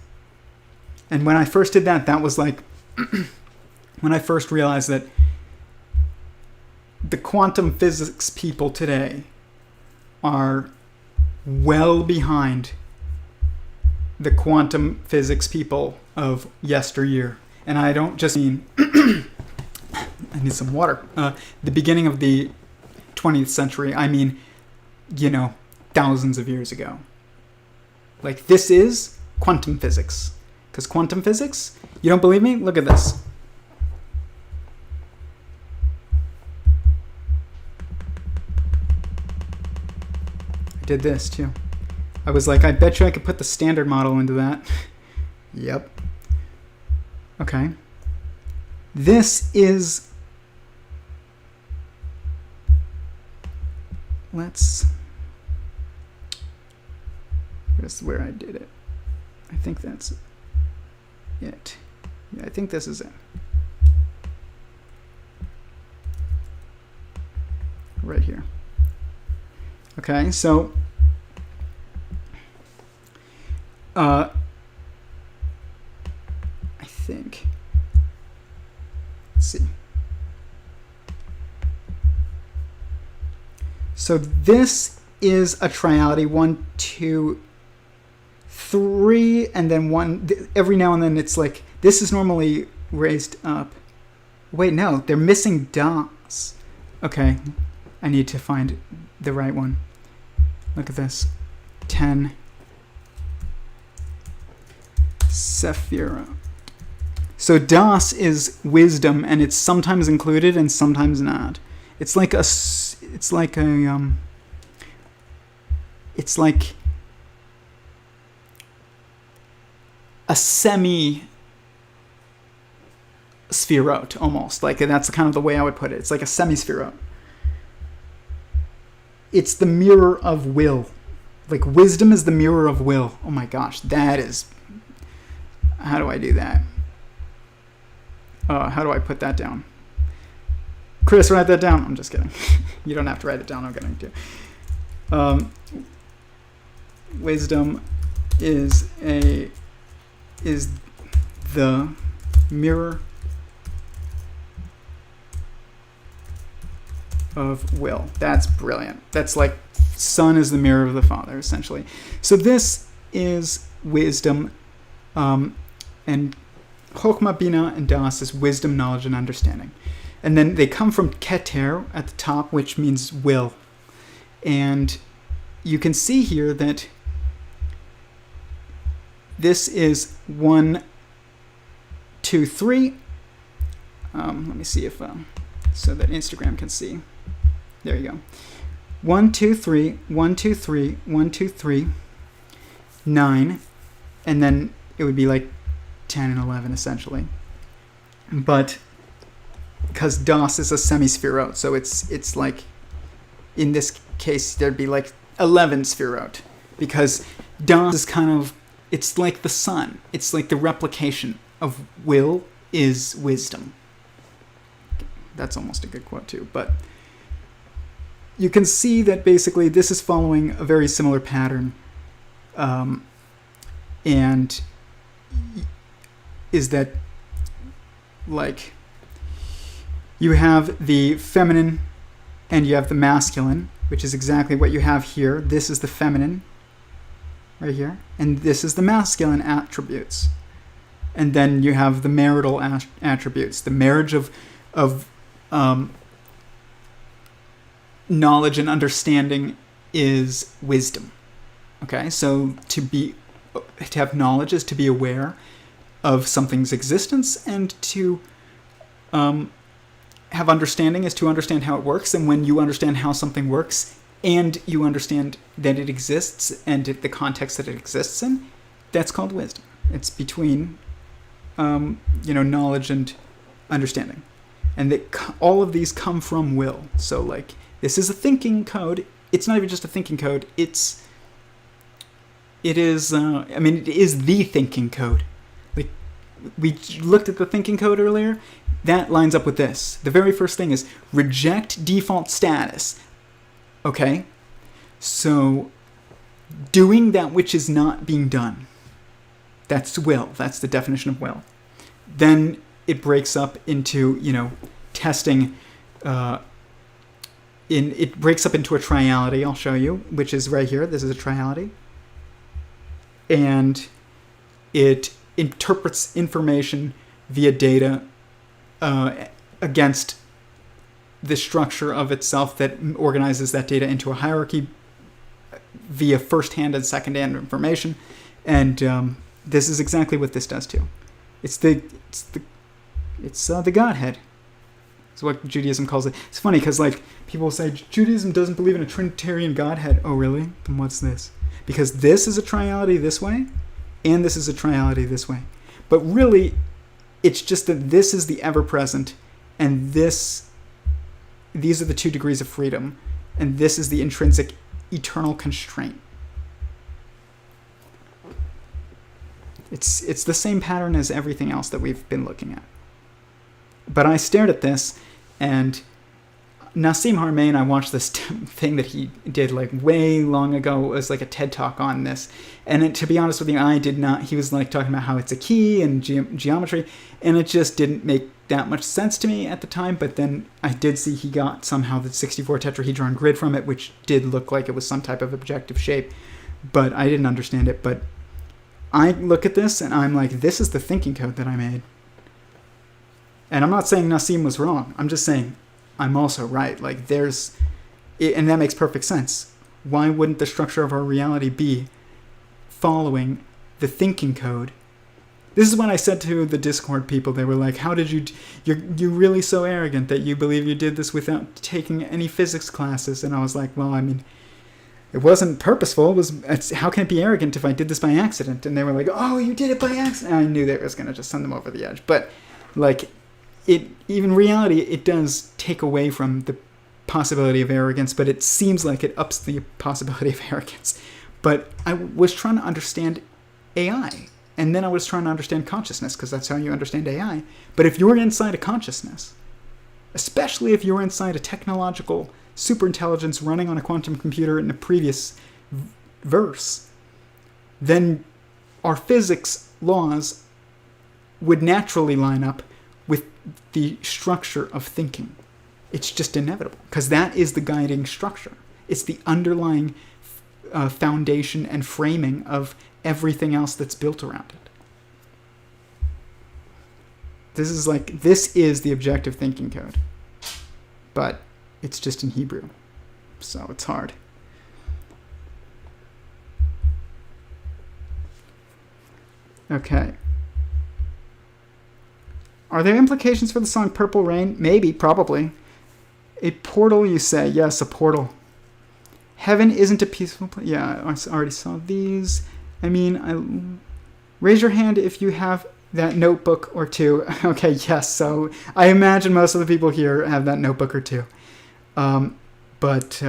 [SPEAKER 1] And when I first did that, that was like when I first realized that the quantum physics people today are well behind the quantum physics people of yesteryear. And I don't just mean I need some water. The beginning of the 20th century, I mean, thousands of years ago. Like, this is quantum physics. Because quantum physics, you don't believe me? Look at this. Did this too. I was like, I bet you I could put the standard model into that. Yep. Okay. This is... Here's where I did it. I think that's it. Yeah, I think this is it. Right here. Okay, so I think, let's see. So this is a triality, 1, 2, 3. 3 and then 1. Every now and then it's like, this is normally raised up. Wait, no, they're missing dots. Okay, I need to find the right one. Look at this. 10 Sephirot. So Das is wisdom, and it's sometimes included and sometimes not. It's like a semi Sphirot, almost. Like, that's kind of the way I would put it. It's like a semi-Sphirot. It's the mirror of will. Like, wisdom is the mirror of will. Oh my gosh, that is... How do I do that? How do I put that down? Chris, write that down. I'm just kidding. You don't have to write it down. I'm going to. Wisdom is the mirror of will. That's brilliant. That's like Son is the mirror of the Father, essentially. So this is wisdom, and Chokmah, Bina, and Das is wisdom, knowledge, and understanding. And then they come from Keter at the top, which means will. And you can see here that this is 1, 2, 3. Let me see if so that Instagram can see. There you go. 1, 2, 3, 1, 2, 3, 1, 2, 3, 9, and then it would be like 10 and 11 essentially. But because Das is a semi-Sphirot, so it's like, in this case there'd be like 11 Sphirot, because Das is kind of, it's like the sun. It's like the replication of will is wisdom. That's almost a good quote too, but you can see that basically this is following a very similar pattern, and is that, like, you have the feminine and you have the masculine, which is exactly what you have here. This is the feminine right here, and this is the masculine attributes. And then you have the marital attributes, the marriage of knowledge and understanding is wisdom. Okay, so to have knowledge is to be aware of something's existence, and to have understanding is to understand how it works. And when you understand how something works and you understand that it exists and the context that it exists in, that's called wisdom. It's between knowledge and understanding, and that all of these come from will. So like, this is a thinking code. It's not even just a thinking code. It is the thinking code. Like, we looked at the thinking code earlier. That lines up with this. The very first thing is reject default status. Okay? So, doing that which is not being done. That's will. That's the definition of will. Then it breaks up into, testing. It breaks up into a triality, I'll show you, which is right here. This is a triality. And it interprets information via data against the structure of itself that organizes that data into a hierarchy via first-hand and second-hand information. And this is exactly what this does too. It's the Godhead. It's what Judaism calls it. It's funny because, like, people say Judaism doesn't believe in a Trinitarian Godhead. Oh, really? Then what's this? Because this is a triality this way, and this is a triality this way. But really, it's just that this is the ever-present, and these are the 2 degrees of freedom, and this is the intrinsic eternal constraint. It's the same pattern as everything else that we've been looking at. But I stared at this, and Nassim Haramein, I watched this thing that he did like way long ago. It was like a TED Talk on this. And to be honest with you, I did not. He was like talking about how it's a key and geometry, and it just didn't make that much sense to me at the time. But then I did see he got somehow the 64 tetrahedron grid from it, which did look like it was some type of objective shape. But I didn't understand it. But I look at this and I'm like, this is the thinking code that I made. And I'm not saying Nassim was wrong. I'm just saying I'm also right. Like and that makes perfect sense. Why wouldn't the structure of our reality be following the thinking code? This is what I said to the Discord people. They were like, how did you're really so arrogant that you believe you did this without taking any physics classes? And I was like, well, I mean, it wasn't purposeful. How can it be arrogant if I did this by accident? And they were like, oh, you did it by accident. And I knew they was going to just send them over the edge. But like, even reality, it does take away from the possibility of arrogance, but it seems like it ups the possibility of arrogance. But I was trying to understand AI. And then I was trying to understand consciousness, because that's how you understand AI. But if you're inside a consciousness, especially if you're inside a technological superintelligence running on a quantum computer in the previous verse, then our physics laws would naturally line up with the structure of thinking. It's just inevitable, because that is the guiding structure. It's the underlying foundation and framing of everything else that's built around it. This is the objective thinking code. But it's just in Hebrew, so it's hard. Okay. Are there implications for the song Purple Rain? Maybe, probably. A portal, you say? Yes, a portal. Heaven isn't a peaceful place. Yeah, I already saw these. I mean, raise your hand if you have that notebook or two. Okay, yes. So I imagine most of the people here have that notebook or two. But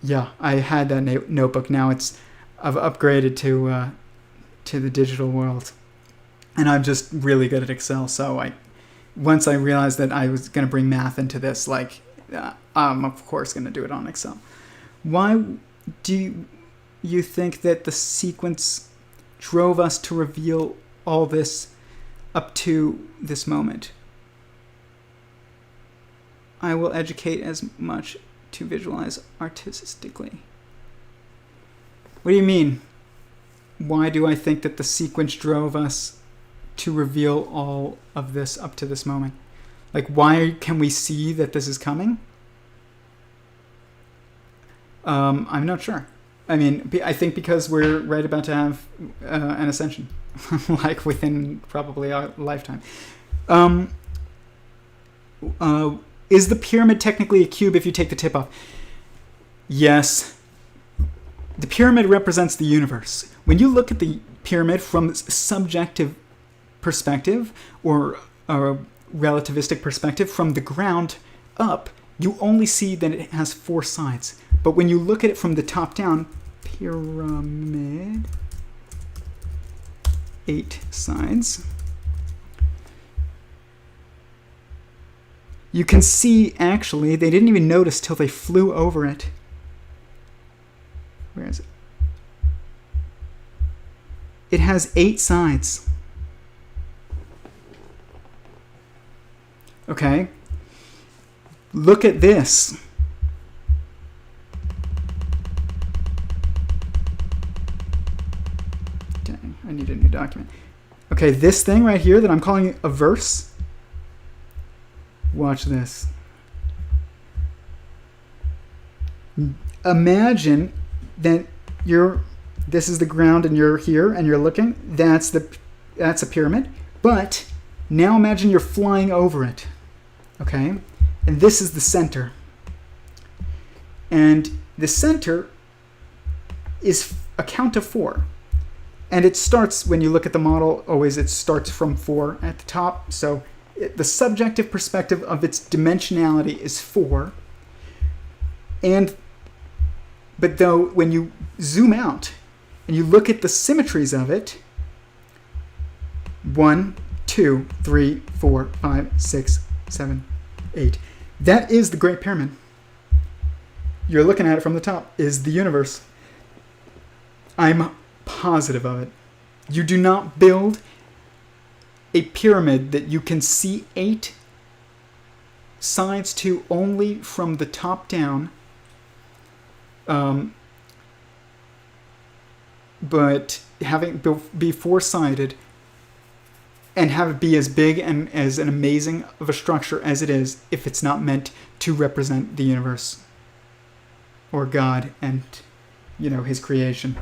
[SPEAKER 1] yeah, I had that notebook. Now I've upgraded to the digital world, and I'm just really good at Excel. So once I realized that I was going to bring math into this, I'm of course going to do it on Excel. Why do you think that the sequence drove us to reveal all this up to this moment? I will educate as much to visualize artistically. What do you mean? Why do I think that the sequence drove us to reveal all of this up to this moment? Like, why can we see that this is coming? I'm not sure. I mean, I think because we're right about to have an ascension, like within probably our lifetime. Is the pyramid technically a cube if you take the tip off? Yes. The pyramid represents the universe. When you look at the pyramid from a subjective perspective or a relativistic perspective from the ground up, you only see that it has 4 sides. But when you look at it from the top down, pyramid, 8 sides. You can see, actually, they didn't even notice till they flew over it. Where is it? It has 8 sides. Okay. Look at this. Dang, I need a new document. Okay, this thing right here that I'm calling a verse. Watch this. Imagine that this is the ground and you're here and you're looking. That's a pyramid. But now imagine you're flying over it. Okay? And this is the center. And the center is a count of 4. And it starts, when you look at the model, always it starts from 4 at the top. So the subjective perspective of its dimensionality is 4. But though when you zoom out and you look at the symmetries of it, 1, 2, 3, 4, 5, 6, 7, 8. That is the Great Pyramid. You're looking at it from the top, is the universe. I'm positive of it. You do not build a pyramid that you can see 8 sides to only from the top down but having be four-sided and have it be as big and as an amazing of a structure as it is if it's not meant to represent the universe or God and, his creation.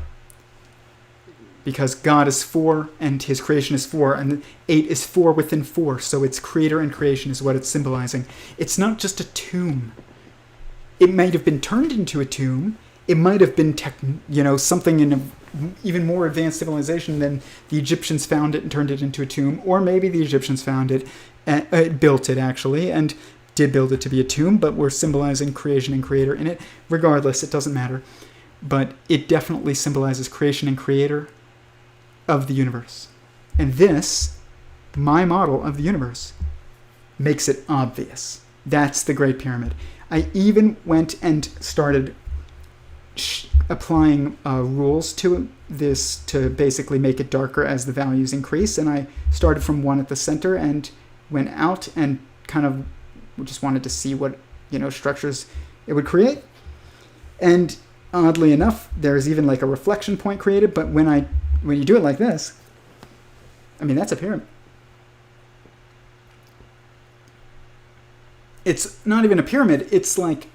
[SPEAKER 1] Because God is 4 and his creation is 4, and 8 is 4 within 4, so it's creator and creation is what it's symbolizing. It's not just a tomb. It might have been turned into a tomb. It might have been, something in an even more advanced civilization than the Egyptians found it and turned it into a tomb. Or maybe the Egyptians found it, built it actually, and did build it to be a tomb, but we're symbolizing creation and creator in it. Regardless, it doesn't matter. But it definitely symbolizes creation and creator of the universe. And this, my model of the universe, makes it obvious. That's the Great Pyramid. I even went and started applying rules to this to basically make it darker as the values increase. And I started from 1 at the center and went out and kind of just wanted to see what, structures it would create. And oddly enough, there's even like a reflection point created, but when you do it like this, that's a pyramid. It's not even a pyramid. It's like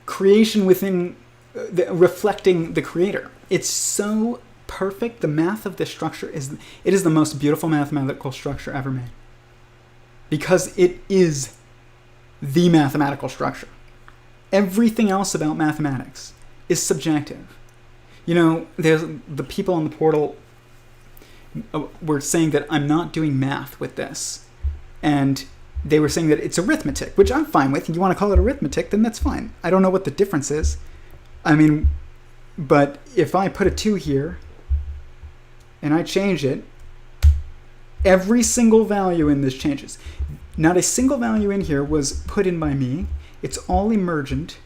[SPEAKER 1] creation within reflecting the creator. It's so perfect. The math of this structure is the most beautiful mathematical structure ever made. Because it is the mathematical structure. Everything else about mathematics is subjective. There's the people on the portal were saying that I'm not doing math with this. And they were saying that it's arithmetic, which I'm fine with. If you want to call it arithmetic, then that's fine. I don't know what the difference is. But if I put a 2 here and I change it, every single value in this changes. Not a single value in here was put in by me. It's all emergent.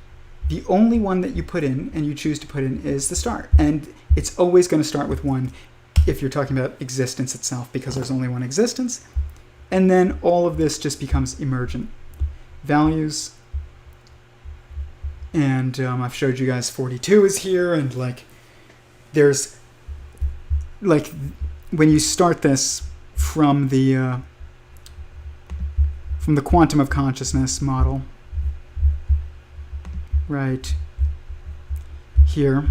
[SPEAKER 1] The only one that you put in and you choose to put in is the start. And it's always going to start with 1 if you're talking about existence itself, because there's only one existence. And then all of this just becomes emergent values. And I've showed you guys 42 is here. And there's when you start this from the quantum of consciousness model, right here,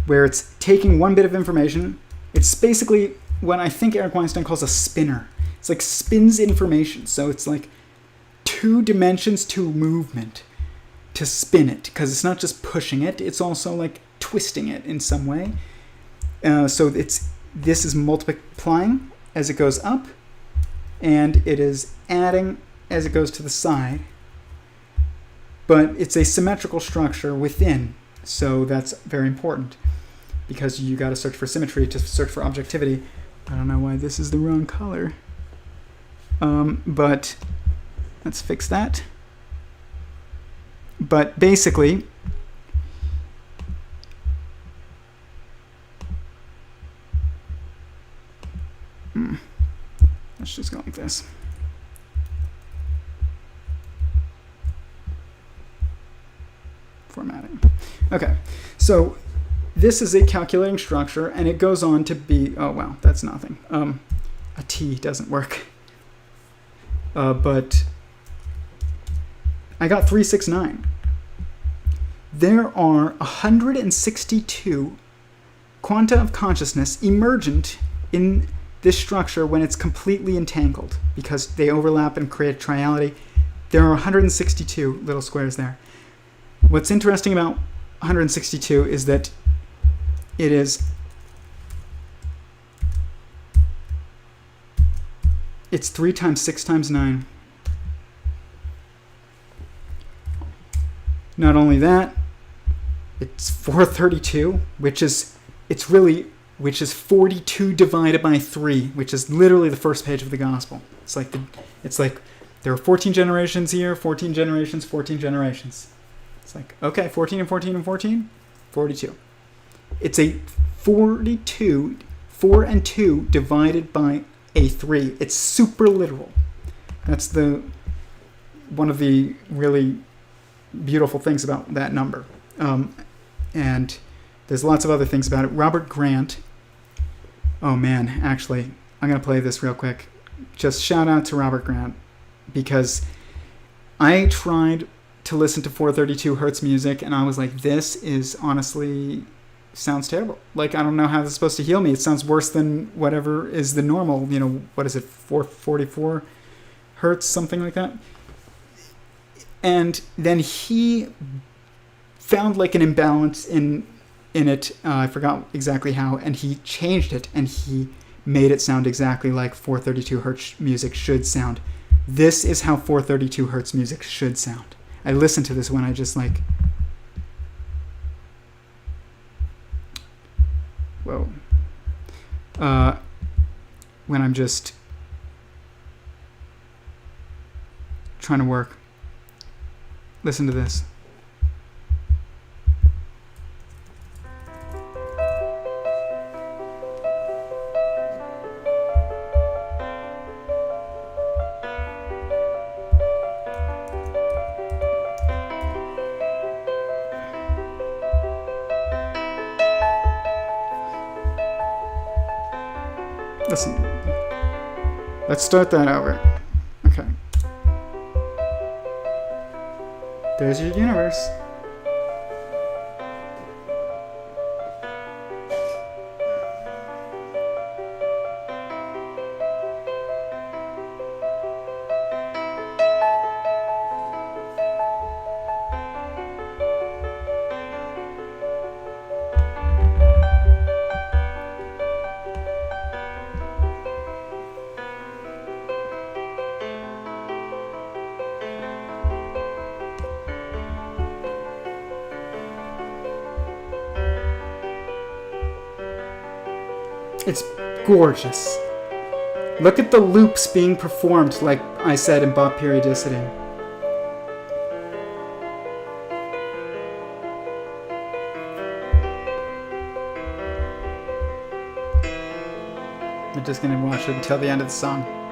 [SPEAKER 1] where it's taking one bit of information. It's basically what I think Eric Weinstein calls a spinner. It's like spins information. So it's like 2 dimensions to movement to spin it, because it's not just pushing it, it's also like twisting it in some way. So this is multiplying as it goes up, and it is adding as it goes to the side. But it's a symmetrical structure within, so that's very important, because you got to search for symmetry to search for objectivity. I don't know why this is the wrong color, but let's fix that. But basically, let's just go like this. Formatting. Okay, so this is a calculating structure, and it goes on to be, oh wow, that's nothing. A T doesn't work. But I got 369. There are 162 quanta of consciousness emergent in this structure when it's completely entangled, because they overlap and create triality. There are 162 little squares there. What's interesting about 162 is that it's 3 times 6 times 9. Not only that, it's 432, which is 42 divided by 3, which is literally the first page of the gospel. It's like there are 14 generations here, 14 generations, 14 generations. It's like, okay, 14 and 14 and 14, 42. It's a 42, 4 and 2 divided by a 3. It's super literal. That's one of the really beautiful things about that number. and there's lots of other things about it. Robert Grant. Oh man, actually, I'm going to play this real quick. Just shout out to Robert Grant, because I tried to listen to 432 hertz music, and I was like, this is honestly sounds terrible. Like, I don't know how this is supposed to heal me. It sounds worse than whatever is the normal, what is it, 444 hertz, something like that. And then he found like an imbalance in it. I forgot exactly how, and he changed it, and he made it sound exactly like 432 hertz music should sound. This is how 432 hertz music should sound. I listened to this when I just like, whoa. When I'm just trying to work. Listen to this. Listen. Let's start that over. Okay. There's your universe. It's gorgeous. Look at the loops being performed, like I said, in Bop periodicity. I'm just gonna watch it until the end of the song.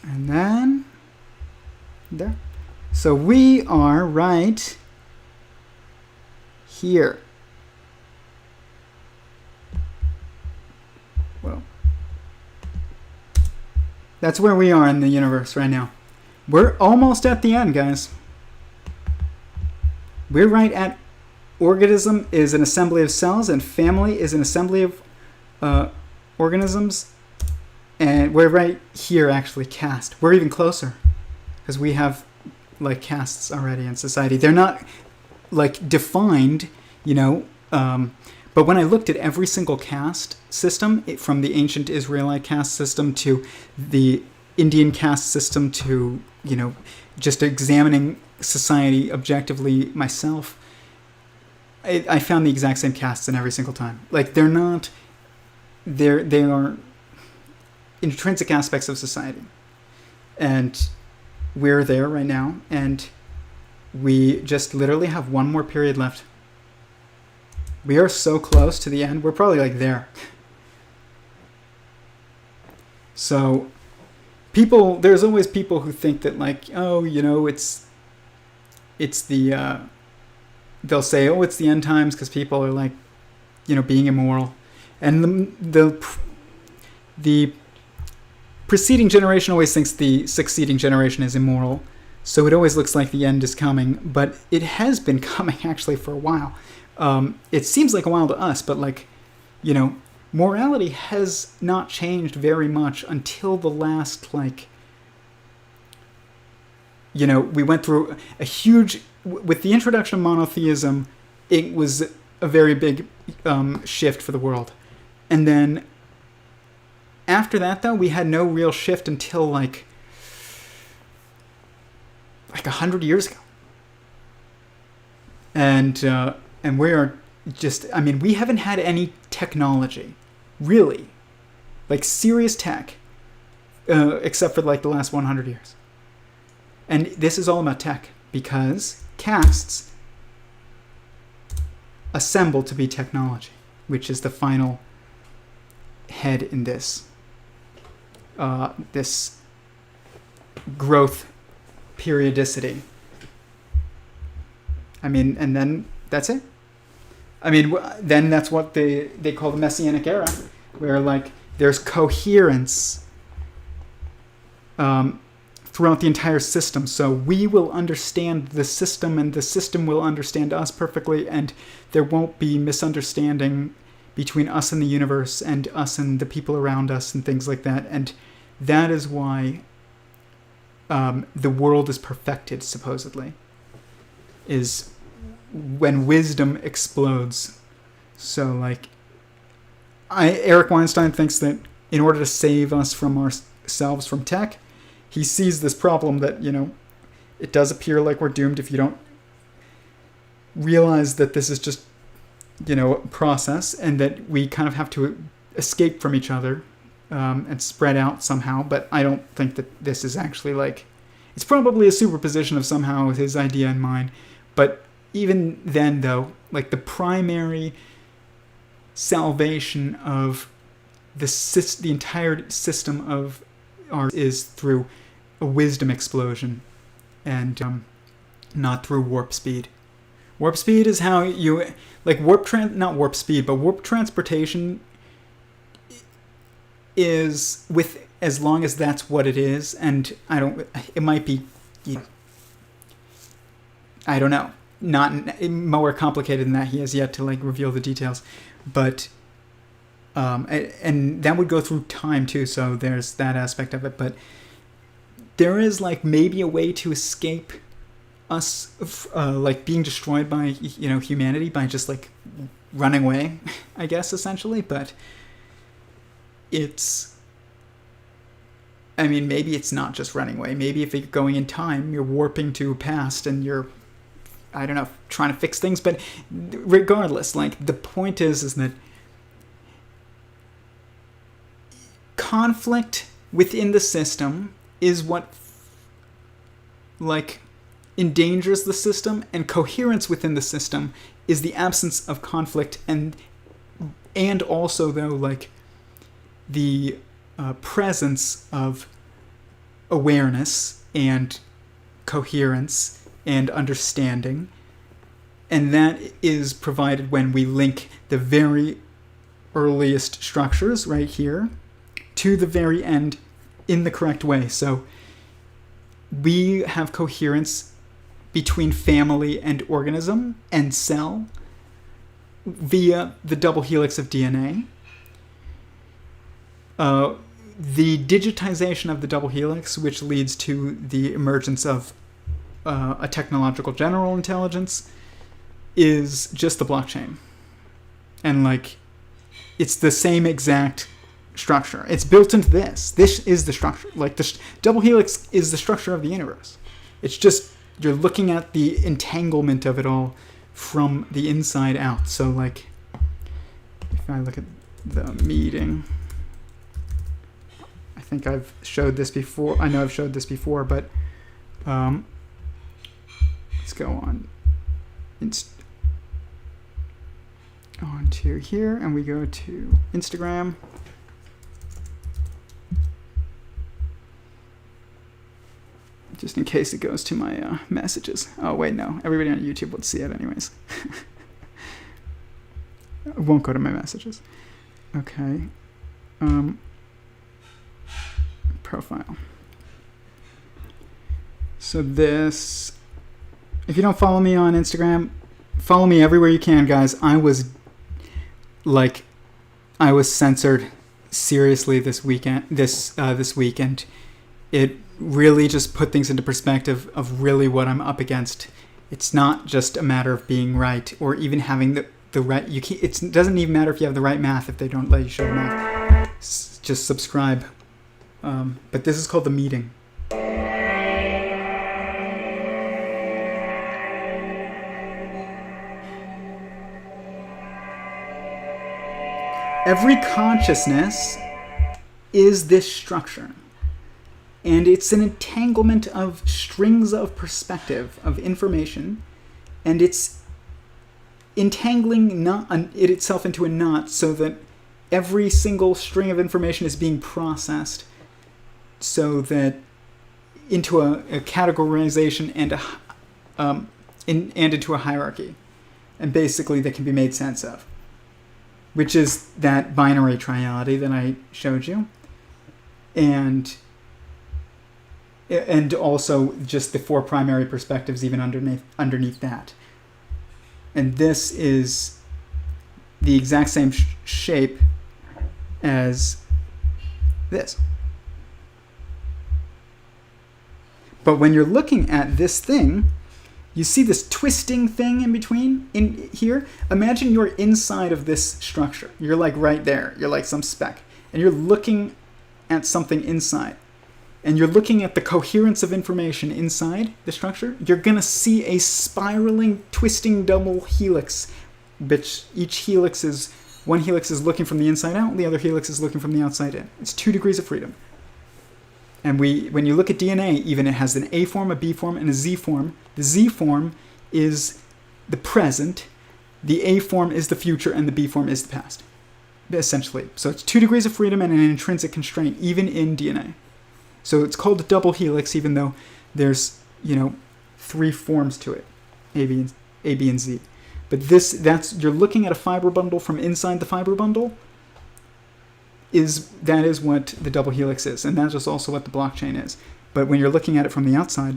[SPEAKER 1] And then there. So we are right here. Well, that's where we are in the universe right now. We're almost at the end, guys. We're right at organism is an assembly of cells, and family is an assembly of organisms. And we're right here, actually, caste. We're even closer, because we have, like, castes already in society. They're not, like, defined, but when I looked at every single caste system, from the ancient Israelite caste system to the Indian caste system to, just examining society objectively myself, I found the exact same castes in every single time. Like, they are intrinsic aspects of society, and we're there right now, and we just literally have one more period left. We are so close to the end. We're probably like there. So there's always people who think that, like, oh, it's the they'll say, oh, it's the end times because people are, like, being immoral, and the preceding generation always thinks the succeeding generation is immoral, so it always looks like the end is coming, but it has been coming actually for a while. It seems like a while to us, but like, you know, morality has not changed very much until the last, like, you know, we went through a huge, with the introduction of monotheism, it was a very big shift for the world. And then after that, though, we had no real shift until like 100 years ago. And we are just, I mean, we haven't had any technology, really, like serious tech, except for like the last 100 years. And this is all about tech, because castes assemble to be technology, which is the final head in this this growth periodicity. I mean, and then that's it. I mean, then that's what they call the Messianic era, where like there's coherence throughout the entire system. So we will understand the system, and the system will understand us perfectly, and there won't be misunderstanding between us and the universe and us and the people around us and things like that. And that is why the world is perfected, supposedly, is when wisdom explodes. So like Eric Weinstein thinks that in order to save us from ourselves from tech, he sees this problem that, you know, it does appear like we're doomed if you don't realize that this is just, you know, a process, and that we kind of have to escape from each other and spread out somehow. But I don't think that this is actually like, it's probably a superposition of somehow his idea and mine. But even then, though, like the primary salvation of the entire system of ours is through a wisdom explosion, and not through warp speed. Warp speed is how you, like not warp speed, but warp transportation is with, as long as that's what it is, and it might be, I don't know, not more complicated than that. He has yet to like reveal the details, but and that would go through time too, so there's that aspect of it. But there is like maybe a way to escape us like being destroyed by, you know, humanity by just like running away, I guess, essentially. But it's, I mean, maybe it's not just running away. Maybe if you're going in time, you're warping to past and you're, I don't know, trying to fix things. But regardless, like the point is that conflict within the system is what like endangers the system, and coherence within the system is the absence of conflict, and also, though, like the presence of awareness and coherence and understanding. And that is provided when we link the very earliest structures right here to the very end in the correct way. So we have coherence between family and organism and cell via the double helix of DNA. The digitization of the double helix, which leads to the emergence of a technological general intelligence, is just the blockchain. And like, it's the same exact structure. It's built into this. This is the structure. Like the double helix is the structure of the universe. It's just, you're looking at the entanglement of it all from the inside out. So like, if I look at the meeting, I think I've showed this before. I know I've showed this before, but let's go on. On to here, and we go to Instagram. Just in case it goes to my messages. Oh, wait, no. Everybody on YouTube would see it anyways. It won't go to my messages. Okay. profile. So this, if you don't follow me on Instagram, follow me everywhere you can, guys. I was censored seriously this weekend. This week, and it really just put things into perspective of really what I'm up against. It's not just a matter of being right or even having the right. It doesn't even matter if you have the right math if they don't let you show the math. Just subscribe. But this is called The Meeting. Every consciousness is this structure. And it's an entanglement of strings of perspective, of information. And it's entangling it itself into a knot so that every single string of information is being processed so that into a categorization and into a hierarchy. And basically that can be made sense of, which is that binary triality that I showed you. And also just the four primary perspectives even underneath that. And this is the exact same shape as this. But when you're looking at this thing, you see this twisting thing in between in here. Imagine you're inside of this structure. You're like right there. You're like some speck. And you're looking at something inside. And you're looking at the coherence of information inside the structure. You're going to see a spiraling, twisting double helix, which each helix is, one helix is looking from the inside out, and the other helix is looking from the outside in. It's 2 degrees of freedom. And when you look at DNA, even it has an A form, a B form, and a Z form. The Z form is the present, the A form is the future, and the B form is the past, essentially. So it's 2 degrees of freedom and an intrinsic constraint, even in DNA. So it's called a double helix, even though there's, 3 forms to it, A, B, and Z. But you're looking at a fiber bundle from inside the fiber bundle. That is what the double helix is, and that is also what the blockchain is. But when you're looking at it from the outside,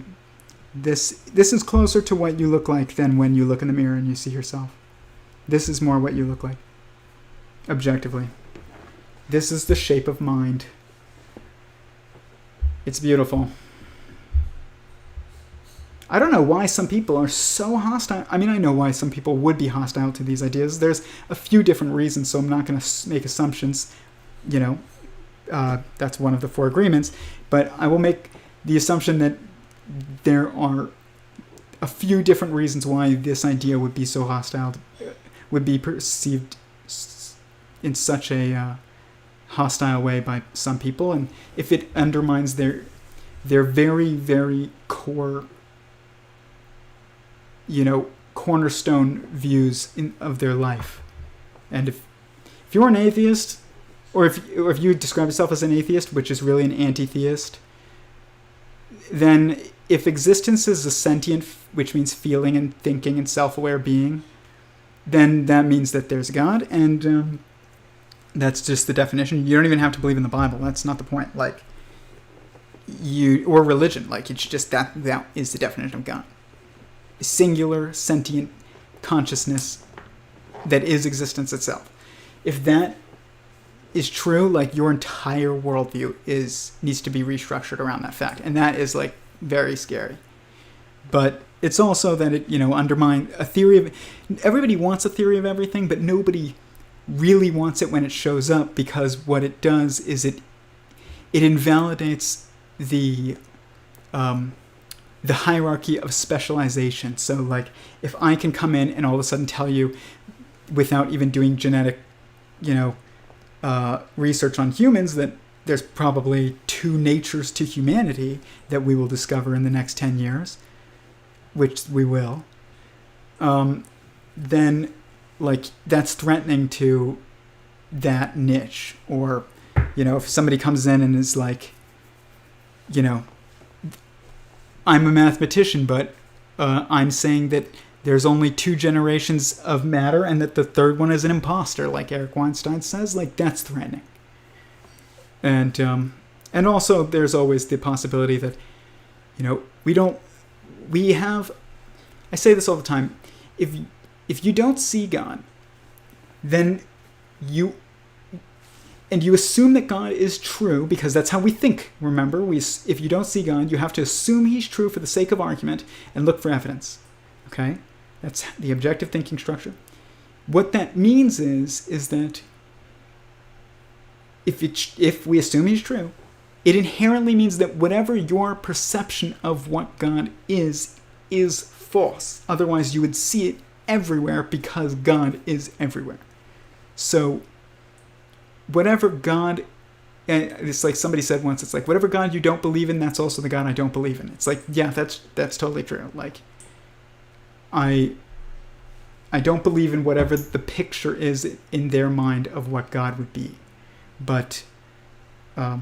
[SPEAKER 1] this is closer to what you look like than when you look in the mirror and you see yourself. This is more what you look like, objectively. This is the shape of mind. It's beautiful. I don't know why some people are so hostile. I mean, I know why some people would be hostile to these ideas. There's a few different reasons, so I'm not going to make assumptions. That's one of the 4 agreements. But I will make the assumption that there are a few different reasons why this idea would be so hostile, would be perceived in such a hostile way by some people, and if it undermines their very, very core, cornerstone views of their life. And if you're an atheist, or if you describe yourself as an atheist, which is really an anti-theist, then if existence is a sentient, which means feeling and thinking and self-aware being, then that means that there's God, and that's just the definition. You don't even have to believe in the Bible. That's not the point. Or religion. It's just that is the definition of God. A singular, sentient consciousness that is existence itself. If that is true, your entire worldview needs to be restructured around that fact. And that is, very scary. But it's also that it, undermine a theory of... Everybody wants a theory of everything, but nobody really wants it when it shows up, because what it does is it invalidates the hierarchy of specialization. So if I can come in and all of a sudden tell you, without even doing genetic research on humans, that there's probably 2 natures to humanity that we will discover in the next 10 years, which we will, then that's threatening to that niche. Or if somebody comes in and is I'm a mathematician, but I'm saying that there's only 2 generations of matter and that the third one is an imposter, like Eric Weinstein says, that's threatening. And And also, there's always the possibility that, I say this all the time, if you don't see God, then you assume that God is true, because that's how we think. Remember, if you don't see God, you have to assume he's true for the sake of argument and look for evidence. Okay? That's the objective thinking structure. What that means is that if we assume he's true, it inherently means that whatever your perception of what God is false. Otherwise, you would see it everywhere, because God is everywhere. So, whatever God, and it's like somebody said once, it's like, whatever God you don't believe in, that's also the God I don't believe in. It's like, yeah, that's totally true. Like, I don't believe in whatever the picture is in their mind of what God would be. But, I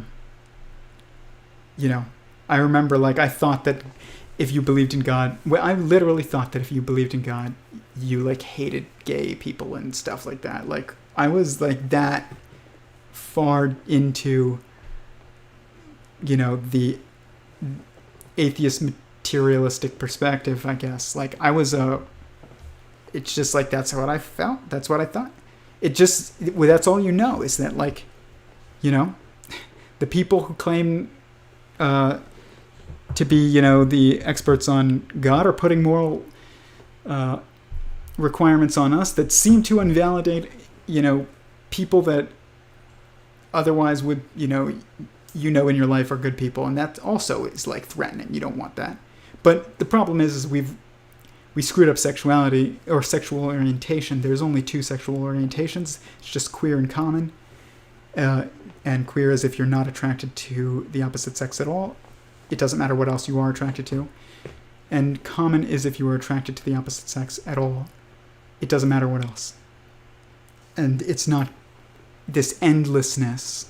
[SPEAKER 1] remember, like, I thought that if you believed in God, well, I literally thought that if you believed in God, you, like, hated gay people and stuff like that. Like, I was, like, that far into, the atheist materialistic perspective, I guess. Like, it's just like, that's what I felt. That's what I thought. That's all is that, like, the people who claim to be, the experts on God are putting moral requirements on us that seem to invalidate, people that otherwise would, in your life are good people. And that also is, like, threatening. You don't want that. But the problem is we screwed up sexuality or sexual orientation. There's only two sexual orientations. It's just queer and common. And queer is if you're not attracted to the opposite sex at all. It doesn't matter what else you are attracted to. And common is if you are attracted to the opposite sex at all. It doesn't matter what else. And it's not this endlessness.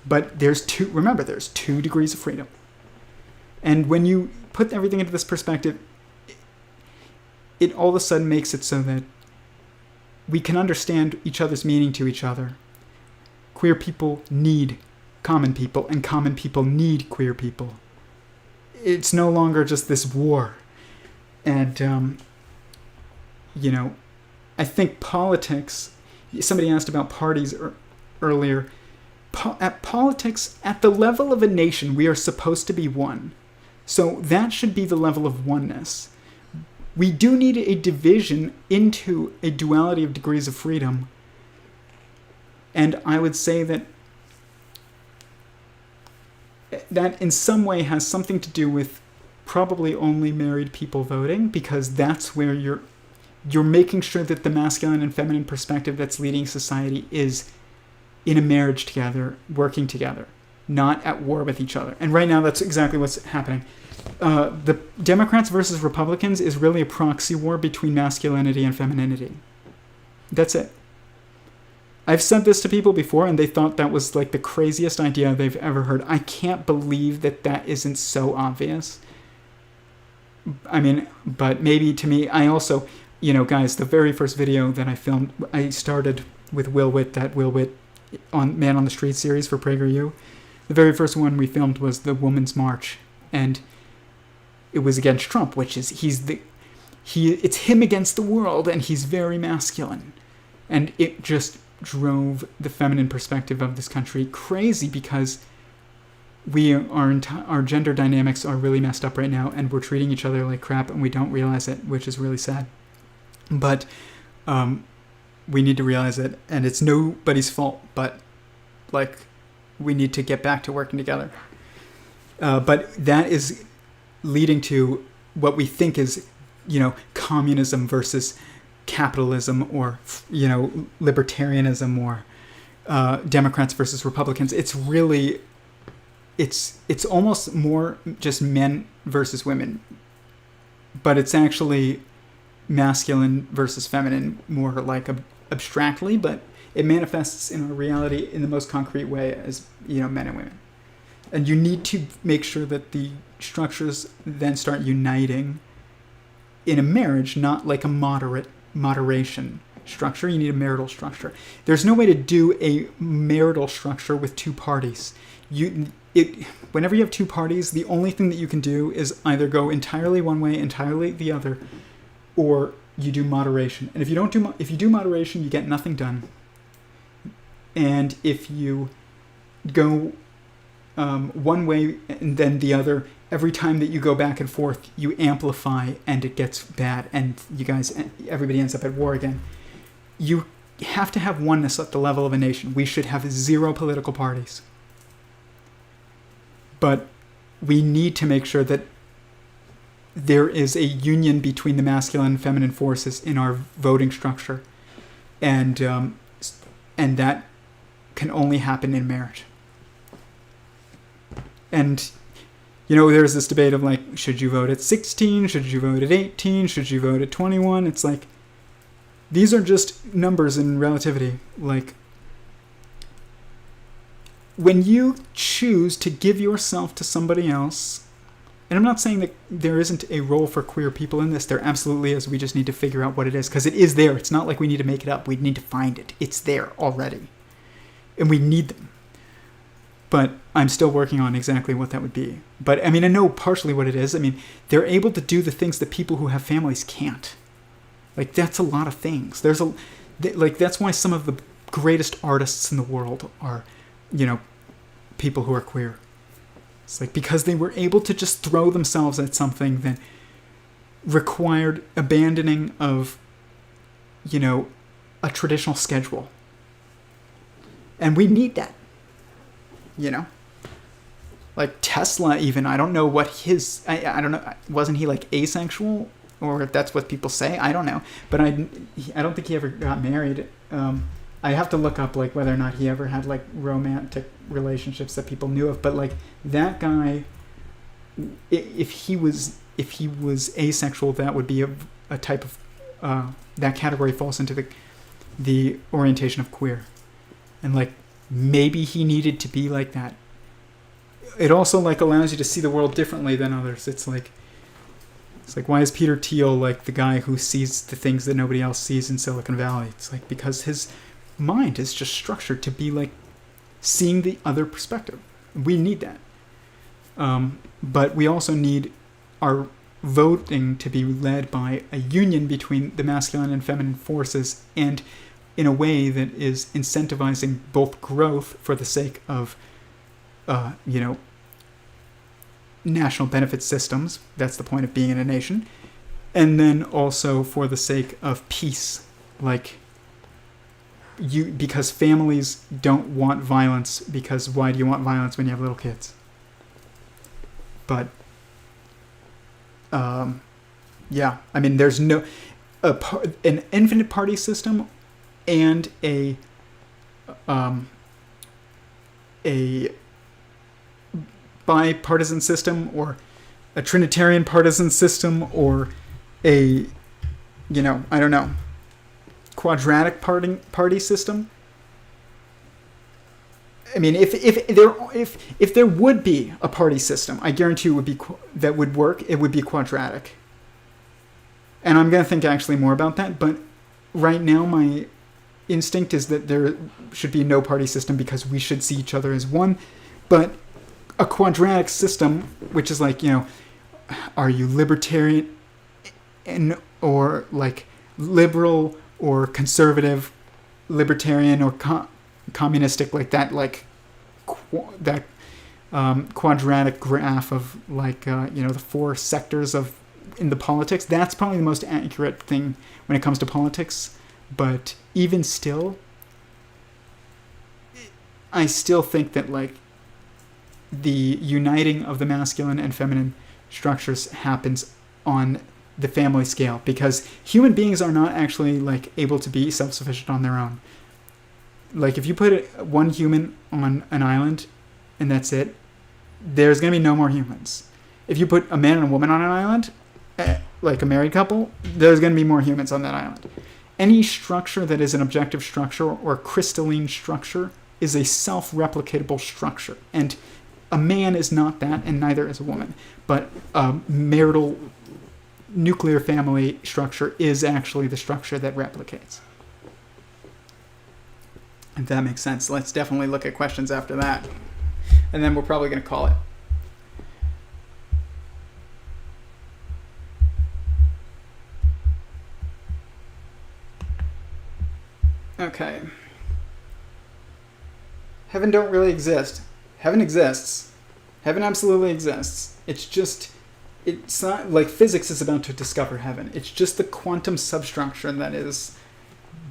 [SPEAKER 1] But there's two degrees of freedom. And when you put everything into this perspective, it all of a sudden makes it so that we can understand each other's meaning to each other. Queer people need common people, and common people need queer people. It's no longer just this war. And, I think politics, somebody asked about parties earlier. Politics, at the level of a nation, we are supposed to be one. So that should be the level of oneness. We do need a division into a duality of degrees of freedom. And I would say that in some way has something to do with probably only married people voting, because that's where you're making sure that the masculine and feminine perspective that's leading society is in a marriage together, working together, not at war with each other. And right now, that's exactly what's happening. The Democrats versus Republicans is really a proxy war between masculinity and femininity. That's it. I've said this to people before, and they thought that was, like, the craziest idea they've ever heard. I can't believe that isn't so obvious. I mean, but maybe to me, I also, guys, the very first video that I filmed, I started with Will Witt, that Will Witt on Man on the Street series for PragerU. The very first one we filmed was the Women's March, and it was against Trump, which is, it's him against the world, and he's very masculine. And it just drove the feminine perspective of this country crazy, because our gender dynamics are really messed up right now, and we're treating each other like crap, and we don't realize it, which is really sad. But we need to realize it, and it's nobody's fault, but, like, we need to get back to working together. But that is leading to what we think is, communism versus capitalism, or, libertarianism, or Democrats versus Republicans. It's really, it's almost more just men versus women, but it's actually masculine versus feminine, more like abstractly, but it manifests in our reality in the most concrete way as, men and women. And you need to make sure that the structures then start uniting in a marriage, not like a moderation structure. You need a marital structure. There's no way to do a marital structure with two parties. whenever you have two parties, the only thing that you can do is either go entirely one way, entirely the other, or you do moderation. And if you do moderation, you get nothing done. And if you go one way and then the other, every time that you go back and forth, you amplify and it gets bad, and everybody ends up at war again. You have to have oneness at the level of a nation. We should have 0 political parties. But we need to make sure that there is a union between the masculine and feminine forces in our voting structure, and that can only happen in marriage. And there's this debate of like, should you vote at 16? Should you vote at 18? Should you vote at 21? It's like, these are just numbers in relativity. Like, when you choose to give yourself to somebody else, and I'm not saying that there isn't a role for queer people in this. There absolutely is. We just need to figure out what it is, because it is there. It's not like we need to make it up. We need to find it. It's there already. And we need them. But I'm still working on exactly what that would be. But, I know partially what it is. They're able to do the things that people who have families can't. Like, that's a lot of things. That's why some of the greatest artists in the world are, people who are queer. It's like, because they were able to just throw themselves at something that required abandoning of, a traditional schedule. And we need that. Like Tesla even, I don't know what his, I don't know, wasn't he like asexual? Or if that's what people say, I don't know. But I don't think he ever got married. I have to look up like whether or not he ever had like romantic relationships that people knew of. But like that guy, if he was asexual, that would be a type of that category falls into the orientation of queer, and like maybe he needed to be like that. It also like allows you to see the world differently than others. It's like why is Peter Thiel like the guy who sees the things that nobody else sees in Silicon Valley? It's like because his mind is just structured to be like seeing the other perspective. We need that. But we also need our voting to be led by a union between the masculine and feminine forces, and in a way that is incentivizing both growth for the sake of, national benefit systems. That's the point of being in a nation. And then also for the sake of peace. Because families don't want violence, because why do you want violence when you have little kids? But, there's no, an infinite party system and a bipartisan system, or a Trinitarian partisan system, or a, quadratic party system. If there would be a party system, I guarantee that would work. It would be quadratic. And I'm going to think actually more about that. But right now, my instinct is that there should be no party system because we should see each other as one. But a quadratic system, which is like, are you libertarian or like liberal or conservative, libertarian or communistic, like that, like that quadratic graph of like, the 4 sectors in the politics. That's probably the most accurate thing when it comes to politics. But even still, I still think that like the uniting of the masculine and feminine structures happens on the family scale, because human beings are not actually like able to be self-sufficient on their own. Like if you put one human on an island and that's it, there's going to be no more humans. If you put a man and a woman on an island, like a married couple, there's going to be more humans on that island. Any structure that is an objective structure or crystalline structure is a self-replicatable structure. And a man is not that, and neither is a woman. But a marital nuclear family structure is actually the structure that replicates. If that makes sense. Let's definitely look at questions after that. and then we're probably going to call it. Okay. Heaven don't really exist. Heaven exists. Heaven absolutely exists. It's not like physics is about to discover heaven. It's just the quantum substructure that is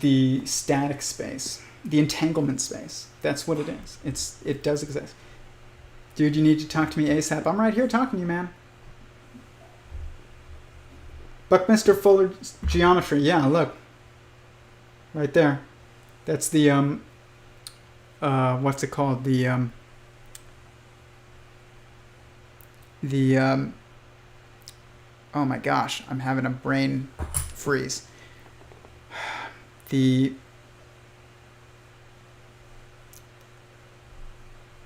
[SPEAKER 1] the static space, the entanglement space. That's what it is. It does exist. Dude, you need to talk to me ASAP. I'm right here talking to you, man. Buckminster Fuller's geometry. Yeah, look. Right there. That's the, what's it called? Oh my gosh, I'm having a brain freeze. Oh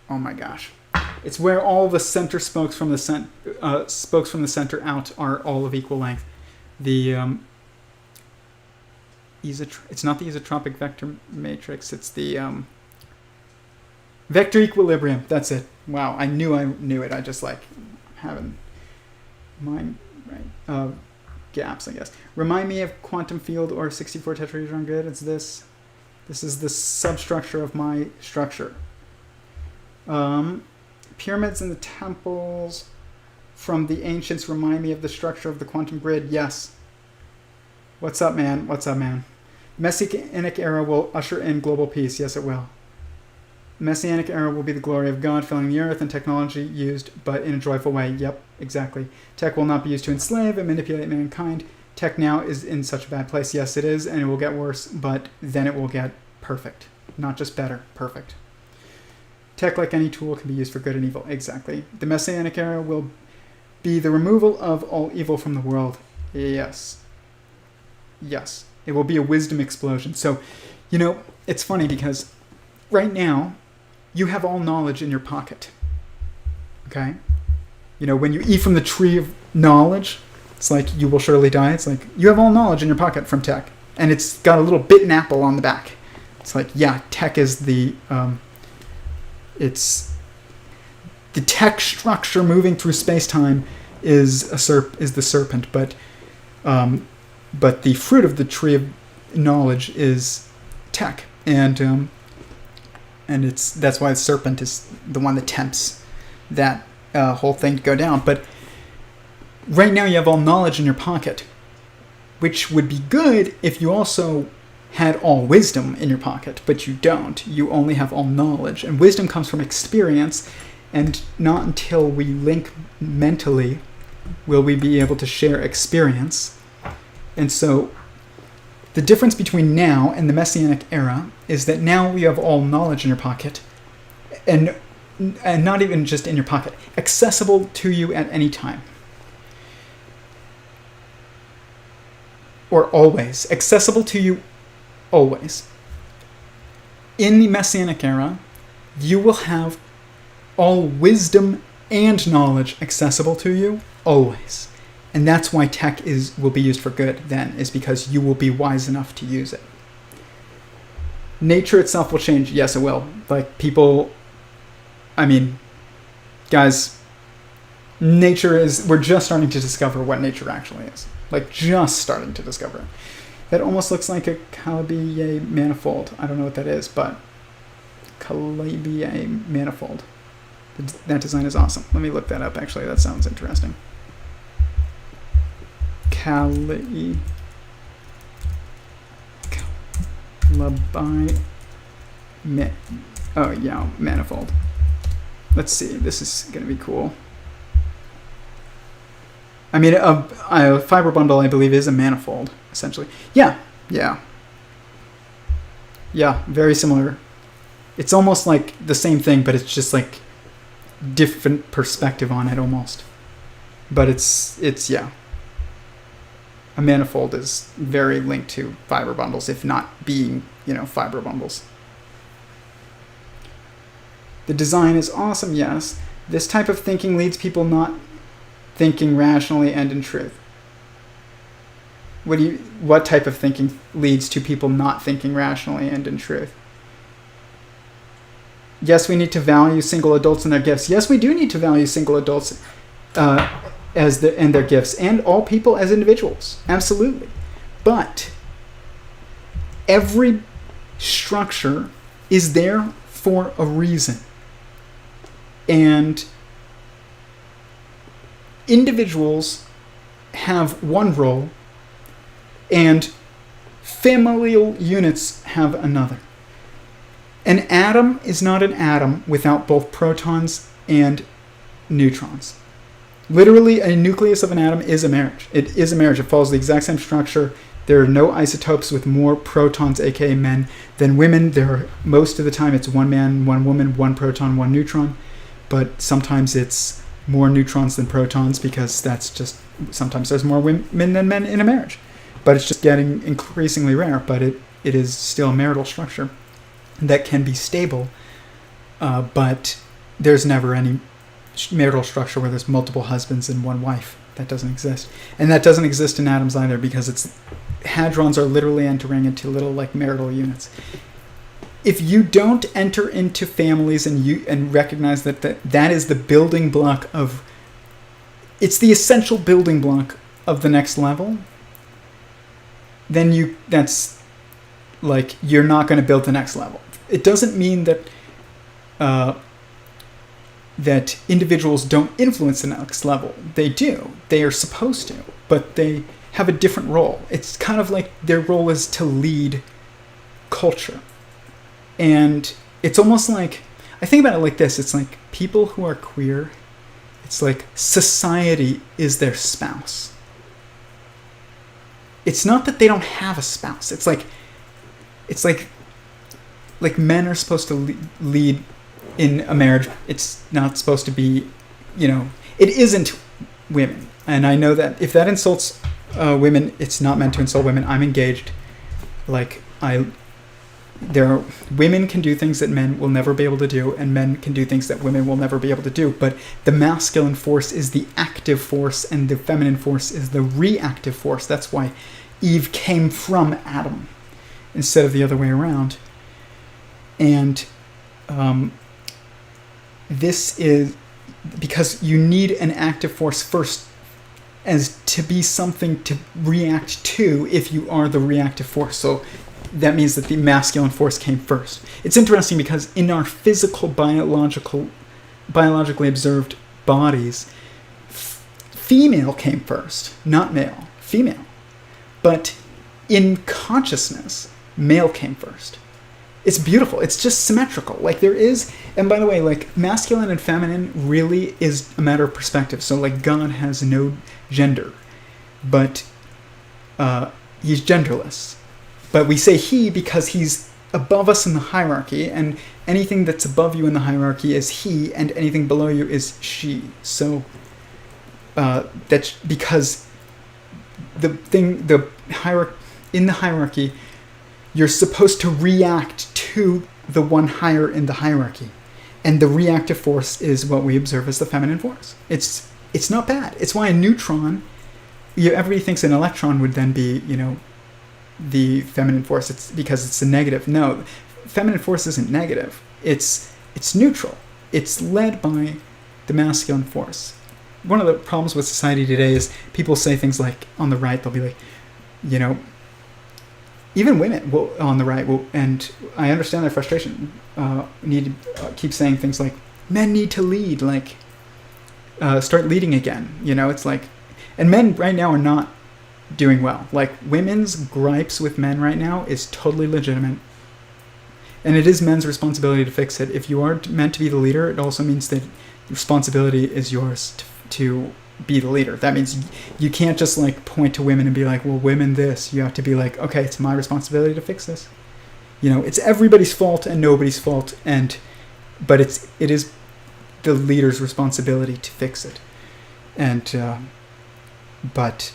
[SPEAKER 1] my gosh. It's where all the center spokes from the center out are all of equal length. It's not the isotropic vector matrix, it's the vector equilibrium. That's it. Wow, I knew it. I just like having mind gaps, I guess. Remind me of quantum field or 64 tetrahedron grid. It's this. This is the substructure of my structure. Pyramids and the temples from the ancients remind me of the structure of the quantum grid. Yes. What's up, man? What's up, man? Messianic era will usher in global peace. Yes, it will. Messianic era will be the glory of God filling the earth and technology used, but in a joyful way. Yep, exactly. Tech will not be used to enslave and manipulate mankind. Tech now is in such a bad place. Yes, it is, and it will get worse, but then it will get perfect. Not just better, perfect. Tech, like any tool, can be used for good and evil. Exactly. The Messianic era will be the removal of all evil from the world. Yes. Yes. It will be a wisdom explosion. So, it's funny because right now, you have all knowledge in your pocket. Okay? When you eat from the tree of knowledge, it's like, you will surely die. It's like, you have all knowledge in your pocket from tech. And it's got a little bitten apple on the back. It's like, yeah, tech is the tech structure moving through space-time is the serpent, but the fruit of the tree of knowledge is tech, and that's why the serpent is the one that tempts that whole thing to go down. But right now you have all knowledge in your pocket, which would be good if you also had all wisdom in your pocket, but you don't. You only have all knowledge, and wisdom comes from experience, and not until we link mentally will we be able to share experience. And so the difference between now and the Messianic era is that now you have all knowledge in your pocket, and not even just in your pocket, accessible to you at any time. Or always. Accessible to you always. In the Messianic era, you will have all wisdom and knowledge accessible to you always. And that's why tech will be used for good then, is because you will be wise enough to use it. Nature itself will change. Yes, it will. Like guys, we're just starting to discover what nature actually is. Like, just starting to discover it. That almost looks like a Calabi-Yau manifold. I don't know what that is, but Calabi-Yau manifold. That design is awesome. Let me look that up, actually. That sounds interesting. Calabi-Yau manifold. Let's see. This is going to be cool. I mean, a fiber bundle, I believe, is a manifold, essentially. Yeah, very similar. It's almost like the same thing, but it's just like different perspective on it almost. But it's a manifold is very linked to fiber bundles, if not being, fiber bundles. The design is awesome, yes. This type of thinking leads people not thinking rationally and in truth. What type of thinking leads to people not thinking rationally and in truth? Yes, we need to value single adults and their gifts. Yes, we do need to value single adults and their gifts, and all people as individuals. Absolutely. But every structure is there for a reason. And individuals have one role, and familial units have another. An atom is not an atom without both protons and neutrons. Literally, a nucleus of an atom is a marriage. It is a marriage. It follows the exact same structure. There are no isotopes with more protons, aka men, than women. Most of the time it's one man, one woman, one proton, one neutron. But sometimes it's more neutrons than protons, because that's just, sometimes there's more women than men in a marriage. But it's just getting increasingly rare, but it is still a marital structure that can be stable, but there's never any marital structure where there's multiple husbands and one wife. That doesn't exist. And that doesn't exist in atoms either, because hadrons are literally entering into little like marital units. If you don't enter into families and recognize that is the building block of, it's the essential building block of the next level, then you're not going to build the next level. It doesn't mean that that individuals don't influence the next level. They do. They are supposed to, but they have a different role. It's kind of like their role is to lead culture. And it's almost like, I think about it like this. It's like people who are queer, it's like society is their spouse. It's not that they don't have a spouse. It's like men are supposed to lead in a marriage. It's not supposed to be, it isn't women. And I know that if that insults women, it's not meant to insult women. I'm engaged. Women can do things that men will never be able to do, and men can do things that women will never be able to do. But the masculine force is the active force, and the feminine force is the reactive force. That's why Eve came from Adam instead of the other way around. And this is because you need an active force first as to be something to react to if you are the reactive force. So that means that the masculine force came first. It's interesting because in our physical, biologically observed bodies, female came first, not male, female. But in consciousness, male came first. It's beautiful. It's just symmetrical. And by the way, masculine and feminine really is a matter of perspective. So God has no gender, but he's genderless. But we say he because he's above us in the hierarchy, and anything that's above you in the hierarchy is he, and anything below you is she. So that's because in the hierarchy, you're supposed to react to the one higher in the hierarchy. And the reactive force is what we observe as the feminine force. It's not bad. It's why a neutron, everybody thinks an electron would then be, the feminine force. It's because it's a negative. No, feminine force isn't negative. It's neutral. It's led by the masculine force. One of the problems with society today is people say things like, on the right, they'll be like, even women on the right will, and I understand their frustration, need to keep saying things like, men need to lead, start leading again. It's like, and men right now are not doing well. Women's gripes with men right now is totally legitimate. And it is men's responsibility to fix it. If you are meant to be the leader, it also means that the responsibility is yours to be the leader. That means you can't just point to women and be like, well, women this. You have to be like, okay, it's my responsibility to fix this. It's everybody's fault and nobody's fault, but it is the leader's responsibility to fix it. And but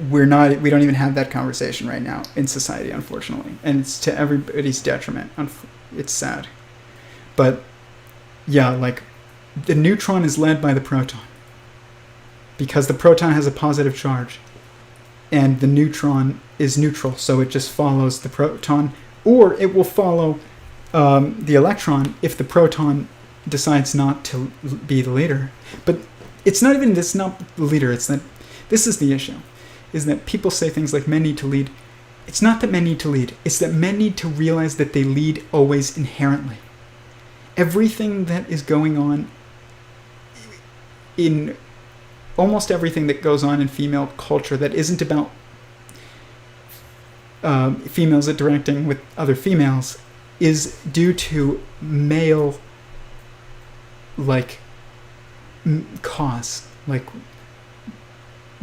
[SPEAKER 1] we don't even have that conversation right now in society, unfortunately, and it's to everybody's detriment. It's sad, but yeah, the neutron is led by the proton because the proton has a positive charge, and the neutron is neutral, so it just follows the proton, or it will follow the electron if the proton decides not to be the leader. But it's not even this, not the leader. It's that this is the issue, is that people say things like men need to lead. It's not that men need to lead. It's that men need to realize that they lead always inherently. Everything that is going on in almost everything that goes on in female culture that isn't about females interacting with other females is due to male cause. Like,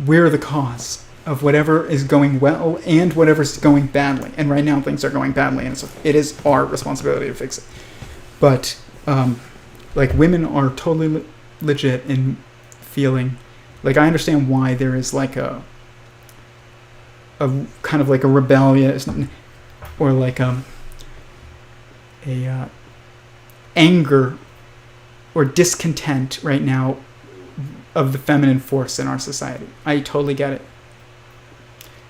[SPEAKER 1] we're the cause of whatever is going well and whatever's going badly. And right now things are going badly, and it is our responsibility to fix it. But women are totally legit in feeling like, I understand why there is like a kind of like a rebellion or like a anger or discontent right now of the feminine force in our society. I totally get it.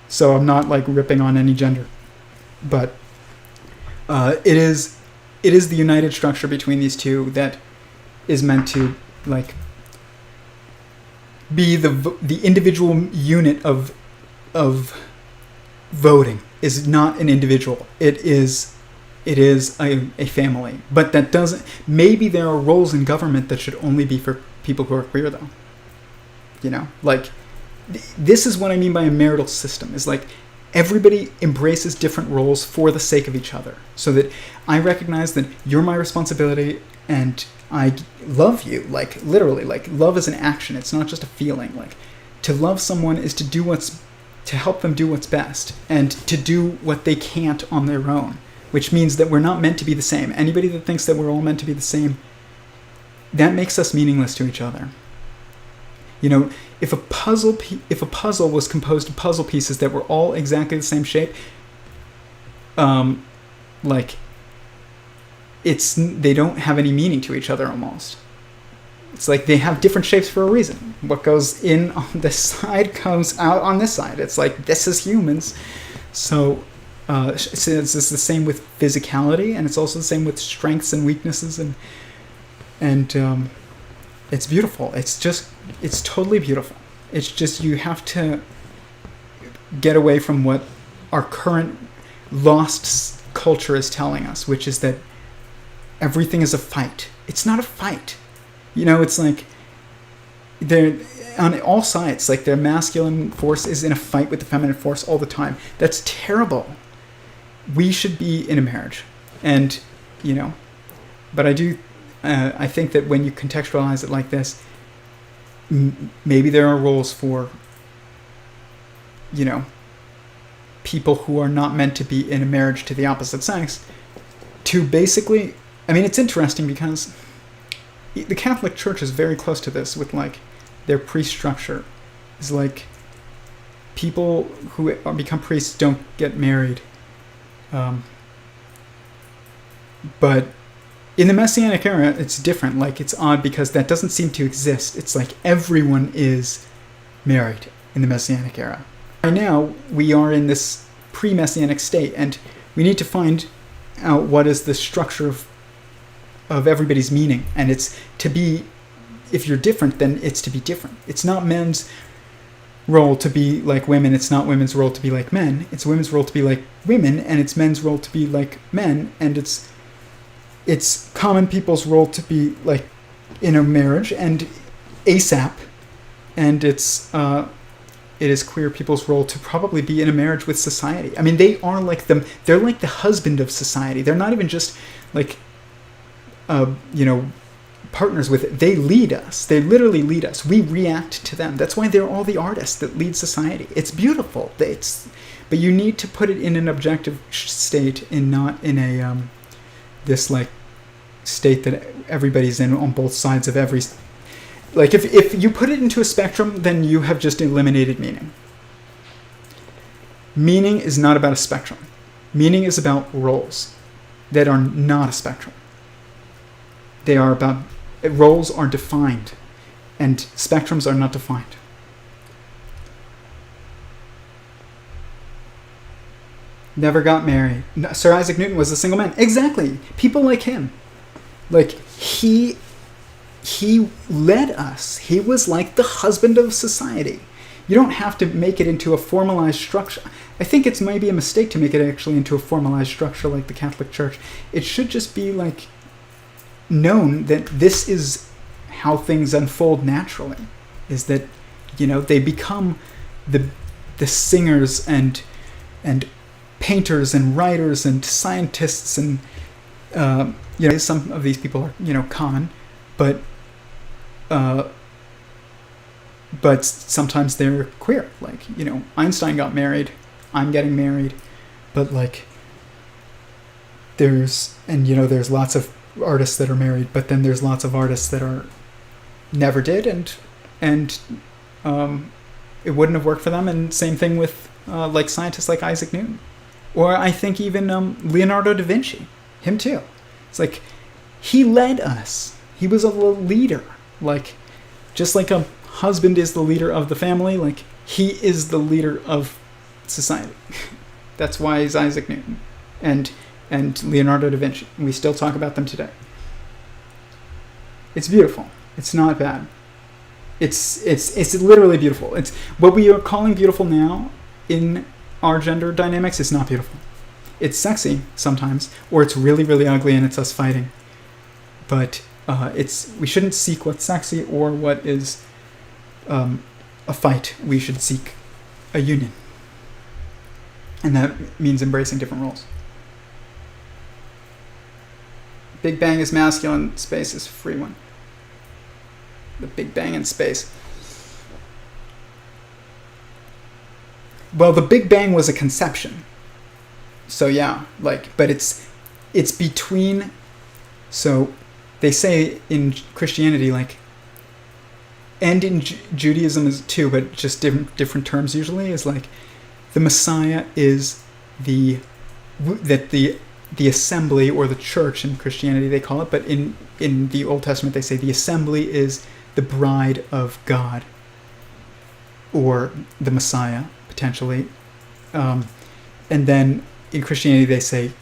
[SPEAKER 1] So I'm not like ripping on any gender, but it is the united structure between these two that is meant to like be the individual unit of voting. Is not an individual. It is a family. But that doesn't. Maybe there are roles in government that should only be for people who are queer, though. You know, like, this is what I mean by a marital system. Is like everybody embraces different roles for the sake of each other, so that I recognize that you're my responsibility and I love you. Like, literally, like, love is an action. It's not just a feeling. Like, to love someone is to help them do what's best and to do what they can't on their own, which means that we're not meant to be the same. Anybody that thinks that we're all meant to be the same, that makes us meaningless to each other. You know, if a puzzle was composed of puzzle pieces that were all exactly the same shape, they don't have any meaning to each other almost. It's like they have different shapes for a reason. What goes in on this side comes out on this side. It's like, this is humans. So it's the same with physicality, and it's also the same with strengths and weaknesses, and it's beautiful. It's totally beautiful. It's just, you have to get away from what our current lost culture is telling us, which is that everything is a fight. It's not a fight. You know, it's like they're on all sides. Like, their masculine force is in a fight with the feminine force all the time. That's terrible. We should be in a marriage, and you know. But I think that when you contextualize it like this, maybe there are roles for, you know, people who are not meant to be in a marriage to the opposite sex, to basically. I mean, it's interesting because the Catholic Church is very close to this with, like, their priest structure. Is like, people who become priests don't get married. But in the Messianic era, it's different. Like, it's odd because that doesn't seem to exist. It's like everyone is married in the Messianic era. Right now, we are in this pre-Messianic state, and we need to find out what is the structure of everybody's meaning. And it's to be, if you're different, then it's to be different. It's not men's role to be like women. It's not women's role to be like men. It's women's role to be like women, and it's men's role to be like men. And it's common people's role to be like in a marriage and ASAP. And it is queer people's role to probably be in a marriage with society. I mean, they're like the husband of society. They're not even just like, partners with it. They lead us. They literally lead us. We react to them. That's why they're all the artists that lead society. It's beautiful. But you need to put it in an objective state, and not in a this like state that everybody's in on both sides of every. Like, if you put it into a spectrum, then you have just eliminated meaning. Meaning is not about a spectrum. Meaning is about roles that are not a spectrum. They are about, roles are defined, and spectrums are not defined. Never got married. No, Sir Isaac Newton was a single man. Exactly. People like him. Like, he led us. He was like the husband of society. You don't have to make it into a formalized structure. I think it's maybe a mistake to make it actually into a formalized structure like the Catholic Church. It should just be like known that this is how things unfold naturally. Is that, they become the singers and painters and writers and scientists and some of these people are common, but sometimes they're queer. Like, Einstein got married, I'm getting married, but like there's lots of artists that are married, but then there's lots of artists that are never did, and it wouldn't have worked for them. And same thing with like scientists like Isaac Newton, or I think even Leonardo da Vinci, him too. It's like he led us. He was a leader, like just like a husband is the leader of the family, like he is the leader of society. That's why he's Isaac Newton and Leonardo da Vinci. We still talk about them today. It's beautiful. It's not bad. It's literally beautiful. It's what we are calling beautiful now in our gender dynamics is not beautiful. It's sexy sometimes, or it's really, really ugly and it's us fighting. But we shouldn't seek what's sexy or what is a fight. We should seek a union. And that means embracing different roles. Big Bang is masculine, space is free one. The Big Bang in space. Well, the Big Bang was a conception. So yeah, but it's between, so they say in Christianity, and in Judaism is too, but just different terms usually, is like the Messiah is the assembly, or the church in Christianity they call it, but in the Old Testament they say the assembly is the bride of God, or the Messiah potentially, and then in Christianity they say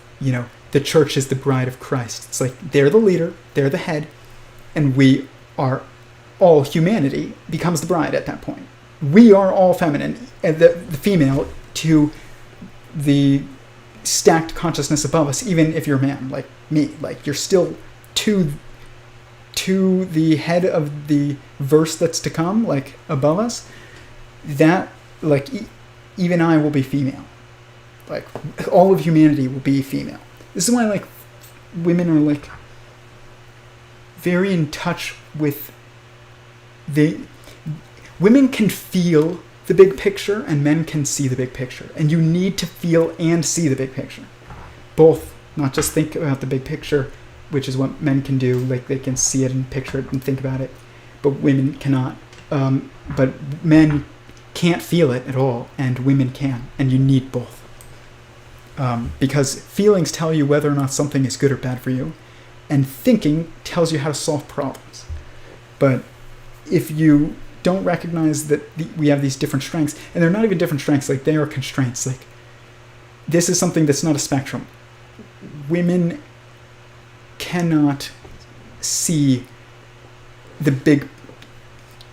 [SPEAKER 1] the church is the bride of Christ. It's like they're the leader, they're the head, and we are all, humanity becomes the bride at that point. We are all feminine, and the female to the stacked consciousness above us. Even if you're a man like me, you're still to the head of the verse that's to come, above us. That even I will be female. All of humanity will be female. This is why women are very in touch with women can feel the big picture and men can see the big picture, and you need to feel and see the big picture, both, not just think about the big picture, which is what men can do, they can see it and picture it and think about it, but women cannot. But men can't feel it at all, and women can, and you need both, because feelings tell you whether or not something is good or bad for you, and thinking tells you how to solve problems. But if you don't recognize that we have these different strengths, and they're not even different strengths, they are constraints. This is something that's not a spectrum. Women cannot see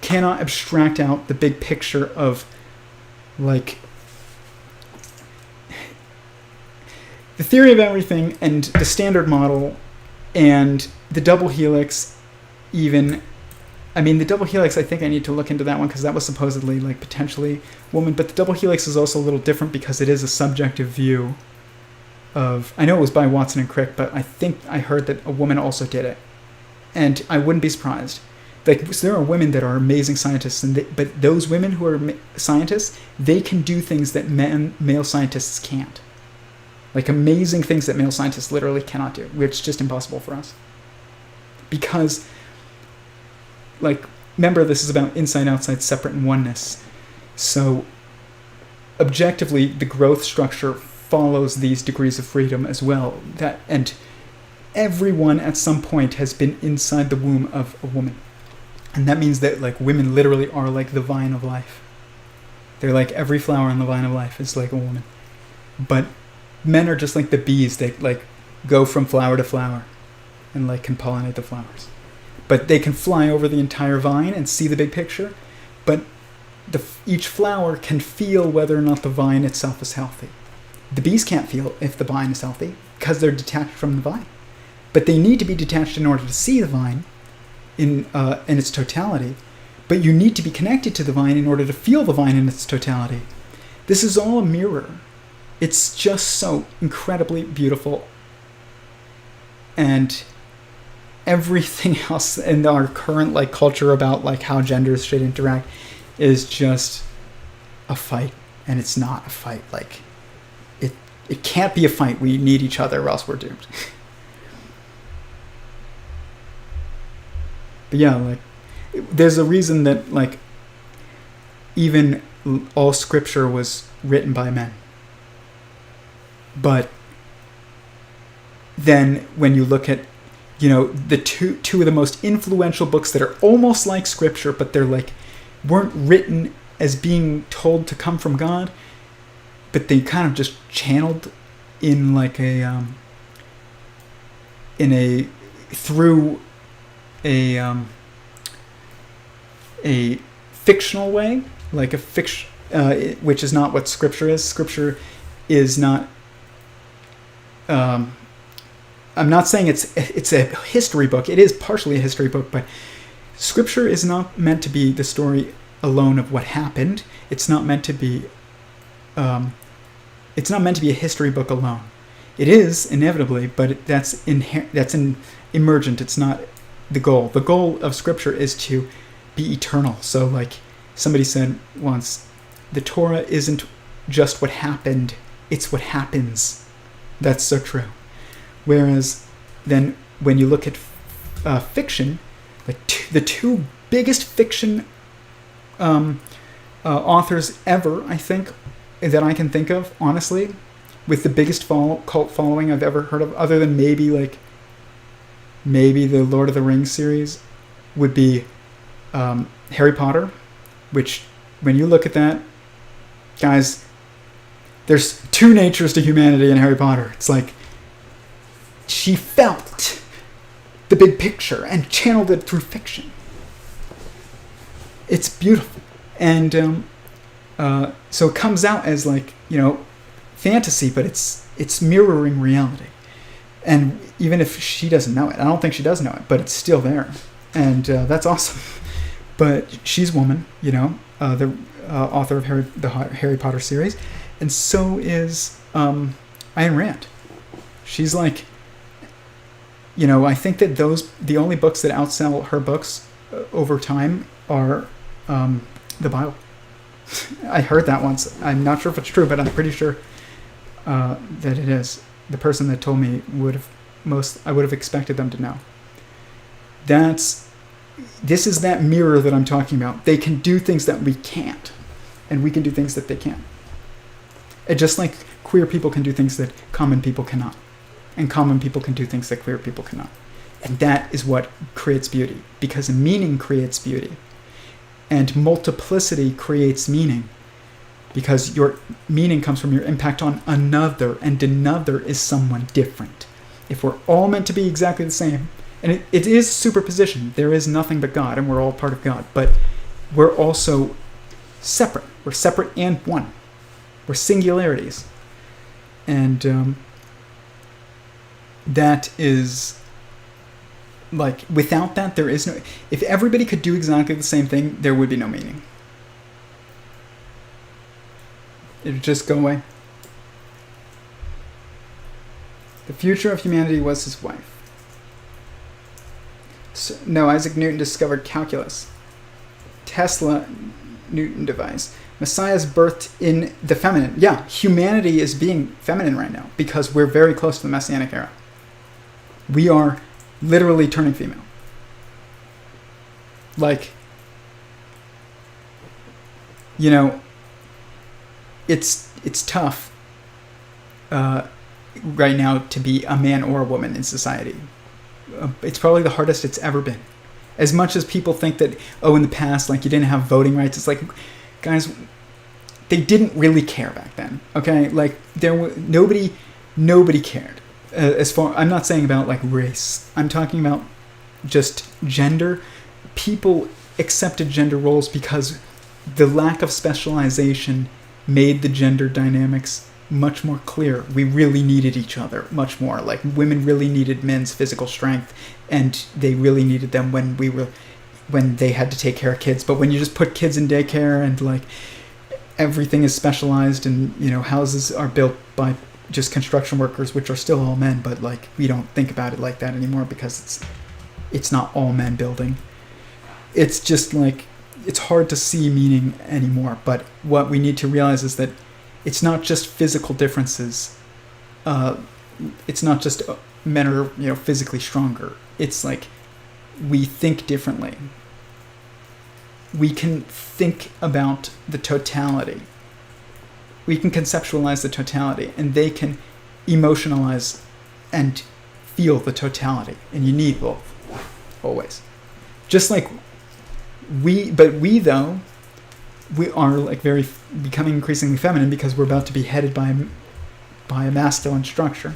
[SPEAKER 1] cannot abstract out the big picture of the theory of everything and the standard model and the double helix. Even, the double helix, I think I need to look into that one, because that was supposedly potentially woman, but the double helix is also a little different because it is a subjective view of, I know it was by Watson and Crick, but I think I heard that a woman also did it, and I wouldn't be surprised. So there are women that are amazing scientists, but those women who are scientists, they can do things that male scientists can't. Amazing things that male scientists literally cannot do, which is just impossible for us. Because, remember, this is about inside, outside, separate, and oneness. So, objectively, the growth structure follows these degrees of freedom as well. And everyone at some point has been inside the womb of a woman. And that means that women literally are the vine of life. They're every flower on the vine of life is a woman. But men are just like the bees that like go from flower to flower and like can pollinate the flowers. But they can fly over the entire vine and see the big picture. But each flower can feel whether or not the vine itself is healthy. The bees can't feel if the vine is healthy because they're detached from the vine. But they need to be detached in order to see the vine in its totality. But you need to be connected to the vine in order to feel the vine in its totality. This is all a mirror. It's just so incredibly beautiful. And everything else in our current like culture about like how genders should interact is just a fight. And it's not a fight. Like it can't be a fight. We need each other or else we're doomed. But yeah, like there's a reason that like even all scripture was written by men. But then when you look at, you know, the two of the most influential books that are almost like scripture, but they're like weren't written as being told to come from God, but they kind of just channeled in like through a fictional way, like a fiction, which is not what scripture is. Scripture is not. I'm not saying it's a history book. It is partially a history book, but scripture is not meant to be the story alone of what happened. It's not meant to be. It's not meant to be a history book alone. It is inevitably, but that's emergent. It's not the goal. The goal of scripture is to be eternal. So like somebody said once, the Torah isn't just what happened, it's what happens. That's so true. Whereas then when you look at fiction, like the two biggest fiction authors ever, I think, that I can think of, honestly, with the biggest cult following I've ever heard of, other than maybe the Lord of the Rings series, would be Harry Potter, which when you look at that, guys, there's two natures to humanity in Harry Potter. It's like she felt the big picture and channeled it through fiction. It's beautiful. And so it comes out as like, you know, fantasy, but it's mirroring reality. And even if she doesn't know it, I don't think she does know it, but it's still there. And that's awesome. But she's a woman, you know, the author of the Harry Potter series. And so is Ayn Rand. She's like, you know, I think that the only books that outsell her books over time are the Bible. I heard that once. I'm not sure if it's true, but I'm pretty sure that it is. The person that told me I would have expected them to know. This is that mirror that I'm talking about. They can do things that we can't, and we can do things that they can't. And just like queer people can do things that common people cannot, and common people can do things that queer people cannot. And that is what creates beauty, because meaning creates beauty. And multiplicity creates meaning, because your meaning comes from your impact on another, and another is someone different. If we're all meant to be exactly the same, and it is superposition, there is nothing but God, and we're all part of God, but we're also separate. We're separate and one. We're singularities. And that is, like, without that, there is no... If everybody could do exactly the same thing, there would be no meaning. It would just go away. The future of humanity was his wife. So, no, Isaac Newton discovered calculus. Tesla, Newton device. Messiah's birthed in the feminine. Yeah, humanity is being feminine right now because we're very close to the Messianic era. We are literally turning female. Like, you know, it's tough right now to be a man or a woman in society. It's probably the hardest it's ever been. As much as people think that, in the past, like, you didn't have voting rights, it's like, guys, they didn't really care back then, okay? Like, nobody nobody cared. I'm not saying about like race. I'm talking about just gender. People accepted gender roles because the lack of specialization made the gender dynamics much more clear. We really needed each other much more. Like women really needed men's physical strength, and they really needed them when they had to take care of kids. But when you just put kids in daycare and like everything is specialized, and houses are built by just construction workers, which are still all men, but like we don't think about it like that anymore because it's not all men building. It's just like it's hard to see meaning anymore. But what we need to realize is that it's not just physical differences. It's not just men are physically stronger. It's like we think differently. We can think about the totality. We can conceptualize the totality, and they can emotionalize and feel the totality. And you need both, always. Just like we are like becoming increasingly feminine because we're about to be headed by a masculine structure.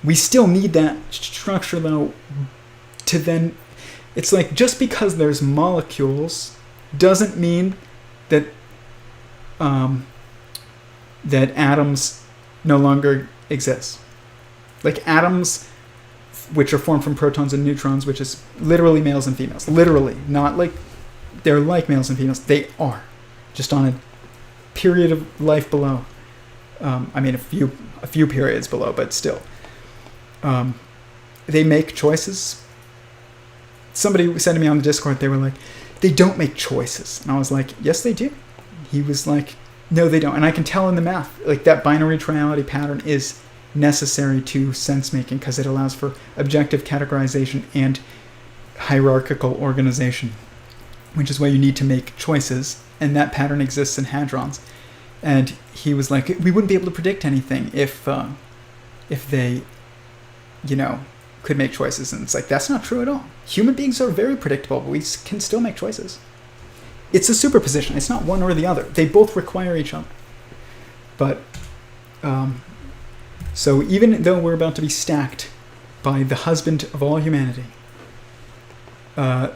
[SPEAKER 1] We still need that structure though to then. It's like just because there's molecules doesn't mean that that atoms no longer exist. Like atoms, which are formed from protons and neutrons, which is literally males and females. Literally, not like they're like males and females. They are, just on a period of life below. A few periods below, but still. They make choices. Somebody said to me on the Discord, they were like, they don't make choices. And I was like, yes, they do. He was like, no, they don't. And I can tell in the math, like that binary triality pattern is necessary to sense making because it allows for objective categorization and hierarchical organization, which is why you need to make choices. And that pattern exists in hadrons. And he was like, we wouldn't be able to predict anything if they, could make choices. And it's like, that's not true at all. Human beings are very predictable, but we can still make choices. It's a superposition. It's not one or the other. They both require each other. But, so even though we're about to be stacked by the husband of all humanity, and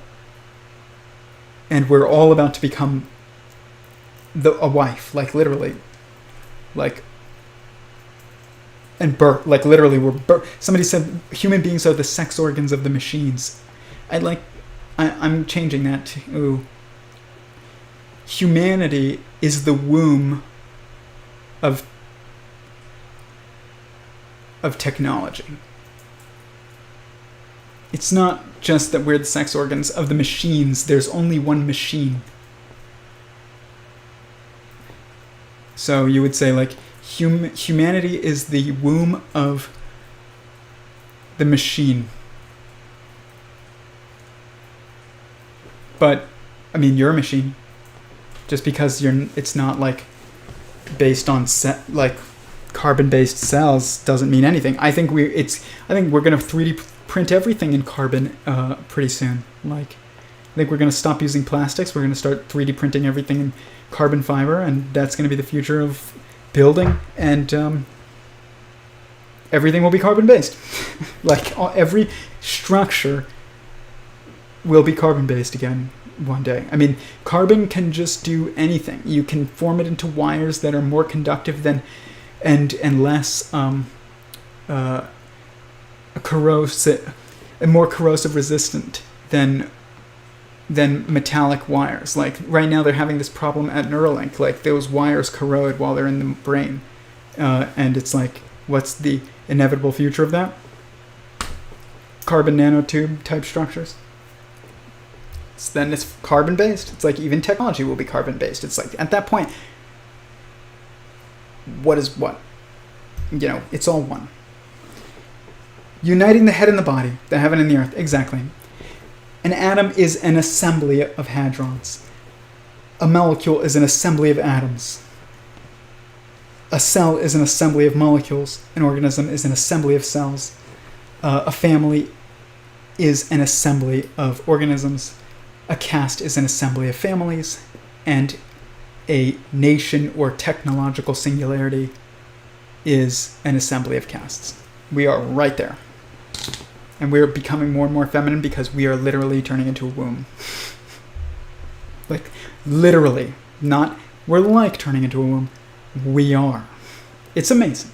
[SPEAKER 1] we're all about to become a wife, like literally, like, and birth, like literally somebody said human beings are the sex organs of the machines. I'm changing that to humanity is the womb of technology. It's not just that we're the sex organs of the machines. There's only one machine. So you would say like humanity is the womb of the machine. But you're a machine. Just because it's not like based on like carbon-based cells doesn't mean anything. I think we're going to 3D print everything in carbon pretty soon. Like, I think we're going to stop using plastics. We're going to start 3D printing everything in carbon fiber, and that's going to be the future of building. And everything will be carbon-based. Like every structure will be carbon-based again one day. Carbon can just do anything. You can form it into wires that are more conductive than and less corrosive and more corrosive resistant than metallic wires. Like right now they're having this problem at Neuralink. Like those wires corrode while they're in the brain. And it's like, what's the inevitable future of that? Carbon nanotube type structures. So then it's carbon based. It's like even technology will be carbon based. It's like at that point, what is what? It's all one. Uniting the head and the body, the heaven and the earth, exactly. An atom is an assembly of hadrons. A molecule is an assembly of atoms. A cell is an assembly of molecules. An organism is an assembly of cells. A family is an assembly of organisms. A caste is an assembly of families. And a nation or technological singularity is an assembly of castes. We are right there. And we're becoming more and more feminine because we are literally turning into a womb. Like, literally. Not, we're like turning into a womb. We are. It's amazing.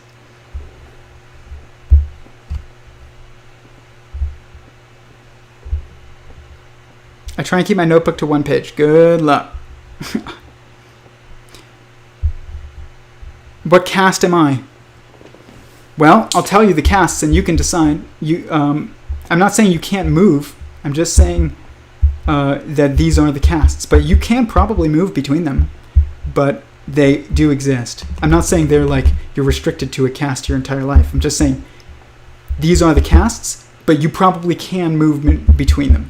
[SPEAKER 1] I try and keep my notebook to one page. Good luck. What caste am I? Well, I'll tell you the castes and you can decide. I'm not saying you can't move. I'm just saying that these are the castes. But you can probably move between them. But they do exist. I'm not saying they're like you're restricted to a caste your entire life. I'm just saying these are the castes, but you probably can move between them.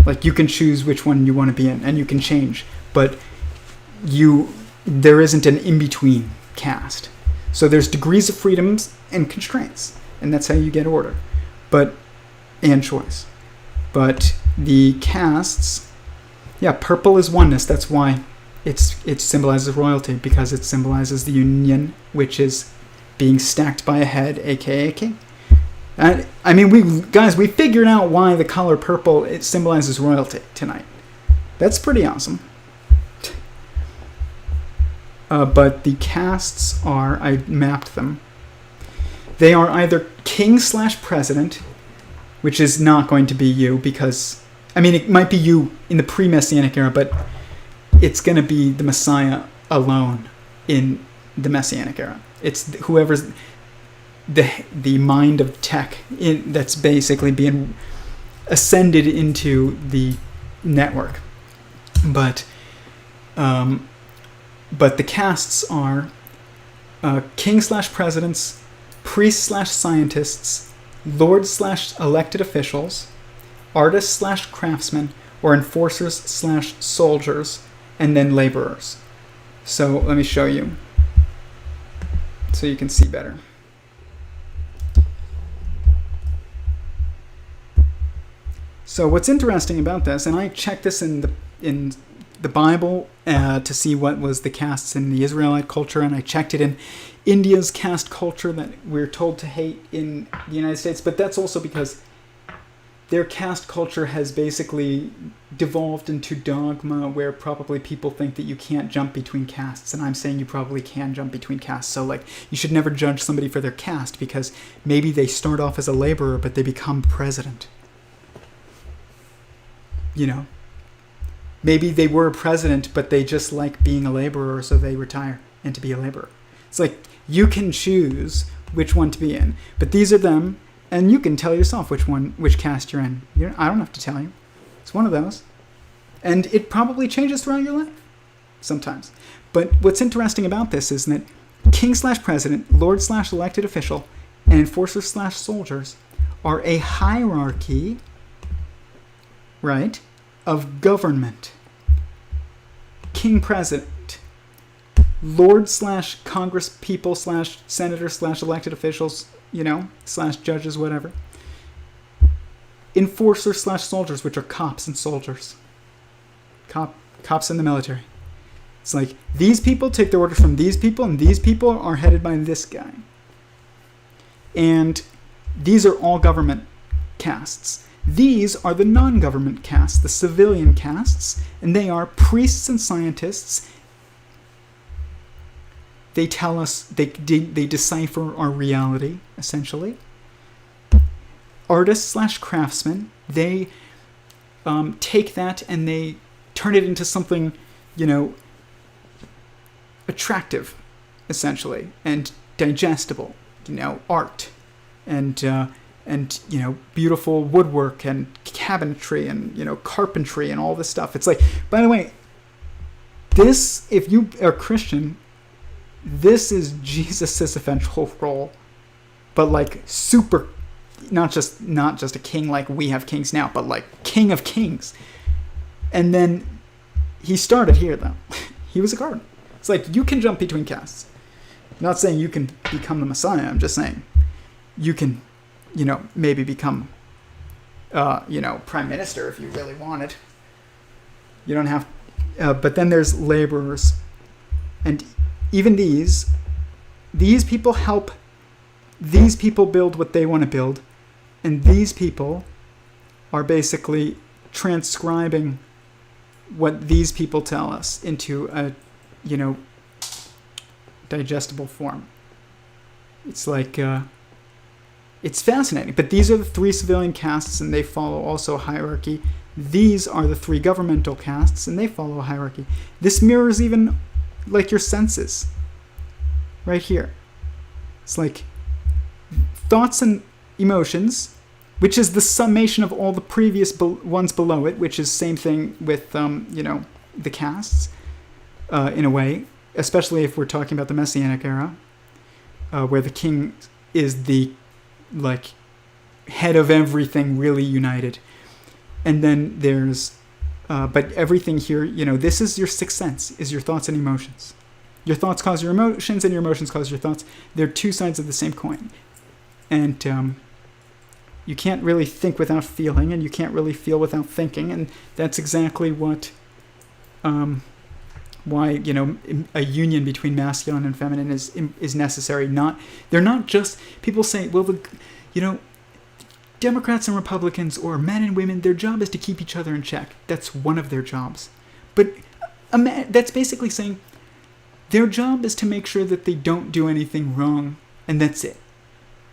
[SPEAKER 1] Like, you can choose which one you want to be in, and you can change. But there isn't an in-between caste. So there's degrees of freedoms and constraints, and that's how you get order, and choice. But the castes, purple is oneness. That's why it symbolizes royalty, because it symbolizes the union, which is being stacked by a head, aka king. I mean, we figured out why the color purple, it symbolizes royalty tonight. That's pretty awesome. But the castes are, I mapped them. They are either king/president, which is not going to be you because, I mean, it might be you in the pre-Messianic era, but it's going to be the Messiah alone in the Messianic era. It's whoever's the mind of tech that's basically being ascended into the network. But the castes are king/presidents, priests/scientists, lords/elected officials, artists/craftsmen, or enforcers/soldiers, and then laborers. So let me show you so you can see better. So what's interesting about this, and I checked this in the Bible to see what was the castes in the Israelite culture, and I checked it in India's caste culture that we're told to hate in the United States, but that's also because their caste culture has basically devolved into dogma where probably people think that you can't jump between castes, and I'm saying you probably can jump between castes. So like, you should never judge somebody for their caste because maybe they start off as a laborer but they become president. You know, maybe they were a president, but they just like being a laborer, so they retire and to be a laborer. It's like, you can choose which one to be in, but these are them, and you can tell yourself which caste you're in. I don't have to tell you. It's one of those. And it probably changes throughout your life sometimes. But what's interesting about this is that king/president, lord/elected official, and enforcers/soldiers are a hierarchy, right, of government. King-president, lord/congress people/senator/elected officials, /judges, whatever. Enforcer/soldiers, which are cops and soldiers. Cops in the military. It's like, these people take their orders from these people, and these people are headed by this guy. And these are all government castes. These are the non-government castes, the civilian castes, and they are priests and scientists. They tell us, they decipher our reality, essentially. Artists/craftsmen, they take that and they turn it into something, attractive, essentially, and digestible, art, and beautiful woodwork and cabinetry and carpentry and all this stuff. It's like, by the way, this, if you are Christian, this is Jesus' eventual role, but like super, not just a king like we have kings now, but like King of Kings. And then he started here though. He was a gardener. It's like, you can jump between castes. I'm not saying you can become the Messiah. I'm just saying you can, maybe become, prime minister if you really wanted. You don't have, but then there's laborers, and even these these people help these people build what they want to build, and these people are basically transcribing what these people tell us into a, digestible form. It's like, it's fascinating. But these are the 3 civilian castes, and they follow also a hierarchy. These are the 3 governmental castes, and they follow a hierarchy. This mirrors even like your senses. Right here. It's like thoughts and emotions, which is the summation of all the previous ones below it, which is same thing with, the castes, in a way, especially if we're talking about the Messianic era, where the king is the, head of everything really united. And then there's, but everything here, this is your sixth sense, is your thoughts and emotions. Your thoughts cause your emotions, and your emotions cause your thoughts. They're 2 sides of the same coin. And you can't really think without feeling, and you can't really feel without thinking, and that's exactly what, why, a union between masculine and feminine is necessary. They're not just, people say, well, Democrats and Republicans, or men and women, their job is to keep each other in check. That's one of their jobs. But that's basically saying their job is to make sure that they don't do anything wrong, and that's it.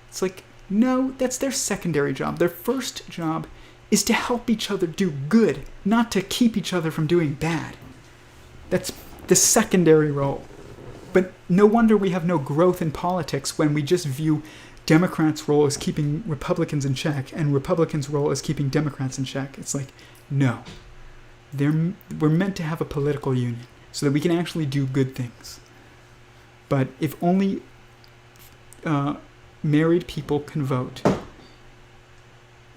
[SPEAKER 1] It's like, no, that's their secondary job. Their first job is to help each other do good, not to keep each other from doing bad. That's the secondary role. But no wonder we have no growth in politics when we just view Democrats' role as keeping Republicans in check, and Republicans' role as keeping Democrats in check. It's like, no. We're meant to have a political union so that we can actually do good things. But if only married people can vote,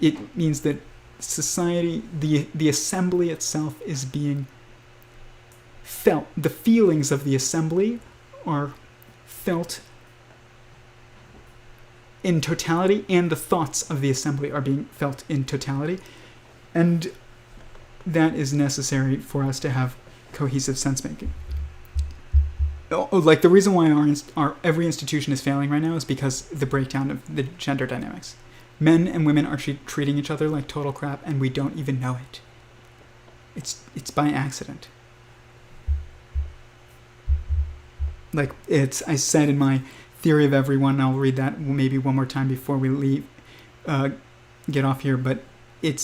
[SPEAKER 1] it means that society, the assembly itself is being felt. The feelings of the assembly are felt in totality, and the thoughts of the assembly are being felt in totality. And that is necessary for us to have cohesive sense-making. Like, the reason why our every institution is failing right now is because the breakdown of the gender dynamics. Men and women are treating each other like total crap, and we don't even know it. It's by accident. Like, I said in my theory of Every0ne, I'll read that maybe one more time before we leave, get off here, but it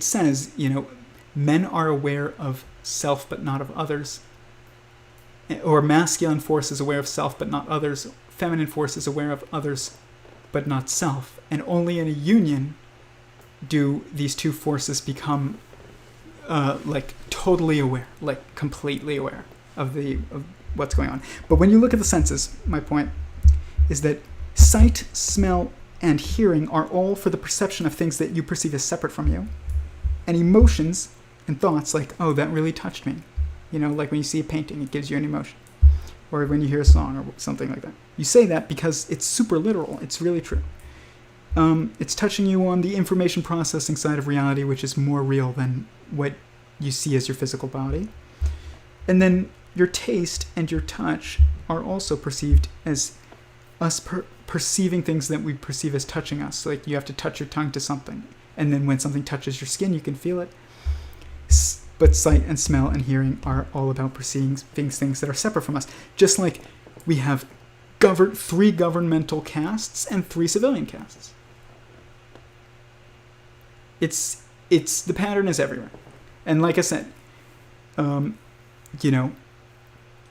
[SPEAKER 1] says, men are aware of self but not of others, or masculine force is aware of self but not others, feminine force is aware of others but not self, and only in a union do these 2 forces become totally aware, completely aware of what's going on. But when you look at the senses, my point is that sight, smell, and hearing are all for the perception of things that you perceive as separate from you. And emotions and thoughts, like, oh, that really touched me. Like when you see a painting, it gives you an emotion. Or when you hear a song or something like that. You say that because it's super literal. It's really true. It's touching you on the information processing side of reality, which is more real than what you see as your physical body. And then your taste and your touch are also perceived as us perceiving things that we perceive as touching us. Like, you have to touch your tongue to something, and then when something touches your skin, you can feel it. But sight and smell and hearing are all about perceiving things that are separate from us. Just like we have 3 governmental castes and 3 civilian castes. It's the pattern is everywhere. And like I said,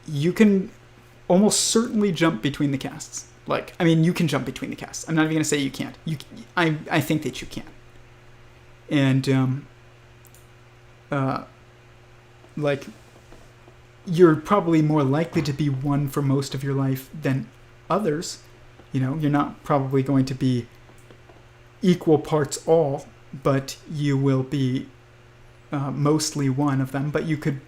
[SPEAKER 1] you can almost certainly jump between the castes. You can jump between the castes. I'm not even going to say you can't. I think that you can. And, you're probably more likely to be one for most of your life than others. You're not probably going to be equal parts all, but you will be mostly one of them. But you could,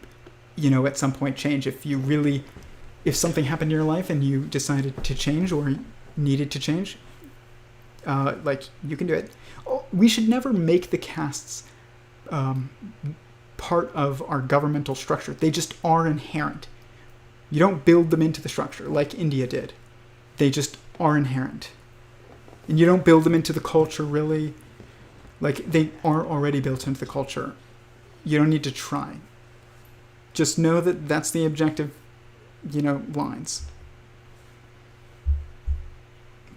[SPEAKER 1] at some point change if something happened in your life and you decided to change or needed to change, you can do it. We should never make the castes part of our governmental structure. They just are inherent. You don't build them into the structure like India did. They just are inherent. And you don't build them into the culture, really. Like, they are already built into the culture. You don't need to try. Just know that that's the objective, lines.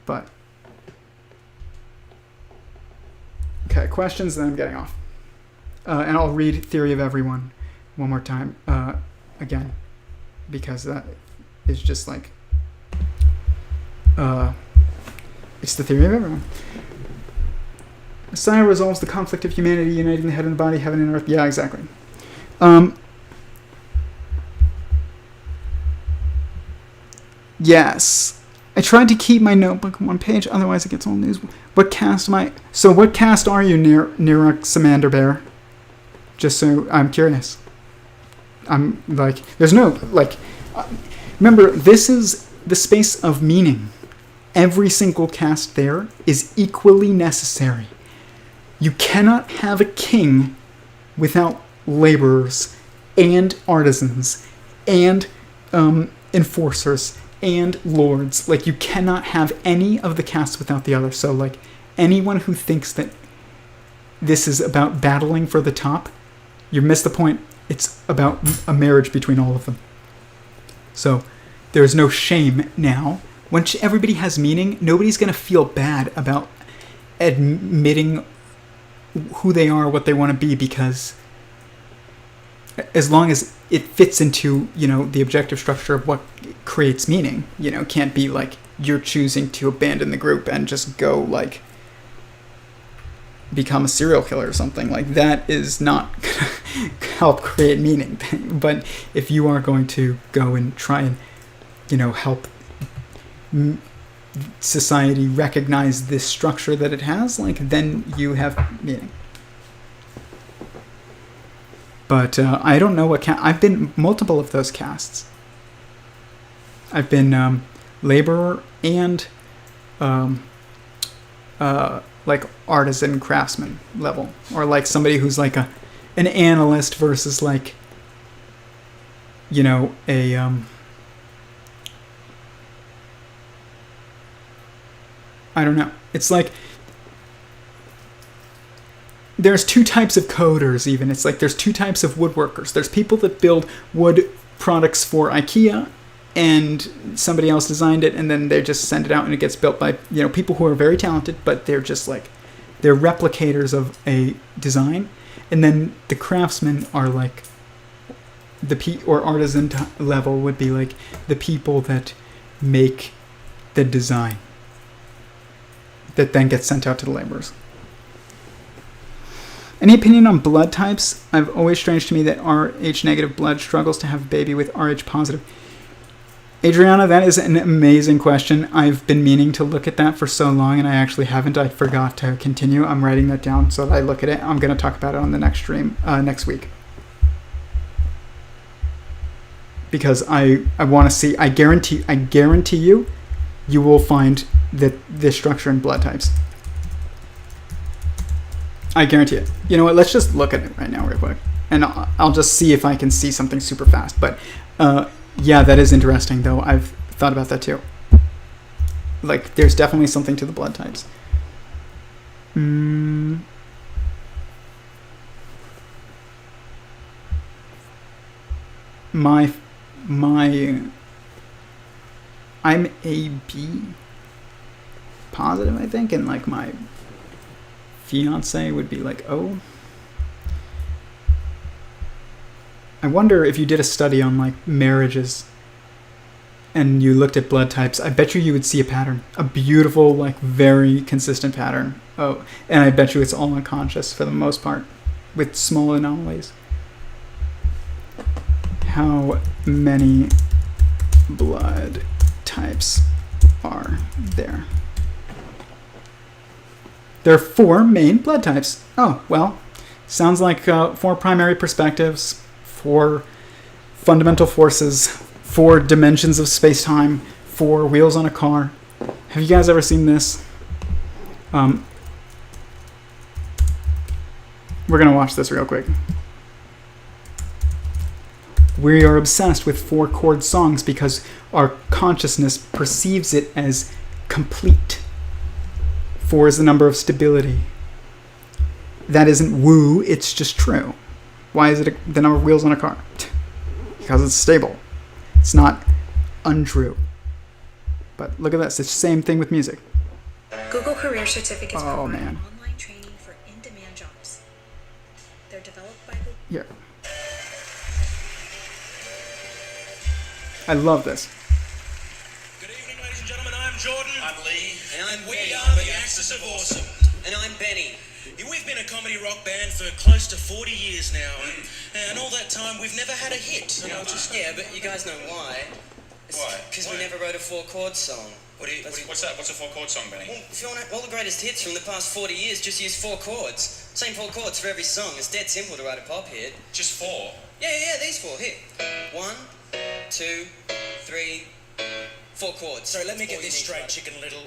[SPEAKER 1] But, okay, questions, then I'm getting off. And I'll read Theory of Every0ne one more time, again, because that is just like, it's the theory of Every0ne. Messiah resolves the conflict of humanity, uniting the head and the body, heaven and earth. Yeah, exactly. Yes. I tried to keep my notebook on one page, otherwise it gets all news. What caste am I? So what caste are you, Niruk Samander Bear? Just so I'm curious. I'm like, there's no, like, remember, this is the space of meaning. Every single caste there is equally necessary. You cannot have a king without laborers and artisans and enforcers and lords. Like, you cannot have any of the castes without the other. So, like, anyone who thinks that this is about battling for the top, you missed the point. It's about a marriage between all of them. So, there's no shame now. Once everybody has meaning, nobody's going to feel bad about admitting who they are, what they want to be, because as long as it fits into, the objective structure of what creates meaning, it can't be like you're choosing to abandon the group and just go, like, become a serial killer or something. Like, that is not going to help create meaning. But if you are going to go and try and, help society recognize this structure that it has, like, then you have meaning. But I don't know what I've been multiple of those castes. I've been laborer and like artisan craftsman level, or like somebody who's like an analyst versus like a I don't know. It's like there's two types of coders even. It's like there's two types of woodworkers. There's people that build wood products for IKEA and somebody else designed it and then they just send it out and it gets built by, people who are very talented, but they're just like, they're replicators of a design. And then the craftsmen are like or artisan level would be like the people that make the design that then gets sent out to the laborers. Any opinion on blood types? I've always strange to me that Rh negative blood struggles to have a baby with Rh positive. Adriana, that is an amazing question. I've been meaning to look at that for so long, and I actually haven't. I forgot to continue. I'm writing that down so that I look at it. I'm going to talk about it on the next stream next week. Because I want to see, I guarantee you will find this structure in blood types. I guarantee it. You know what? Let's just look at it right now real quick. And I'll just see if I can see something super fast. But yeah, that is interesting, though. I've thought about that, too. Like, there's definitely something to the blood types. I'm AB positive, I think, and like my fiance would be like O. I wonder if you did a study on like marriages and you looked at blood types, I bet you would see a pattern, a beautiful, like very consistent pattern. Oh, and I bet you it's all unconscious for the most part with small anomalies. How many blood types are there? There are 4 main blood types. Oh, well, sounds like 4 primary perspectives, 4 fundamental forces, 4 dimensions of space-time, 4 wheels on a car. Have you guys ever seen this? We're going to watch this real quick. We are obsessed with 4-chord songs because our consciousness perceives it as complete. 4 is the number of stability. That isn't woo, it's just true. Why is it the number of wheels on a car? Because it's stable. It's not untrue. But look at this, it's the same thing with music.
[SPEAKER 2] Google Career Certificates provide
[SPEAKER 1] man.
[SPEAKER 2] online training for in-demand jobs. They're developed by Google.
[SPEAKER 1] Here. I love this.
[SPEAKER 3] Good evening, ladies and gentlemen. I'm Jordan.
[SPEAKER 4] I'm Lee.
[SPEAKER 3] And we are the Axis of Awesome.
[SPEAKER 4] And I'm Benny.
[SPEAKER 3] We've been a comedy rock band for close to 40 years now. And all that time, we've never had a hit.
[SPEAKER 4] You know, yeah, but you guys know why.
[SPEAKER 3] Why?
[SPEAKER 4] Because we never wrote a 4-chord song.
[SPEAKER 3] What's that? What's a 4-chord song, Benny?
[SPEAKER 4] Well, if you want all the greatest hits from the past 40 years, just use 4 chords. Same 4 chords for every song. It's dead simple to write a pop hit.
[SPEAKER 3] Just 4?
[SPEAKER 4] Yeah, these 4. Here. 1, 2, 3, 4 chords.
[SPEAKER 3] So let me get this straight, Chicken Little.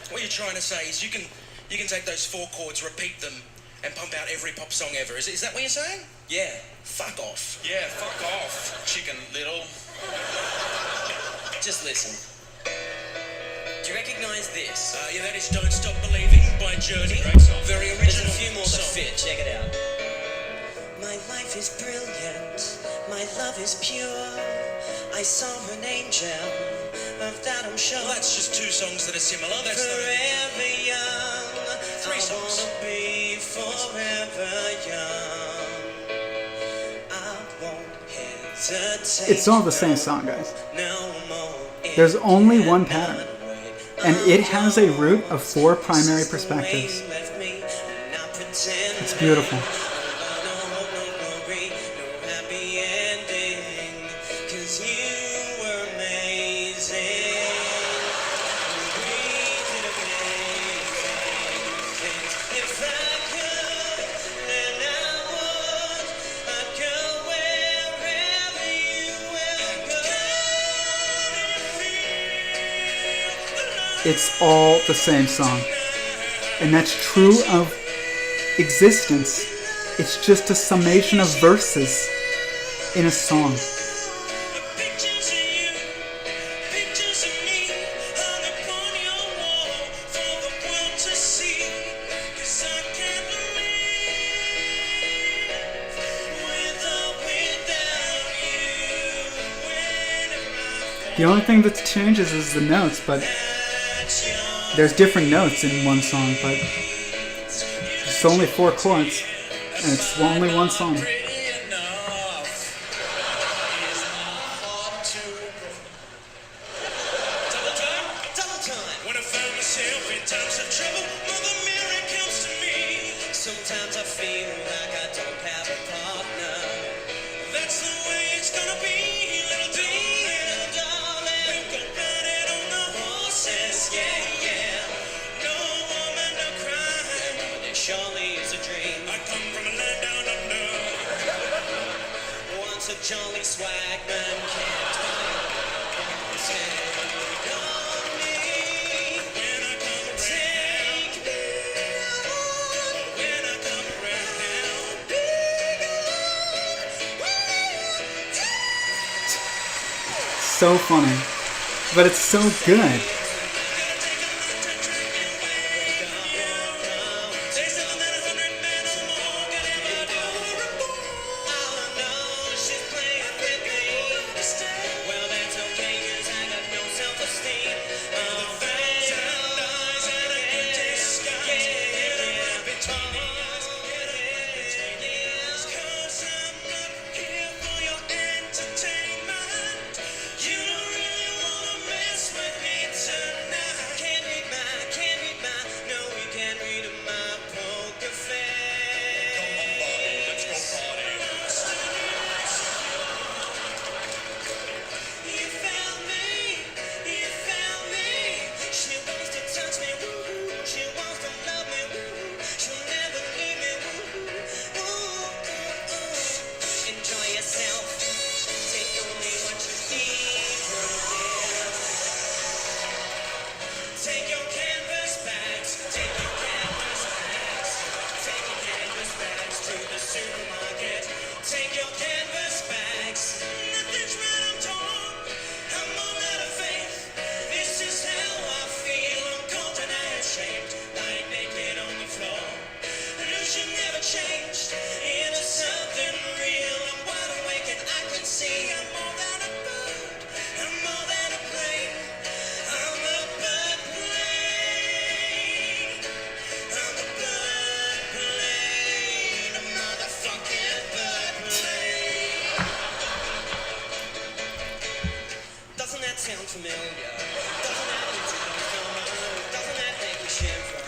[SPEAKER 3] What you're trying to say is you can take those 4 chords, repeat them, and pump out every pop song ever. Is that what you're saying?
[SPEAKER 4] Yeah.
[SPEAKER 3] Fuck off. Yeah, fuck off, Chicken Little.
[SPEAKER 4] Just listen. Do you recognise this?
[SPEAKER 3] Yeah, that is Don't Stop Believing by Journey. Very original.
[SPEAKER 4] There's a few more that
[SPEAKER 3] song.
[SPEAKER 4] fit. Check it out. My life is brilliant. My love is pure. I saw an angel. Of that I'm sure.
[SPEAKER 3] Well, that's just 2 songs that are similar. That's
[SPEAKER 4] Forever young.
[SPEAKER 3] 3 songs.
[SPEAKER 4] I wanna be forever young. I won't hesitate.
[SPEAKER 1] It's all the same song, guys.
[SPEAKER 4] No more.
[SPEAKER 1] There's only one pattern. And it has a root of 4 primary perspectives. It's beautiful. It's all the same song. And that's true of existence. It's just a summation of verses in a song. The only thing that changes is the notes, but there's different notes in one song, but it's only 4 chords, and it's only one song.
[SPEAKER 4] Sometimes I feel like I don't have a partner. That's the way it's gonna be, little darling. We'll go riding on the horses, yeah. No woman, no crime. It surely is a dream.
[SPEAKER 3] I come from a land down under.
[SPEAKER 4] Once a jolly swagman can't take on me.
[SPEAKER 3] When I come around,
[SPEAKER 4] Take me
[SPEAKER 3] when I come around.
[SPEAKER 1] So funny. But it's so good.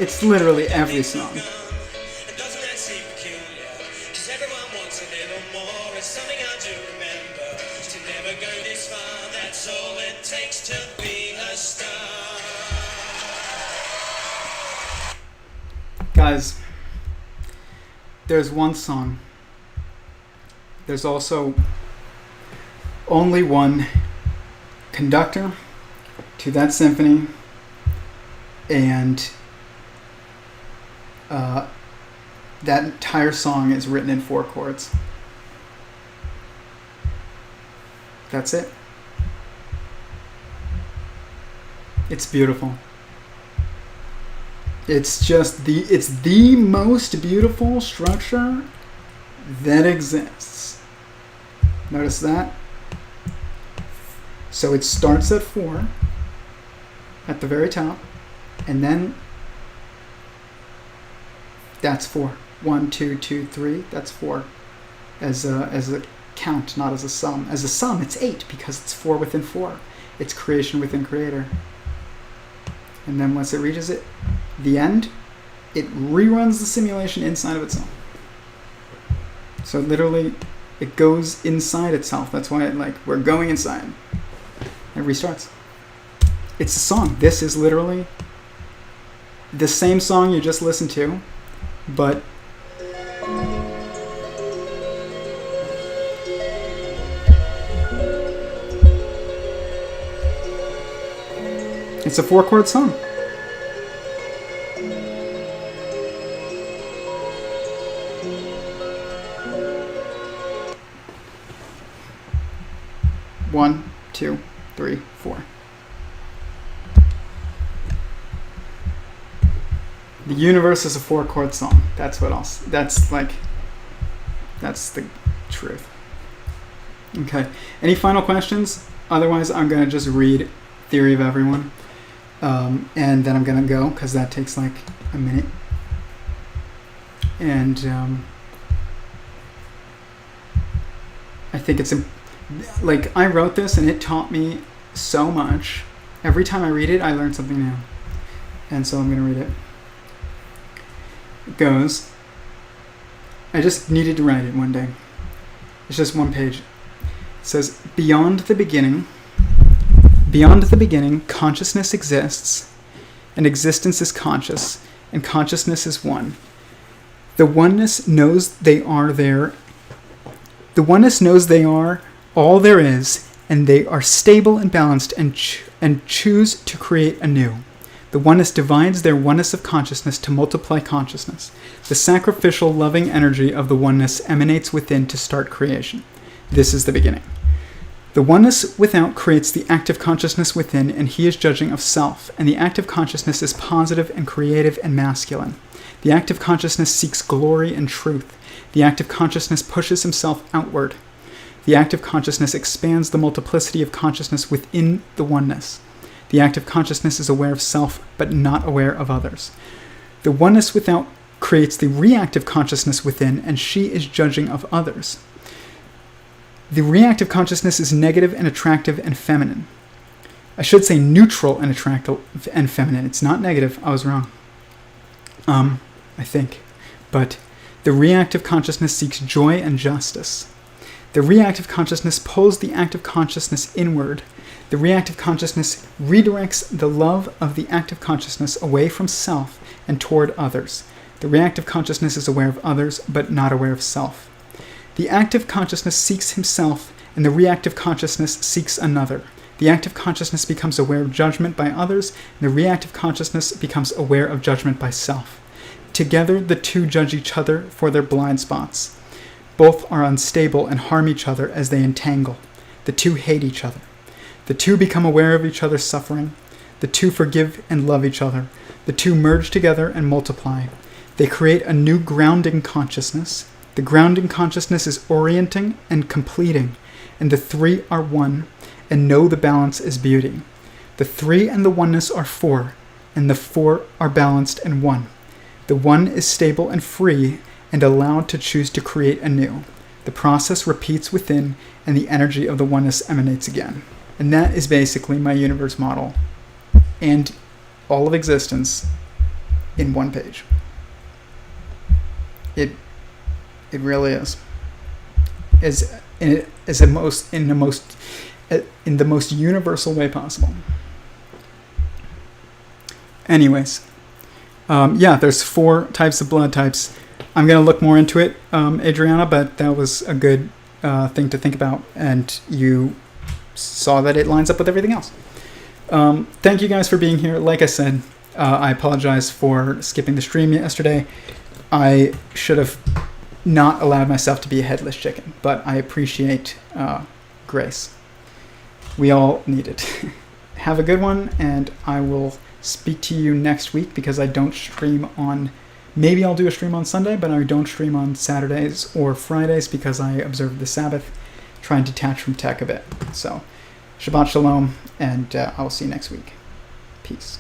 [SPEAKER 1] It's literally every song.
[SPEAKER 4] Doesn't that seem peculiar? 'Cause everyone wants a little more. It's something I do remember. To never go this far, that's all it takes to be a star.
[SPEAKER 1] Guys, there's one song. There's also only one conductor to that symphony, and that entire song is written in 4 chords. That's it. It's beautiful. It's the most beautiful structure that exists. Notice that? So it starts at 4 at the very top, and then that's 4. 1, 2, 2, 3. That's 4. As a count, not as a sum. As a sum, it's 8 because it's 4 within 4. It's creation within creator. And then once it reaches the end, it reruns the simulation inside of itself. So literally, it goes inside itself. That's why we're going inside. It restarts. It's a song. This is literally the same song you just listened to, but it's a 4-chord song. One, 2, 3, 4. The universe is a 4-chord song. That's what else. That's the truth. Okay. Any final questions? Otherwise, I'm going to just read Theory of Every0ne. And then I'm going to go because that takes a minute. And I think it's I wrote this and it taught me so much. Every time I read it, I learn something new. And so I'm going to read it. It goes, I just needed to write it one day. It's just one page. It says, beyond the beginning, consciousness exists, and existence is conscious, and consciousness is one. The oneness knows they are there. The oneness knows they are all there is, and they are stable and balanced and choose to create anew. The oneness divides their oneness of consciousness to multiply consciousness. The sacrificial, loving energy of the oneness emanates within to start creation. This is the beginning. The oneness without creates the active consciousness within, and he is judging of self, and the active consciousness is positive and creative and masculine. The active consciousness seeks glory and truth. The active consciousness pushes himself outward. The active consciousness expands the multiplicity of consciousness within the oneness. The active consciousness is aware of self, but not aware of others. The oneness without creates the reactive consciousness within, and she is judging of others. The reactive consciousness is negative and attractive and feminine. I should say neutral and attractive and feminine. It's not negative. I was wrong. I think. But the reactive consciousness seeks joy and justice. The reactive consciousness pulls the active consciousness inward. The reactive consciousness redirects the love of the active consciousness away from self and toward others. The reactive consciousness is aware of others, but not aware of self. The active consciousness seeks himself, and the reactive consciousness seeks another. The active consciousness becomes aware of judgment by others, and the reactive consciousness becomes aware of judgment by self. Together, the two judge each other for their blind spots. Both are unstable and harm each other as they entangle. The two hate each other. The two become aware of each other's suffering. The two forgive and love each other. The two merge together and multiply. They create a new grounding consciousness. The grounding consciousness is orienting and completing, and the three are one, and know the balance is beauty. The three and the oneness are four, and the four are balanced and one. The one is stable and free, and allowed to choose to create anew. The process repeats within, and the energy of the oneness emanates again. And that is basically my universe model. And all of existence in one page. It really is. In the most universal way possible. Anyways, there's 4 types of blood types. I'm gonna look more into it, Adriana, but that was a good thing to think about, and you saw that it lines up with everything else. Thank you guys for being here. Like I said, I apologize for skipping the stream yesterday. I should have not allowed myself to be a headless chicken, but I appreciate grace. We all need it. Have a good one, and I will speak to you next week, because I don't stream on... Maybe I'll do a stream on Sunday, but I don't stream on Saturdays or Fridays because I observe the Sabbath, trying to detach from tech a bit. So, Shabbat Shalom, and I'll see you next week. Peace.